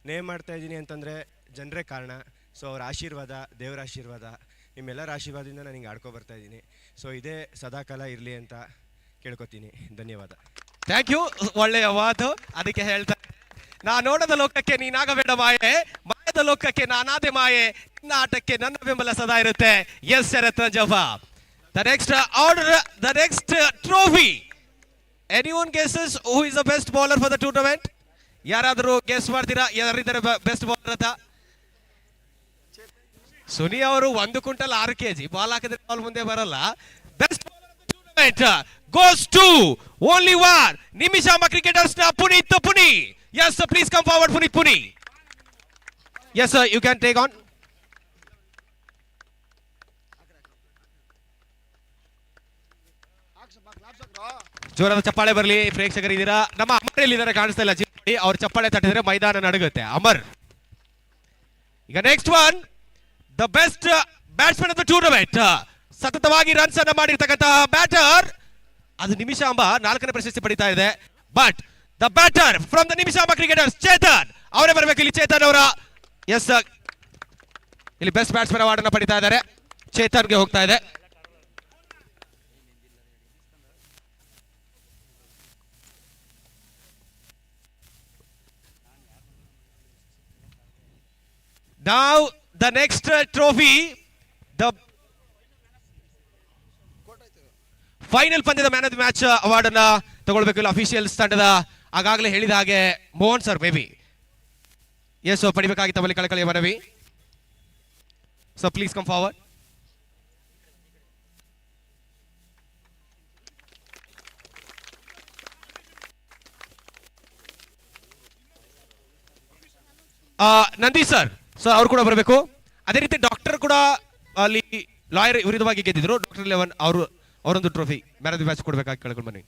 ನೇಮ್ ಮಾಡ್ತಾ ಇದ್ದೀನಿ ಅಂತಂದರೆ ಜನರೇ ಕಾರಣ. ಸೊ ಅವ್ರ ಆಶೀರ್ವಾದ, ದೇವರ ಆಶೀರ್ವಾದ, ನಿಮ್ಮೆಲ್ಲರ ಆಶೀರ್ವಾದದಿಂದ ನಾನು ಹಿಂಗೆ ಆಡ್ಕೊ ಬರ್ತಾ ಇದ್ದೀನಿ. ಸೊ ಇದೇ ಸದಾಕಾಲ ಇರಲಿ ಅಂತ ಕೇಳ್ಕೊತೀನಿ. ಧನ್ಯವಾದ. Thank you. ಒಳ್ಳೆಯ ಮಾತು. ಅದಕ್ಕೆ ಹೇಳ್ತಾ, ನಾ ನೋಡದ ಲೋಕಕ್ಕೆ ನೀನಾಗಬೇಡ ಮಾಯೆ, ಮಾಯದ ಲೋಕಕ್ಕೆ ನಾನಾದೆ ಮಾಯೆ, ನಿನ್ನ ಆಟಕ್ಕೆ ನನ್ನ ಬೆಂಬಲ ಸದಾ ಇರುತ್ತೆ. Yes Sharath Nanjappa. The next order, the next trophy. Anyone guesses who is the best bowler for the tournament? ಯಾರಾದರೂ ಗೆಸ್ ಮಾಡ್ತೀರಾ ಯಾರಿದ್ದಾರೆ ಬೆಸ್ಟ್ ಬೌಲರ್ ಅಂತ? ಸುನಿ ಅವರು 1 ಕ್ವಿಂಟಲ್ 6 kg ಬಾಲ್ ಹಾಕಿದ್ರೆ ಬಾಲ್ ಮುಂದೆ ಬರಲ್ಲ. Best tournament goes to only one. Nimishamba cricketers ನ Puneeth ಪುನಿ. Yes sir, please come forward Puneet Puni. Yes sir, you can take on. ಜೋರಾದ ಚಪ್ಪಾಳೆ ಬರಲಿ ಪ್ರೇಕ್ಷಕರಿದ್ದೀರಾ. ನಮ್ಮ ಅಮರ್ ಎಲ್ಲಿದ್ದಾರೆ ಕಾಣಿಸ್ತಾ ಇಲ್ಲ. ಅವ್ರ ಚಪ್ಪಾಳೆ ತಟ್ಟಿದ್ರೆ ಮೈದಾನ ನಡುಗುತ್ತೆ. ಅಮರ್. ಈಗ next one, the best batsman of the tournament. ಸತತವಾಗಿ ರನ್ಸ್ ಅನ್ನ ಮಾಡಿರ್ತಕ್ಕಂತಹ ಬ್ಯಾಟರ್ ಅದು ನಿಮಿಷಾಂಬ 4ನೇ ಪ್ರಶಸ್ತಿ ಪಡಿತಾ ಇದೆ. But the batter from the Nimishamba cricketers Chetan ಅವರೇ ಬರಬೇಕು ಇಲ್ಲಿ. ಚೇತನ್ ಅವರ ಎಸ್ ಇಲ್ಲಿ ಬೆಸ್ಟ್ ಬ್ಯಾಟ್ಸ್ಮನ್ ಅವಾರ್ಡ್ ಅನ್ನ ಪಡಿತಾ ಇದ್ದಾರೆ. ಚೇತನ್ಗೆ ಹೋಗ್ತಾ ಇದೆ. Now the next trophy, the final ಪಂದ್ಯದ man of the match award ಅನ್ನ ತಗೊಳ್ಬೇಕು ಅಫಿಷಿಯಲ್ಸ್ ತಂಡದ. ಆಗಾಗಲೇ ಹೇಳಿದ ಹಾಗೆ ಮೋಹನ್ ಸರ್ ಮೇ ಬಿ ಎಸ್ ಪಡಿಬೇಕಾಗಿ ತಮ್ಮಲ್ಲಿ ಕಳಕಳಿಯ ಮನವಿ. So please come forward. Nandi sir ಅವ್ರು ಕೂಡ ಬರಬೇಕು. ಅದೇ ರೀತಿ ಡಾಕ್ಟರ್ ಕೂಡ ಅಲ್ಲಿ ಲಾಯರ್ ವಿರುದ್ಧವಾಗಿ ಗೆದ್ದಿದ್ರು. ಡಾಕ್ಟರ್ 11 ಅವರೊಂದು trophy man of the match ಕೊಡಬೇಕಾಗಿ ಕೇಳ್ಕೊಂಡು ಬನ್ನಿ.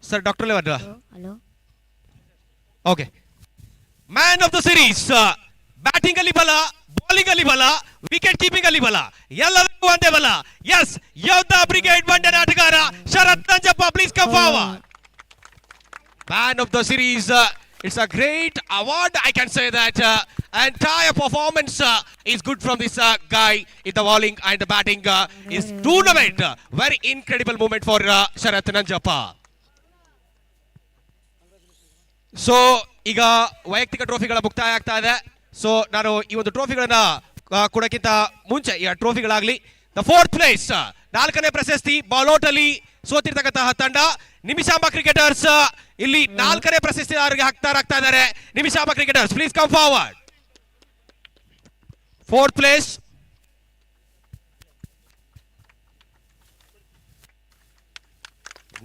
Sir doctor 11 hello. Okay. Man of the series. Batting ಅಲ್ಲಿ ಬಲ, ಬೌಲಿಂಗ್ ಅಲ್ಲಿ ಬಲ, ವಿಕೆಟ್ ಕೀಪಿಂಗ್ ಅಲ್ಲಿ ಬಲ, ಎಲ್ಲದಕ್ಕೂ ಒಂದೇ ಬಲ. ಎಸ್, ಯೋಧಾ ಬ್ರಿಗೇಡ್ ಮಂಡ್ಯನ ಆಟಗಾರ Sharath Nanjappa. Please come forward. Man of the series. It's a great award, I can say that. Entire performance is good from this guy in the bowling and the batting. Is tournament very incredible moment for Sharath Nanjappa. So ಈಗ ವೈಯಕ್ತಿಕ ಟ್ರೋಫಿಗಳ ಮುಕ್ತಾಯ ಆಗ್ತಾ ಇದೆ. So ನಾನು ಈ ಒಂದು ಟ್ರೋಫಿಗಳನ್ನ ಕೊಡಕ್ಕಿಂತ ಮುಂಚೆ ಈ ಟ್ರೋಫಿಗಳಾಗ್ಲಿ, ದ 4th place 4ನೇ ಪ್ರಶಸ್ತಿ ಬಾಲ್ಔಟ್ ಅಲ್ಲಿ ಸೋತಿರ್ತಕ್ಕಂತಹ ತಂಡ ನಿಮಿಷಾಂಬ ಕ್ರಿಕೆಟರ್ಸ್. ಇಲ್ಲಿ 4ನೇ ಪ್ರಶಸ್ತಿ ಅವರಿಗೆ ಆಗ್ತಾ ಇದ್ದಾರೆ. Nimishamba cricketers please come forward. 4th place.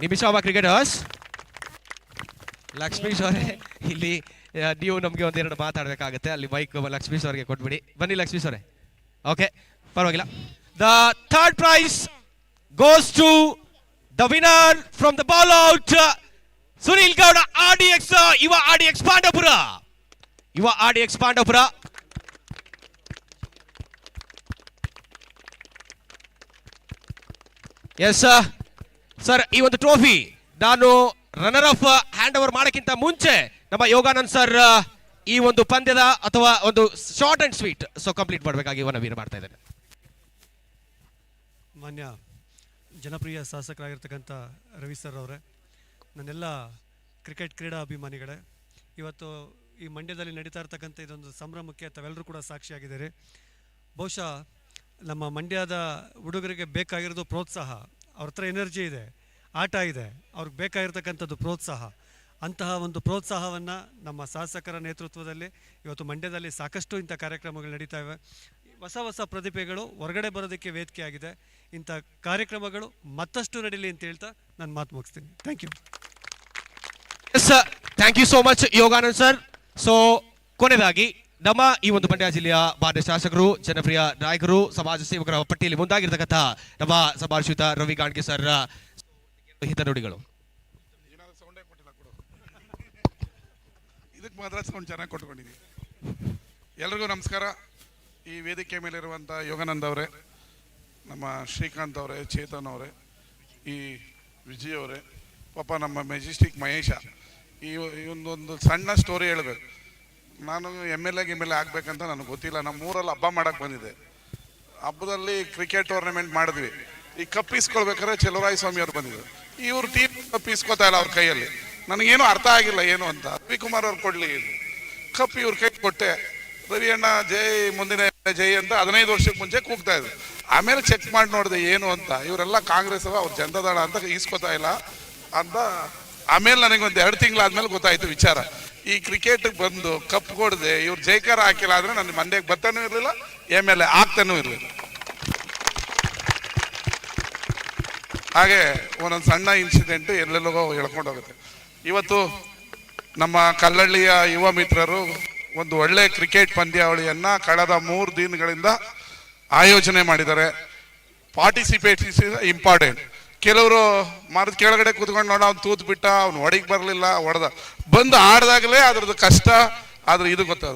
Nimishamba cricketers. Lakshmish ಅವರೇ ಇಲ್ಲಿ ನೀವು ನಮಗೆ ಒಂದೆರಡು ಮಾತಾಡಬೇಕಾಗುತ್ತೆ. ಅಲ್ಲಿ ಮೈಕ್ ಲಕ್ಷ್ಮೀಶ್ ಅವರಿಗೆ ಕೊಟ್ಬಿಡಿ. ಬನ್ನಿ ಲಕ್ಷ್ಮೀಶ್ ಅವರೇ. ಓಕೆ, ಪರವಾಗಿಲ್ಲ. The 3rd prize goes to the winner from the ball out, Sunil Gowda, RDX, Yuva RDX Pandapura. Yuva RDX Pandapura. Yes sir. Sir ಈ ಒಂದು ಟ್ರೋಫಿ ನಾನು ರನ್ನರ್ ಆಫ್ ಹ್ಯಾಂಡ್ ಓವರ್ ಮಾಡಕ್ಕಿಂತ ಮುಂಚೆ ನಮ್ಮ ಯೋಗಾನಂದ್ ಸರ್ ಈ ಒಂದು ಪಂದ್ಯದ ಅಥವಾ ಒಂದು short and sweet so complete ಮಾಡಬೇಕಾಗಿ ಮನವಿ ಮಾಡ್ತಾ ಇದ್ದೇನೆ. ಮಾನ್ಯ ಜನಪ್ರಿಯ ಶಾಸಕರಾಗಿರ್ತಕ್ಕಂಥ ರವಿ ಸರ್ ಅವರೇ, ನನ್ನೆಲ್ಲ ಕ್ರಿಕೆಟ್ ಕ್ರೀಡಾ ಅಭಿಮಾನಿಗಳೇ, ಇವತ್ತು ಈ ಮಂಡ್ಯದಲ್ಲಿ ನಡೀತಾ ಇರ್ತಕ್ಕಂಥ ಇದೊಂದು ಸಂಭ್ರಮಕ್ಕೆ ತಾವೆಲ್ಲರೂ ಕೂಡ ಸಾಕ್ಷಿಯಾಗಿದ್ದೀರಿ. ಬಹುಶಃ ನಮ್ಮ ಮಂಡ್ಯದ ಹುಡುಗರಿಗೆ ಬೇಕಾಗಿರೋದು ಪ್ರೋತ್ಸಾಹ. ಅವ್ರ ಹತ್ರ ಎನರ್ಜಿ ಇದೆ, ಆಟ ಇದೆ, ಅವ್ರಿಗೆ ಬೇಕಾಗಿರ್ತಕ್ಕಂಥದ್ದು ಪ್ರೋತ್ಸಾಹ. ಅಂತಹ ಒಂದು ಪ್ರೋತ್ಸಾಹವನ್ನು ನಮ್ಮ ಶಾಸಕರ ನೇತೃತ್ವದಲ್ಲಿ ಇವತ್ತು ಮಂಡ್ಯದಲ್ಲಿ ಸಾಕಷ್ಟು ಇಂಥ ಕಾರ್ಯಕ್ರಮಗಳು ನಡೀತಾ ಇವೆ. ಹೊಸ ಹೊಸ ಪ್ರತಿಭೆಗಳು ಹೊರಗಡೆ ಬರೋದಕ್ಕೆ ವೇದಿಕೆ ಆಗಿದೆ. ಇಂಥ ಕಾರ್ಯಕ್ರಮಗಳು ಮತ್ತಷ್ಟು ನಡೀಲಿ ಅಂತ ಹೇಳ್ತಾ ನಾನು ಮಾತು ಮುಗಿಸ್ತೀನಿ. Thank you. Thank you so much Yoganand sir. So ಕೊನೆಯದಾಗಿ ನಮ್ಮ ಈ ಒಂದು ಮಂಡ್ಯ ಜಿಲ್ಲೆಯ ಮಾನ್ಯ ಶಾಸಕರು, ಜನಪ್ರಿಯ ನಾಯಕರು, ಸಮಾಜ ಸೇವಕರ ಪಟ್ಟಿಯಲ್ಲಿ ಮುಂದಾಗಿರ್ತಕ್ಕಂಥ ನಮ್ಮ ಸಭಾಶ್ರಿತ ರವಿ ಗಾಣ್ಗೆ ಸರ್ ಹಿತನುಡಿಗಳು. ಇದಕ್ಕೆ ಮಾತ್ರ ಸೌಂಡ್ ಚೆನ್ನಾಗಿ ಕೊಟ್ಕೊಂಡಿದ್ದೀವಿ. ಎಲ್ರಿಗೂ ನಮಸ್ಕಾರ. ಈ ವೇದಿಕೆ ಮೇಲಿರುವಂಥ ಯೋಗಾನಂದ್ ಅವರೇ, ನಮ್ಮ ಶ್ರೀಕಾಂತ್ ಅವರೇ, ಚೇತನ್ ಅವರೇ, ಈ ವಿಜಯ್ ಅವರೇ, ಪಾಪ ನಮ್ಮ ಮೆಜೆಸ್ಟಿಕ್ ಮಹೇಶ, ಈ ಒಂದೊಂದು ಸಣ್ಣ ಸ್ಟೋರಿ ಹೇಳಬೇಕು. ನಾನು MLA ಆಗಬೇಕಂತ ನನಗೆ ಗೊತ್ತಿಲ್ಲ. ನಮ್ಮ ಊರಲ್ಲಿ ಹಬ್ಬ ಮಾಡೋಕ್ಕೆ ಬಂದಿದ್ದೆ. ಹಬ್ಬದಲ್ಲಿ ಕ್ರಿಕೆಟ್ ಟೂರ್ನಮೆಂಟ್ ಮಾಡಿದ್ವಿ. ಈ ಕಪ್ ಇಸ್ಕೊಳ್ಬೇಕಾದ್ರೆ ಚಲುವರಾಯ ಸ್ವಾಮಿ ಅವ್ರು ಬಂದಿದ್ರು. ಇವ್ರು ಟೀಮ್ ಕಪ್ ಇಸ್ಕೊತಾ ಇಲ್ಲ ಅವ್ರ ಕೈಯಲ್ಲಿ. ನನಗೇನು ಅರ್ಥ ಆಗಿಲ್ಲ ಏನು ಅಂತ. ರವಿಕುಮಾರ್ ಅವ್ರು ಕೊಡಲಿ ಕಪ್ ಇವ್ರ ಕೈ ಕೊಟ್ಟೆ. ರವಿ ಅಣ್ಣ ಜೈ, ಮುಂದಿನ ಜೈ ಅಂತ 15 ವರ್ಷಕ್ಕೆ ಮುಂಚೆ ಕೂಗ್ತಾ ಇದ್ರು. ಆಮೇಲೆ ಚೆಕ್ ಮಾಡಿ ನೋಡಿದೆ ಏನು ಅಂತ. ಇವರೆಲ್ಲ ಕಾಂಗ್ರೆಸ್ ಅವ್ರ ಜನತಾದಳ ಅಂತ ಈಸ್ಕೊತಾ ಇಲ್ಲ ಅಂತ. ಆಮೇಲೆ ನನಗೆ ಒಂದು 2 ತಿಂಗಳಾದ್ಮೇಲೆ ಗೊತ್ತಾಯ್ತು ವಿಚಾರ. ಈ ಕ್ರಿಕೆಟ್ಗೆ ಬಂದು ಕಪ್ ಕೊಡದೆ ಇವ್ರು ಜೈಕಾರ ಹಾಕಿಲ್ಲ ಆದರೆ ನನ್ನ ಮಂಡ್ಯಕ್ಕೆ ಬರ್ತಾನೂ ಇರಲಿಲ್ಲ, MLA ಆಗ್ತಾನೂ ಇರಲಿಲ್ಲ. ಹಾಗೆ ಒಂದೊಂದು ಸಣ್ಣ ಇನ್ಸಿಡೆಂಟ್ ಎಲ್ಲೆಲ್ಲೋ ಹೇಳ್ಕೊಂಡು ಹೋಗುತ್ತೆ. ಇವತ್ತು ನಮ್ಮ ಕಲ್ಲಳ್ಳಿಯ ಯುವ ಮಿತ್ರರು ಒಂದು ಒಳ್ಳೆ ಕ್ರಿಕೆಟ್ ಪಂದ್ಯಾವಳಿಯನ್ನು ಕಳೆದ 3 ದಿನಗಳಿಂದ ಆಯೋಜನೆ ಮಾಡಿದ್ದಾರೆ. Participate is important. ಕೆಲವರು ಮರದ ಕೆಳಗಡೆ ಕೂತ್ಕೊಂಡು ನೋಡ, ಅವ್ನು ತೂತ್ ಬಿಟ್ಟ, ಅವ್ನು ಹೊಡಿಗೆ ಬರಲಿಲ್ಲ, ಹೊಡೆದ, ಬಂದು ಆಡ್ದಾಗಲೇ ಅದ್ರದ್ದು ಕಷ್ಟ, ಆದ್ರೆ ಇದು ಗೊತ್ತಾಗ.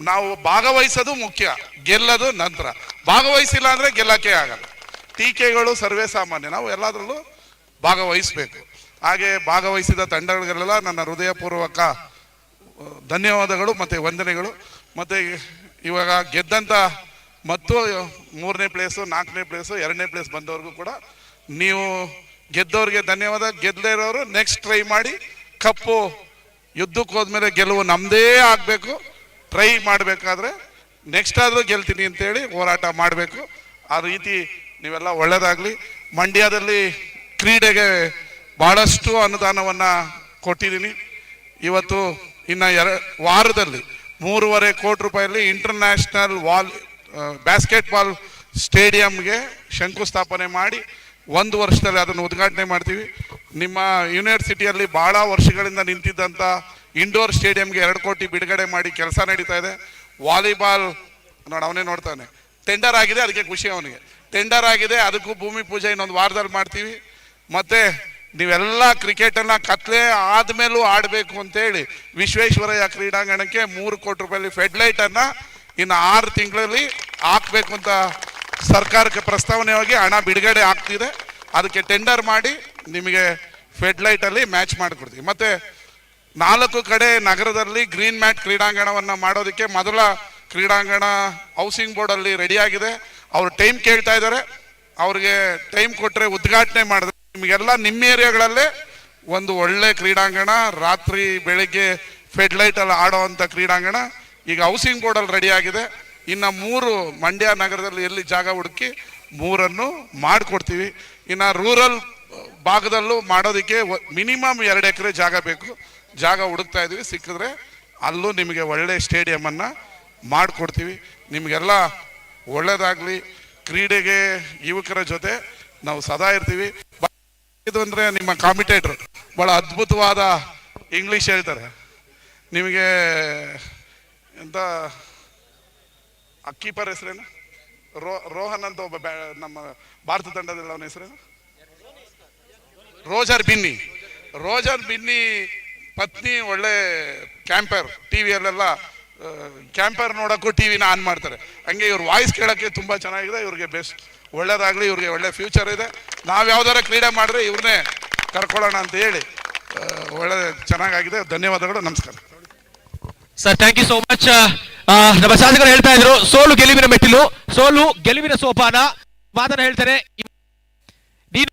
ನಾವು ಭಾಗವಹಿಸೋದು ಮುಖ್ಯ, ಗೆಲ್ಲೋದು ನಂತರ. ಭಾಗವಹಿಸಿಲ್ಲ ಅಂದರೆ ಗೆಲ್ಲಕ್ಕೆ ಆಗಲ್ಲ. ಟೀಕೆಗಳು ಸರ್ವೇ ಸಾಮಾನ್ಯ, ನಾವು ಎಲ್ಲದರಲ್ಲೂ ಭಾಗವಹಿಸಬೇಕು. ಹಾಗೆ ಭಾಗವಹಿಸಿದ ತಂಡಗಳಿಗೆಲ್ಲ ನನ್ನ ಹೃದಯಪೂರ್ವಕ ಧನ್ಯವಾದಗಳು ಮತ್ತು ವಂದನೆಗಳು. ಮತ್ತು ಇವಾಗ ಗೆದ್ದಂಥ ಮತ್ತು 3ನೇ ಪ್ಲೇಸು, 4ನೇ ಪ್ಲೇಸು, 2ನೇ ಪ್ಲೇಸ್ ಬಂದವ್ರಿಗೂ ಕೂಡ ನೀವು ಗೆದ್ದವ್ರಿಗೆ ಧನ್ಯವಾದ. ಗೆದ್ದದೇ ಇರೋರು ನೆಕ್ಸ್ಟ್ ಟ್ರೈ ಮಾಡಿ. ಕಪ್ಪು ಯುದ್ಧಕ್ಕೆ ಹೋದ್ಮೇಲೆ ಗೆಲುವು ನಮ್ಮದೇ ಆಗಬೇಕು. ಟ್ರೈ ಮಾಡಬೇಕಾದ್ರೆ ನೆಕ್ಸ್ಟ್ ಆದರೂ ಗೆಲ್ತೀನಿ ಅಂತೇಳಿ ಹೋರಾಟ ಮಾಡಬೇಕು. ಆ ರೀತಿ ನೀವೆಲ್ಲ ಒಳ್ಳೆಯದಾಗಲಿ. ಮಂಡ್ಯದಲ್ಲಿ ಕ್ರೀಡೆಗೆ ಭಾಳಷ್ಟು ಅನುದಾನವನ್ನು ಕೊಟ್ಟಿದ್ದೀನಿ. ಇವತ್ತು ಇನ್ನು ವಾರದಲ್ಲಿ 3.5 ಕೋಟಿ ರೂಪಾಯಲ್ಲಿ ಇಂಟರ್ನ್ಯಾಷನಲ್ ಬ್ಯಾಸ್ಕೆಟ್ಬಾಲ್ ಸ್ಟೇಡಿಯಂಗೆ ಶಂಕುಸ್ಥಾಪನೆ ಮಾಡಿ 1 ವರ್ಷದಲ್ಲಿ ಅದನ್ನು ಉದ್ಘಾಟನೆ ಮಾಡ್ತೀವಿ. ನಿಮ್ಮ ಯೂನಿವರ್ಸಿಟಿಯಲ್ಲಿ ಭಾಳ ವರ್ಷಗಳಿಂದ ನಿಂತಿದ್ದಂಥ ಇಂಡೋರ್ ಸ್ಟೇಡಿಯಂಗೆ 2 ಕೋಟಿ ಬಿಡುಗಡೆ ಮಾಡಿ ಕೆಲಸ ನಡೀತಾ ಇದೆ. ವಾಲಿಬಾಲ್ ನೋಡಿ, ಅವನೇ ನೋಡ್ತಾನೆ, ಟೆಂಡರ್ ಆಗಿದೆ, ಅದಕ್ಕೆ ಖುಷಿ ಅವನಿಗೆ. ಟೆಂಡರ್ ಆಗಿದೆ, ಅದಕ್ಕೂ ಭೂಮಿ ಪೂಜೆ ಇನ್ನೊಂದು ವಾರದಲ್ಲಿ ಮಾಡ್ತೀವಿ. ಮತ್ತು ನೀವೆಲ್ಲ ಕ್ರಿಕೆಟನ್ನು ಕತ್ಲೆ ಆದಮೇಲೂ ಆಡಬೇಕು ಅಂತೇಳಿ ವಿಶ್ವೇಶ್ವರಯ್ಯ ಕ್ರೀಡಾಂಗಣಕ್ಕೆ 3 ಕೋಟಿ ರೂಪಾಯಿ ಫೆಡ್ಲೈಟನ್ನು ಇನ್ನು 6 ತಿಂಗಳಲ್ಲಿ ಹಾಕಬೇಕು ಅಂತ ಸರ್ಕಾರಕ್ಕೆ ಪ್ರಸ್ತಾವನೆಯಾಗಿ ಹಣ ಬಿಡುಗಡೆ ಆಗ್ತಿದೆ. ಅದಕ್ಕೆ ಟೆಂಡರ್ ಮಾಡಿ ನಿಮಗೆ ಫೆಡ್ಲೈಟಲ್ಲಿ ಮ್ಯಾಚ್ ಮಾಡಿಕೊಡ್ತೀವಿ. ಮತ್ತು 4 ಕಡೆ ನಗರದಲ್ಲಿ ಗ್ರೀನ್ ಮ್ಯಾಟ್ ಕ್ರೀಡಾಂಗಣವನ್ನು ಮಾಡೋದಕ್ಕೆ ಮೊದಲ ಕ್ರೀಡಾಂಗಣ ಹೌಸಿಂಗ್ ಬೋರ್ಡಲ್ಲಿ ರೆಡಿಯಾಗಿದೆ. ಅವರು ಟೈಮ್ ಕೇಳ್ತಾ ಇದ್ದಾರೆ. ಅವ್ರಿಗೆ ಟೈಮ್ ಕೊಟ್ಟರೆ ಉದ್ಘಾಟನೆ ಮಾಡಿದ್ರೆ ನಿಮಗೆಲ್ಲ ನಿಮ್ಮ ಏರಿಯಾಗಳಲ್ಲೇ ಒಂದು ಒಳ್ಳೆ ಕ್ರೀಡಾಂಗಣ, ರಾತ್ರಿ ಬೆಳಗ್ಗೆ ಫೆಡ್ಲೈಟಲ್ಲಿ ಆಡೋವಂಥ ಕ್ರೀಡಾಂಗಣ ಈಗ ಹೌಸಿಂಗ್ ಬೋರ್ಡಲ್ಲಿ ರೆಡಿಯಾಗಿದೆ. ಇನ್ನು 3 ಮಂಡ್ಯ ನಗರದಲ್ಲಿ ಎಲ್ಲಿ ಜಾಗ ಹುಡುಕಿ 3ಅನ್ನು ಮಾಡಿಕೊಡ್ತೀವಿ. ಇನ್ನು ರೂರಲ್ ಭಾಗದಲ್ಲೂ ಮಾಡೋದಕ್ಕೆ ಮಿನಿಮಮ್ 2 ಎಕರೆ ಜಾಗ ಬೇಕು. ಜಾಗ ಹುಡುಕ್ತಾ ಇದ್ದೀವಿ. ಸಿಕ್ಕಿದ್ರೆ ಅಲ್ಲೂ ನಿಮಗೆ ಒಳ್ಳೆ ಸ್ಟೇಡಿಯಮನ್ನು ಮಾಡಿಕೊಡ್ತೀವಿ. ನಿಮಗೆಲ್ಲ ಒಳ್ಳೆಯದಾಗಲಿ. ಕ್ರೀಡೆಗೆ ಯುವಕರ ಜೊತೆ ನಾವು ಸದಾ ಇರ್ತೀವಿ. ಇದು ಅಂದರೆ ನಿಮ್ಮ ಕಾಮಿಟೇಟ್ರು ಭಾಳ ಅದ್ಭುತವಾದ ಇಂಗ್ಲೀಷ್ ಹೇಳ್ತಾರೆ. ನಿಮಗೆ ಎಂತ ಕೀಪರ್ ಹೆಸರೇನು? ರೋಹನ್ ಅಂತ ಒಬ್ಬ ನಮ್ಮ ಭಾರತ ತಂಡದಲ್ಲಿ ಅವನ ಹೆಸರೇನು? ರೋಜರ್ ಬಿನ್ನಿ ಪತ್ನಿ ಒಳ್ಳೆ ಕ್ಯಾಂಪರ್. ಟಿವಿಯಲ್ಲೆಲ್ಲ ಕ್ಯಾಂಪರ್ ನೋಡೋಕ್ಕೂ ಟಿವಿನ ಆನ್ ಮಾಡ್ತಾರೆ. ಹಂಗೆ ಇವ್ರ ವಾಯ್ಸ್ ಕೇಳೋಕ್ಕೆ ತುಂಬ ಚೆನ್ನಾಗಿದೆ. ಇವ್ರಿಗೆ ಬೆಸ್ಟ್ ಒಳ್ಳೇದಾಗಲಿ, ಇವ್ರಿಗೆ ಒಳ್ಳೆ ಫ್ಯೂಚರ್ ಇದೆ. ನಾವು ಯಾವ್ದಾರ ಕ್ರೀಡೆ ಮಾಡಿದ್ರೆ ಇವ್ರನ್ನೇ ಕರ್ಕೊಳ್ಳೋಣ ಅಂತ ಹೇಳಿ ಒಳ್ಳೆ ಚೆನ್ನಾಗಾಗಿದೆ. ಧನ್ಯವಾದಗಳು, ನಮಸ್ಕಾರ. Sir thank you so much. ನಮ್ಮ ಶಾಸಕರು ಹೇಳ್ತಾ ಇದ್ರು ಸೋಲು ಗೆಲುವಿನ ಮೆಟ್ಟಿಲು, ಸೋಲು ಗೆಲುವಿನ ಸೋಪಾನ. ಮಾತನ್ನ ಹೇಳ್ತಾರೆ, ನೀನು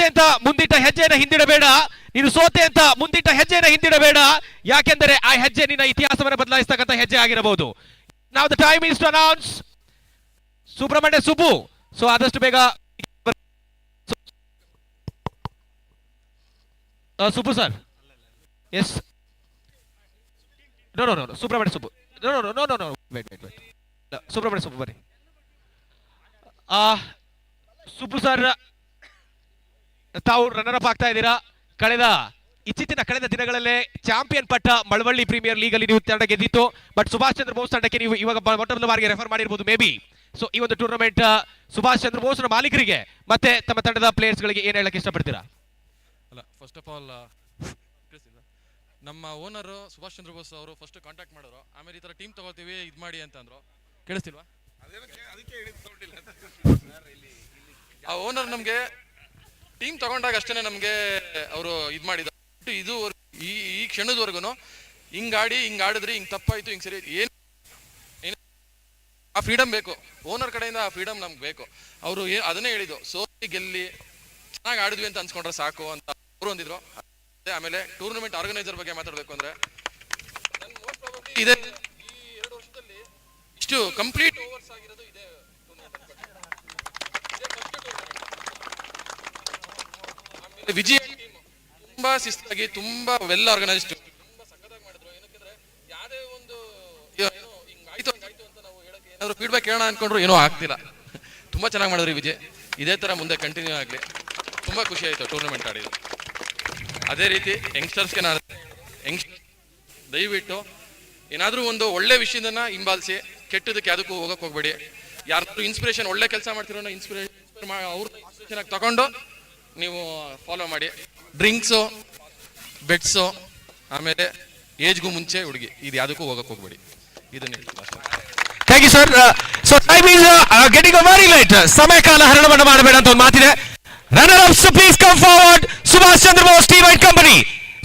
ಅಂತ ಮುಂದಿಟ್ಟ ಹೆಜ್ಜೆಯನ್ನು ಹಿಂದಿಡಬೇಡ, ನೀನು ಸೋತೆ ಅಂತ ಮುಂದಿಟ್ಟ ಹೆಜ್ಜೆಯನ್ನು ಹಿಂದಿಡಬೇಡ, ಯಾಕೆಂದರೆ ಆ ಹೆಜ್ಜೆ ನಿನ್ನ ಇತಿಹಾಸವನ್ನು ಬದಲಾಯಿಸತಕ್ಕಂಥ ಹೆಜ್ಜೆ ಆಗಿರಬಹುದು. ನಾವು the time is to announce Subrahmanya Subbu. So ಆದಷ್ಟು ಬೇಗ Subbu sir. Yes, no Subrahmanya Subbu, no wait Subrahmanya Subbu ಬನ್ನಿ. ಸುಬ್ಬು ಸರ್, ತಾವು ರನ್ನರ್ ಅಪ್ ಆಗ್ತಾ ಇದ್ದೀರಾ. ಕಳೆದ ದಿನಗಳಲ್ಲೇ ಚಾಂಪಿಯನ್ ಪಟ್ಟ ಮಳವಳ್ಳಿ ಪ್ರೀಮಿಯರ್ ಲೀಗ್ ಅಲ್ಲಿ ನೀವು ತಂಡ ಗೆದ್ದಿತ್ತು. ಬಟ್ ಸುಭಾಷ್ ಚಂದ್ರ ಬೋಸ್ ತಂಡಕ್ಕೆ ನೀವು ಇವಾಗ ಮೊದಲ ಬಾರಿಗೆ ರೆಫರ್ ಮಾಡಿರ್ಬೋದು ಮೇ ಬಿ. ಸೊ ಈ ಒಂದು ಟೂರ್ನಮೆಂಟ್ ಸುಭಾಷ್ ಚಂದ್ರ ಬೋಸ್ನ ಮಾಲೀಕರಿಗೆ ಮತ್ತೆ ತಮ್ಮ ತಂಡದ ಪ್ಲೇಯರ್ಸ್ ಗಳಿಗೆ ಏನ್ ಹೇಳಕ್ಕೆ ಇಷ್ಟಪಡ್ತೀರಾ? ಅಲ್ಲ, ಫಸ್ಟ್ ಆಫ್ ಆಲ್ ನಮ್ಮ ಓನರು ಸುಭಾಷ್ ಚಂದ್ರ ಬೋಸ್ ಅವರು ಫಸ್ಟ್ ಕಾಂಟ್ಯಾಕ್ಟ್ ಮಾಡಿದ್ರು. ಆಮೇಲೆ ಈ ಥರ ಟೀಮ್ ತಗೋತೀವಿ ಇದು ಮಾಡಿ ಅಂತಂದ್ರು. ಕೇಳಿಸ್ತಿಲ್ವಾ? ಆ ಓನರ್ ನಮಗೆ ಟೀಮ್ ತಗೊಂಡಾಗ ಅಷ್ಟೇ ನಮಗೆ ಅವರು ಇದು ಮಾಡಿದ್ರು. ಇದು ಈ ಕ್ಷಣದವರೆಗೂ ಹಿಂಗಾಡಿ ಹಿಂಗಾಡಿದ್ರಿ, ಹಿಂಗೆ ತಪ್ಪಾಯ್ತು, ಹಿಂಗೆ ಸರಿ, ಏನು ಆ ಫ್ರೀಡಮ್ ಬೇಕು. ಓನರ್ ಕಡೆಯಿಂದ ಆ ಫ್ರೀಡಮ್ ನಮ್ಗೆ ಬೇಕು. ಅವರು ಅದನ್ನೇ ಹೇಳಿದ್ದು, ಸೋಲಿ ಗೆಲ್ಲಿ ಚೆನ್ನಾಗಿ ಆಡಿದ್ವಿ ಅಂತ ಅನ್ಸ್ಕೊಂಡ್ರೆ ಸಾಕು ಅಂತ ಅವರು ಅಂದಿದ್ರು. ಆಮೇಲೆ ಟೂರ್ನಮೆಂಟ್ ಆರ್ಗನೈಸರ್ ಬಗ್ಗೆ ಮಾತಾಡಬೇಕು ಅಂದ್ರೆ ಇದೆ, ಈ 2 ವರ್ಷದಲ್ಲಿ ಇಷ್ಟು ಕಂಪ್ಲೀಟ್ ಓವರ್ಸ್ ಆಗಿರೋದು ಇದೆ ವಿಜಯ ಟೀಮ್ ತುಂಬಾ ಶಿಸ್ತಾಗಿ, ತುಂಬಾ ವೆಲ್ ಆರ್ಗನೈಸ್ಡ್, ತುಂಬಾ ಸಕ್ಕತ್ತಾಗಿ ಮಾಡಿದ್ರು. ಏನಕ್ಕೆ ಯಾವುದೇ ಒಂದು ಹಿಂಗಾಯ್ತು ಅಂತ ನಾವು ಹೇಳಕ್ಕೆ ಏನಾದ್ರು ಫೀಡ್ಬ್ಯಾಕ್ ಕೇಳೋಣ ಅನ್ಕೊಂಡ್ರು ಏನೋ ಆಗ್ತಿಲ್ಲ. ತುಂಬಾ ಚೆನ್ನಾಗಿ ಮಾಡಿದ್ರಿ ವಿಜಯ್. ಇದೇ ತರ ಮುಂದೆ ಕಂಟಿನ್ಯೂ ಆಗಲಿ. ತುಂಬಾ ಖುಷಿ ಆಯ್ತು ಟೂರ್ನಮೆಂಟ್ ಆಡಿದ್ರು. ಅದೇ ರೀತಿ ಯಂಗ್ಸ್ಟರ್ಸ್ಗೆ ನಾನು ದಯವಿಟ್ಟು ಏನಾದರೂ ಒಂದು ಒಳ್ಳೆ ವಿಷಯದನ್ನ ಹಿಂಬಾಲಿಸಿ, ಕೆಟ್ಟದಕ್ಕೆ ಯಾವುದಕ್ಕೂ ಹೋಗಕ್ಕೆ ಹೋಗ್ಬೇಡಿ. ಯಾರಾದ್ರೂ ಇನ್ಸ್ಪಿರೇಷನ್, ಒಳ್ಳೆ ಕೆಲಸ ಮಾಡ್ತಿರೋ ಅವ್ರನ್ನ ಇನ್ಸ್ಪಿರೇಷನ್ ಆಗಿ ತಗೊಂಡು ನೀವು ಫಾಲೋ ಮಾಡಿ. ಡ್ರಿಂಕ್ಸು, ಬೆಟ್ಸು, ಆಮೇಲೆ ಏಜ್ಗೂ ಮುಂಚೆ ಹುಡುಗಿ, ಇದು ಯಾವುದಕ್ಕೂ ಹೋಗಕ್ಕೆ ಹೋಗ್ಬೇಡಿ. ಇದನ್ನ ಹೇಳ್ತೀನಿ ಅಷ್ಟೇ. Thank you sir. So time is getting very late. ಸಮಯಕಾಲ ಹರಣವನ್ನು ಮಾಡಬೇಡ ಅಂತ ಒಂದು ಮಾತಿದೆ. Runner ups please come forward. Subhash Chandra Bose team and company.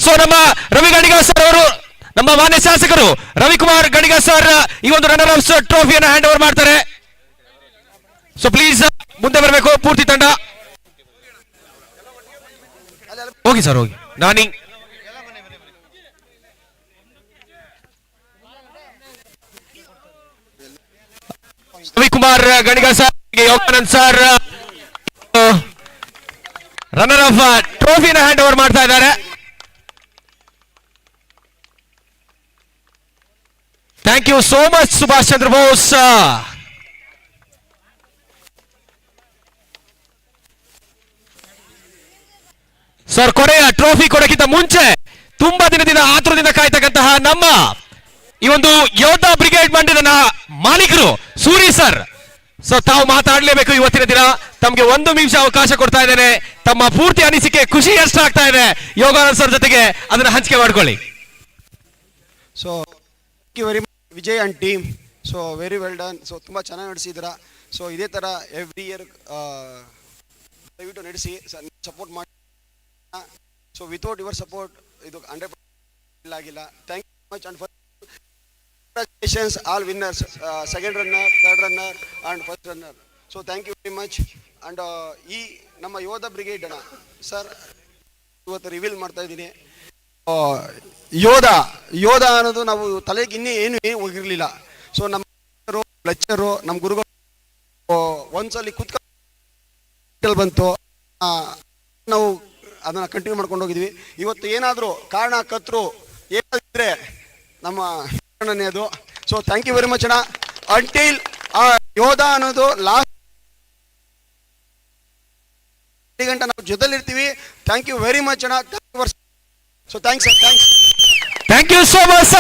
So ನಮ್ಮ ರವಿ ಗಡಿಗ ಸರ್ ಅವರು, ನಮ್ಮ ಮಾನ್ಯ ಶಾಸಕರು ರವಿಕುಮಾರ್ ಗಡಿಗ ಸರ್ ಈ ಒಂದು ರನ್ನರ್ ಅಪ್ಸ್ ಟ್ರೋಫಿಯನ್ನು ಹ್ಯಾಂಡ್ ಓವರ್ ಮಾಡ್ತಾರೆ. ಸೊ ಪ್ಲೀಸ್ ಮುಂದೆ ಬರಬೇಕು ಪೂರ್ತಿ ತಂಡ. ಹೋಗಿ ಸರ್, ಹೋಗಿ. ನಾನಿ Ravikumar Ganiga sir, Yoganand sir runner up ಟ್ರೋಫಿನ ಹ್ಯಾಂಡ್ ಓವರ್ ಮಾಡ್ತಾ ಇದ್ದಾರೆ. Thank you so much Subhash Chandra Bose. Sir, ಕೊನೆಯ ಟ್ರೋಫಿ ಕೊಡಕ್ಕಿಂತ ಮುಂಚೆ ತುಂಬಾ ದಿನದಿಂದ ಆತುರದಿಂದ ಕಾಯ್ತಕ್ಕಂತಹ ನಮ್ಮ ಈ ಒಂದು ಯೋಧಾ ಬ್ರಿಗೇಡ್ ಮಂಡ್ಯದ ಮಾಲೀಕರು ಸೂರಿ ಸರ್. ಸೊ ತಾವು ಮಾತಾಡಲೇಬೇಕು ಇವತ್ತಿನ ದಿನ. ತಮಗೆ 1 ನಿಮಿಷ ಅವಕಾಶ ಕೊಡ್ತಾ ಇದ್ದೇನೆ. ತಮ್ಮ ಪೂರ್ತಿ ಅನಿಸಿಕೆ, ಖುಷಿ ಎಷ್ಟಾಗ್ತಾ ಇದೆ ಯೋಗಾನಂದ್ ಸರ್ ಜೊತೆಗೆ, ಅದನ್ನ ಹಂಚಿಕೆ ಮಾಡ್ಕೊಳ್ಳಿ. So thank you very much Vijay and team. So very well done. So ತುಂಬ ಚೆನ್ನಾಗಿ ನಡೆಸಿದ್ದೀರಾ. ಸೊ ಇದೇ ಥರ ಎವ್ರಿ ಇಯರ್ ದಯವಿಟ್ಟು ನಡೆಸಿ, ಸಪೋರ್ಟ್ ಮಾಡಿ. ಸೊ ವಿತೌಟ್ ಯುವರ್ ಸಪೋರ್ಟ್ ಇದು 100% ಆಗಿಲ್ಲ. Thank you much and congratulations all winners, second runner, third runner and first runner. So thank you very much. And ಈ ನಮ್ಮ ಯೋಧ ಬ್ರಿಗೇಡ್ ಅಣ್ಣ ಸರ್ ಇವತ್ತು ರಿವೀಲ್ ಮಾಡ್ತಾ ಇದ್ದೀನಿ. ಯೋಧ ಅನ್ನೋದು ನಾವು ತಲೆಗೆ ಏನು ಹೋಗಿರಲಿಲ್ಲ. ಸೊ ನಮ್ಮ ಲೆಕ್ಚರು, ನಮ್ಮ ಗುರುಗಳು ಒಂದ್ಸಲಿ ಕೂತ್ಕೊಂಡು ಬಂತು, ನಾವು ಅದನ್ನು ಕಂಟಿನ್ಯೂ ಮಾಡ್ಕೊಂಡು ಹೋಗಿದ್ವಿ. ಇವತ್ತು ಏನಾದರೂ ಕಾರಣ ಕರ್ತರು ಏನಾದಿದ್ರೆ ನಮ್ಮ ಅದು. So thank you very much ಅಣ್ಣ. ಅಂಟಿಲ್ ಆ ಯೋಧ ಅನ್ನೋದು ಲಾಸ್ಟ್ ಗಂಟೆ ನಾವು ಜೊತೆಲಿರ್ತೀವಿ. ಥ್ಯಾಂಕ್ ಯು ವೆರಿ ಮಚ್ ಅಣ್ಣ. So thanks sir, thanks. Thank you so much.